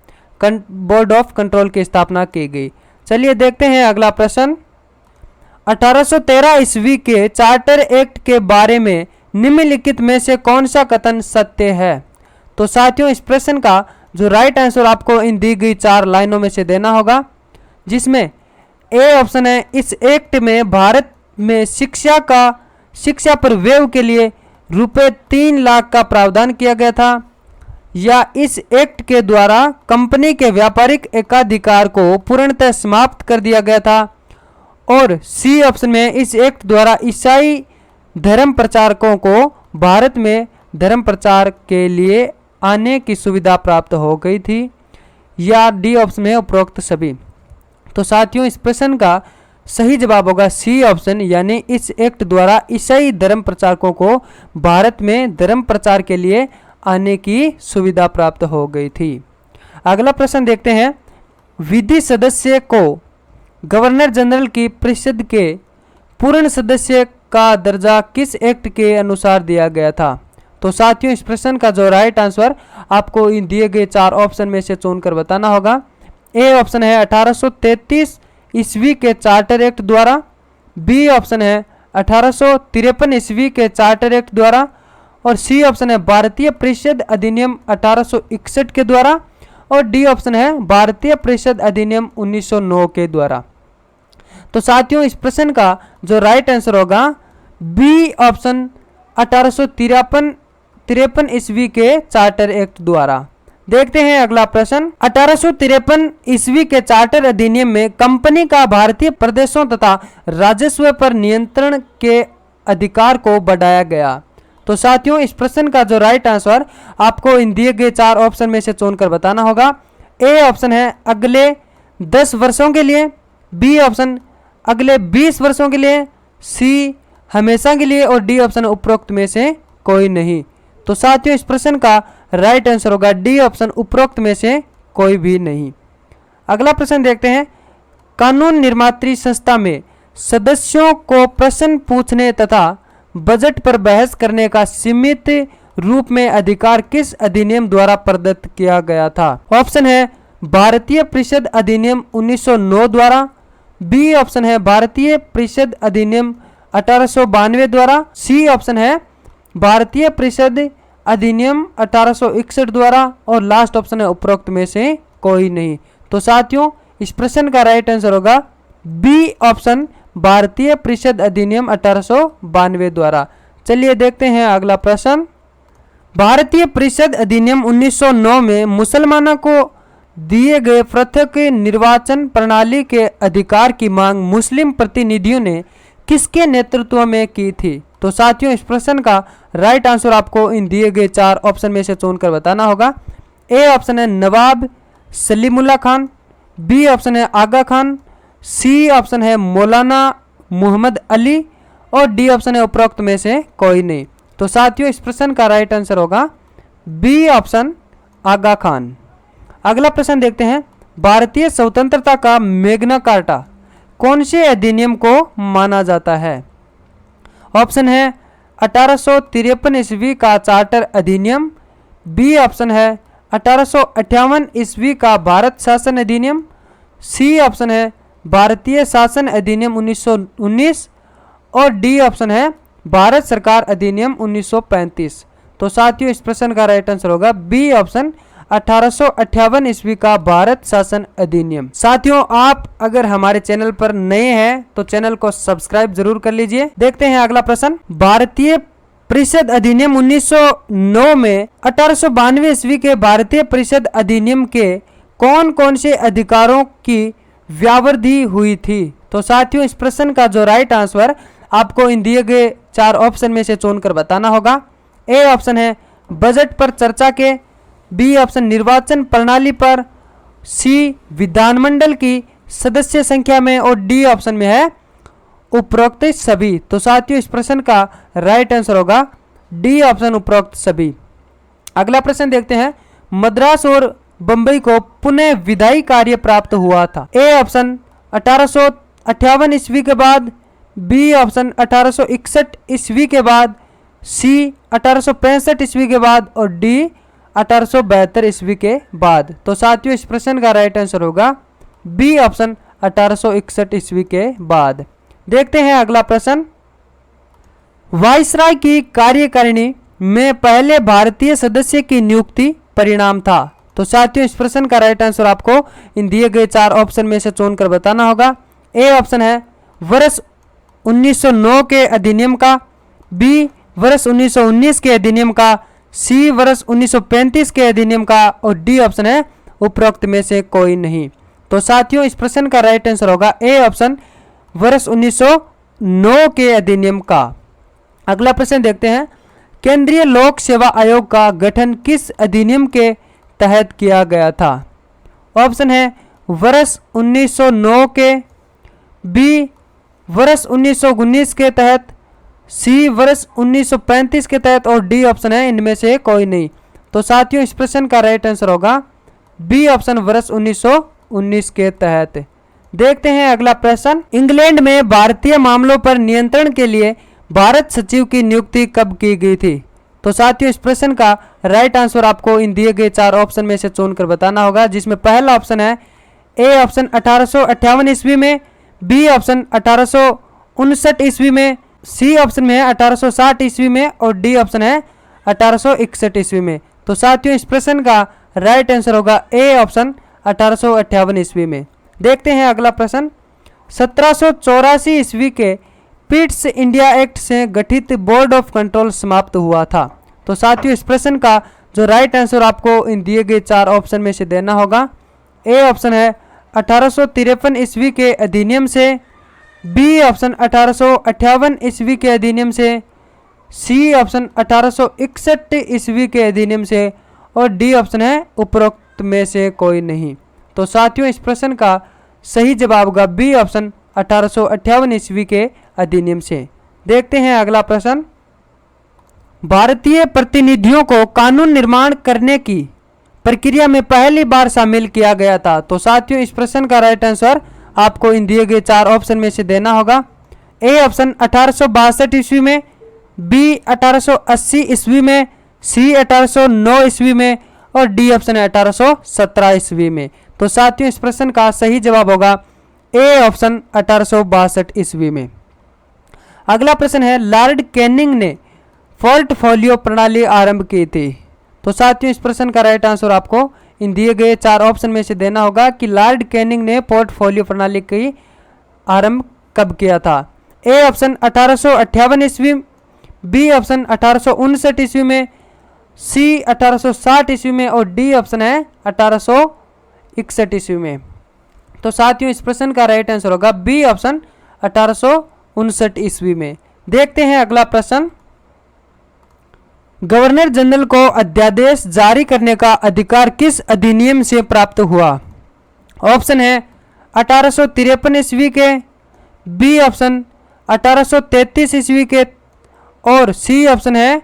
बोर्ड ऑफ कंट्रोल की स्थापना की गई। चलिए देखते हैं अगला प्रश्न, 1813 ईस्वी के चार्टर एक्ट के बारे में निम्नलिखित में से कौन सा कथन सत्य है। तो साथियों इस प्रश्न का जो राइट आंसर आपको इन दी गई 4 लाइनों में से देना होगा, जिसमें ए ऑप्शन है इस एक्ट में भारत में शिक्षा पर व्यय के लिए रुपए 3 लाख का प्रावधान किया गया था, या इस एक्ट के द्वारा कंपनी के व्यापारिक एकाधिकार को पूर्णतः समाप्त कर दिया गया था, और सी ऑप्शन में इस एक्ट द्वारा ईसाई धर्म प्रचारकों को भारत में धर्म प्रचार के लिए आने की सुविधा प्राप्त हो गई थी, या डी ऑप्शन में उपरोक्त सभी। तो साथियों इस प्रश्न का सही जवाब होगा सी ऑप्शन, यानी इस एक्ट द्वारा ईसाई धर्म प्रचारकों को भारत में धर्म प्रचार के लिए आने की सुविधा प्राप्त हो गई थी। अगला प्रश्न देखते हैं, विधि सदस्य को गवर्नर जनरल की परिषद के पूर्ण सदस्य का दर्जा किस एक्ट के अनुसार दिया गया था। तो साथियों इस प्रश्न का जो राइट आंसर आपको इन दिए गए 4 ऑप्शन में से चुनकर बताना होगा। ए ऑप्शन है 1833 ईस्वी के चार्टर एक्ट द्वारा, बी ऑप्शन है 1853 ईस्वी के चार्टर एक्ट द्वारा, और सी ऑप्शन है भारतीय परिषद अधिनियम 1861 के द्वारा, और डी ऑप्शन है भारतीय परिषद अधिनियम 1909 के द्वारा। तो साथियों इस प्रश्न का जो राइट आंसर होगा बी ऑप्शन 1853 ईस्वी के चार्टर एक्ट द्वारा। देखते हैं अगला प्रश्न, 1853 ईस्वी के चार्टर अधिनियम में कंपनी का भारतीय प्रदेशों तथा राजस्व पर नियंत्रण के अधिकार को बढ़ाया गया। तो साथियों इस प्रश्न का जो राइट आंसर आपको इन दिए गए 4 ऑप्शन में से चुनकर बताना होगा। ए ऑप्शन है अगले 10 वर्षों के लिए, बी ऑप्शन अगले 20 वर्षों के लिए, सी हमेशा के लिए, और डी ऑप्शन उपरोक्त में से कोई नहीं। तो साथियों इस प्रश्न का राइट आंसर होगा डी ऑप्शन, उपरोक्त में से कोई भी नहीं। अगला प्रश्न देखते हैं, कानून निर्मात्री संस्था में सदस्यों को प्रश्न पूछने तथा बजट पर बहस करने का सीमित रूप में अधिकार किस अधिनियम द्वारा प्रदत्त किया गया था। ऑप्शन है भारतीय परिषद अधिनियम 1909 द्वारा, बी ऑप्शन है भारतीय परिषद अधिनियम 1892 द्वारा, सी ऑप्शन है भारतीय परिषद अधिनियम 1861 द्वारा, और लास्ट ऑप्शन है उपरोक्त में से कोई नहीं। तो साथियों इस प्रश्न का राइट आंसर होगा बी ऑप्शन, भारतीय परिषद अधिनियम 1892 द्वारा। चलिए देखते हैं अगला प्रश्न, भारतीय परिषद अधिनियम 1909 में मुसलमानों को दिए गए पृथक निर्वाचन प्रणाली के अधिकार की मांग मुस्लिम प्रतिनिधियों ने किसके नेतृत्व में की थी। तो साथियों इस प्रश्न का राइट आंसर आपको इन दिए गए 4 ऑप्शन में से चुनकर बताना होगा। ए ऑप्शन है नवाब सलीमुल्लाह खान, बी ऑप्शन है आगा खान, सी ऑप्शन है मौलाना मोहम्मद अली, और डी ऑप्शन है उपरोक्त में से कोई नहीं। तो साथियों इस प्रश्न का राइट आंसर होगा बी ऑप्शन, आगा खान। अगला प्रश्न देखते हैं, भारतीय स्वतंत्रता का मैग्ना कार्टा कौन से अधिनियम को माना जाता है। ऑप्शन है 1853 ईस्वी का चार्टर अधिनियम, बी ऑप्शन है 1858 ईस्वी का भारत शासन अधिनियम, सी ऑप्शन है भारतीय शासन अधिनियम 1919, और डी ऑप्शन है भारत सरकार अधिनियम 1935। तो साथियों इस प्रश्न का राइट आंसर होगा बी ऑप्शन, 1858 ईस्वी का भारत शासन अधिनियम। साथियों, आप अगर हमारे चैनल पर नए हैं तो चैनल को सब्सक्राइब जरूर कर लीजिए। देखते हैं अगला प्रश्न। भारतीय परिषद अधिनियम 1909 में 1892 ईस्वी के भारतीय परिषद अधिनियम के कौन कौन से अधिकारों की व्यावधि हुई थी? तो साथियों, इस प्रश्न का जो राइट आंसर आपको इन दिए गए 4 ऑप्शन में से चुनकर बताना होगा। ए ऑप्शन है बजट पर चर्चा के, बी ऑप्शन निर्वाचन प्रणाली पर, सी विधानमंडल की सदस्य संख्या में और डी ऑप्शन में है उपरोक्त सभी। तो साथियों, इस प्रश्न का राइट आंसर होगा डी ऑप्शन उपरोक्त सभी। अगला प्रश्न देखते हैं। मद्रास और बंबई को पुनः विधायी कार्य प्राप्त हुआ था। ए ऑप्शन 1858 ईस्वी के बाद, बी ऑप्शन 1861 ईस्वी के बाद, सी 1865 ईस्वी के बाद और डी 1872 ईस्वी के बाद। तो साथियों, इस प्रश्न का राइट आंसर होगा बी ऑप्शन 1861 ईस्वी के बाद। देखते हैं अगला प्रश्न। वायसराय की कार्यकारिणी में पहले भारतीय सदस्य की नियुक्ति परिणाम था। तो साथियों, इस प्रश्न का राइट आंसर आपको इन दिए गए 4 ऑप्शन में से चुनकर बताना होगा। ए ऑप्शन है वर्ष 1909 के अधिनियम का, बी वर्ष 1919 के अधिनियम का, सी वर्ष 1935 के अधिनियम का और डी ऑप्शन है उपरोक्त में से कोई नहीं। तो साथियों, इस प्रश्न का राइट आंसर होगा ए ऑप्शन वर्ष 1909 के अधिनियम का। अगला प्रश्न देखते हैं। केंद्रीय लोक सेवा आयोग का गठन किस अधिनियम के तहत किया गया था? ऑप्शन है वर्ष 1909 के, बी वर्ष 1919 के तहत, सी वर्ष 1935 के तहत और डी ऑप्शन है इनमें से कोई नहीं। तो साथियों, इस प्रश्न का राइट आंसर होगा बी ऑप्शन वर्ष 1919 के तहत। देखते हैं अगला प्रश्न। इंग्लैंड में भारतीय मामलों पर नियंत्रण के लिए भारत सचिव की नियुक्ति कब की गई थी? तो साथियों, इस प्रश्न का राइट आंसर आपको इन दिए गए 4 ऑप्शन में से चुनकर बताना होगा, जिसमें पहला ऑप्शन है ए ऑप्शन 1858 ईस्वी में, बी ऑप्शन 1859 ईस्वी में, सी ऑप्शन में है 1860 ईस्वी में और डी ऑप्शन है 1861 ईस्वी में। तो साथियों, इस प्रश्न का राइट आंसर होगा ए ऑप्शन 1858 ईस्वी में। देखते हैं अगला प्रश्न। 1784 ईस्वी के पिट्स इंडिया एक्ट से गठित बोर्ड ऑफ कंट्रोल समाप्त हुआ था। तो साथियों, इस प्रश्न का जो राइट आंसर आपको इन दिए गए 4 ऑप्शन में से देना होगा। ए ऑप्शन है 1853 ईस्वी के अधिनियम से, बी ऑप्शन 1858 ईस्वी के अधिनियम से, सी ऑप्शन 1861 ईस्वी के अधिनियम से और डी ऑप्शन है उपरोक्त में से कोई नहीं। तो साथियों, इस प्रश्न का सही जवाब होगा बी ऑप्शन 1858 ईस्वी के अधिनियम से। देखते हैं अगला प्रश्न। भारतीय प्रतिनिधियों को कानून निर्माण करने की प्रक्रिया में पहली बार शामिल किया गया था। तो साथियों, इस प्रश्न का राइट आंसर आपको इन दिए गए 4 ऑप्शन में से देना होगा। ए ऑप्शन 1862 ईस्वी में, बी 1880 ईस्वी में, सी 1809 ईस्वी में और डी ऑप्शन है 1817 ईस्वी में। तो साथियों, इस प्रश्न का सही जवाब होगा ए ऑप्शन 1862 ईस्वी में। अगला प्रश्न है। लॉर्ड कैनिंग ने पोर्टफोलियो प्रणाली आरंभ की थी। तो साथियों, इस प्रश्न का राइट आंसर आपको इन दिए गए 4 ऑप्शन में से देना होगा कि लॉर्ड कैनिंग ने पोर्टफोलियो प्रणाली की आरंभ कब किया था। ए ऑप्शन 1858 ईस्वी, बी ऑप्शन 1859 ईस्वी में, सी 1860 ईस्वी में और डी ऑप्शन है 1861 ईस्वी में। तो साथियों, इस प्रश्न का राइट आंसर होगा बी ऑप्शन 1859 ईस्वी में। देखते हैं अगला प्रश्न। गवर्नर जनरल को अध्यादेश जारी करने का अधिकार किस अधिनियम से प्राप्त हुआ? ऑप्शन है 1853 ईस्वी के, बी ऑप्शन 1833 ईस्वी के और सी ऑप्शन है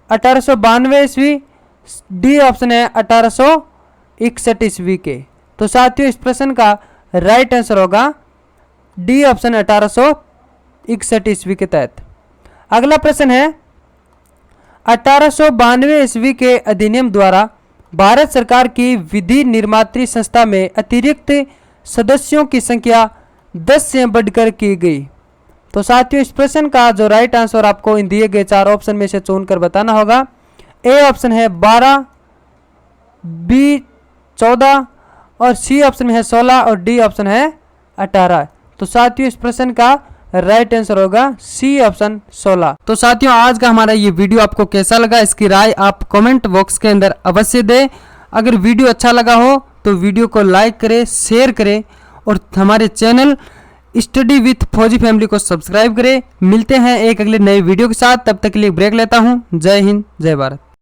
1892 ईस्वी, डी ऑप्शन है 1861 ईस्वी के। तो साथियों, इस प्रश्न का राइट आंसर होगा डी ऑप्शन 1861 ईस्वी के तहत। अगला प्रश्न है। 1892 ईस्वी के अधिनियम द्वारा भारत सरकार की विधि निर्मात्री संस्था में अतिरिक्त सदस्यों की संख्या 10 से बढ़कर की गई। तो साथियों, इस प्रश्न का जो राइट आंसर आपको इन दिए गए 4 ऑप्शन में से चुनकर बताना होगा। ए ऑप्शन है 12, बी 14 और सी ऑप्शन में है 16 और डी ऑप्शन है 18। तो साथियों इस प्रश्न का राइट आंसर होगा सी ऑप्शन 16। तो साथियों आज का हमारा ये वीडियो आपको कैसा लगा, इसकी राय आप कमेंट बॉक्स के अंदर अवश्य दें। अगर वीडियो अच्छा लगा हो तो वीडियो को लाइक करें, शेयर करें और हमारे चैनल स्टडी विथ फौजी फैमिली को सब्सक्राइब करें। मिलते हैं एक अगले नए वीडियो के साथ, तब तक के लिए ब्रेक लेता हूं। जय हिंद, जय भारत।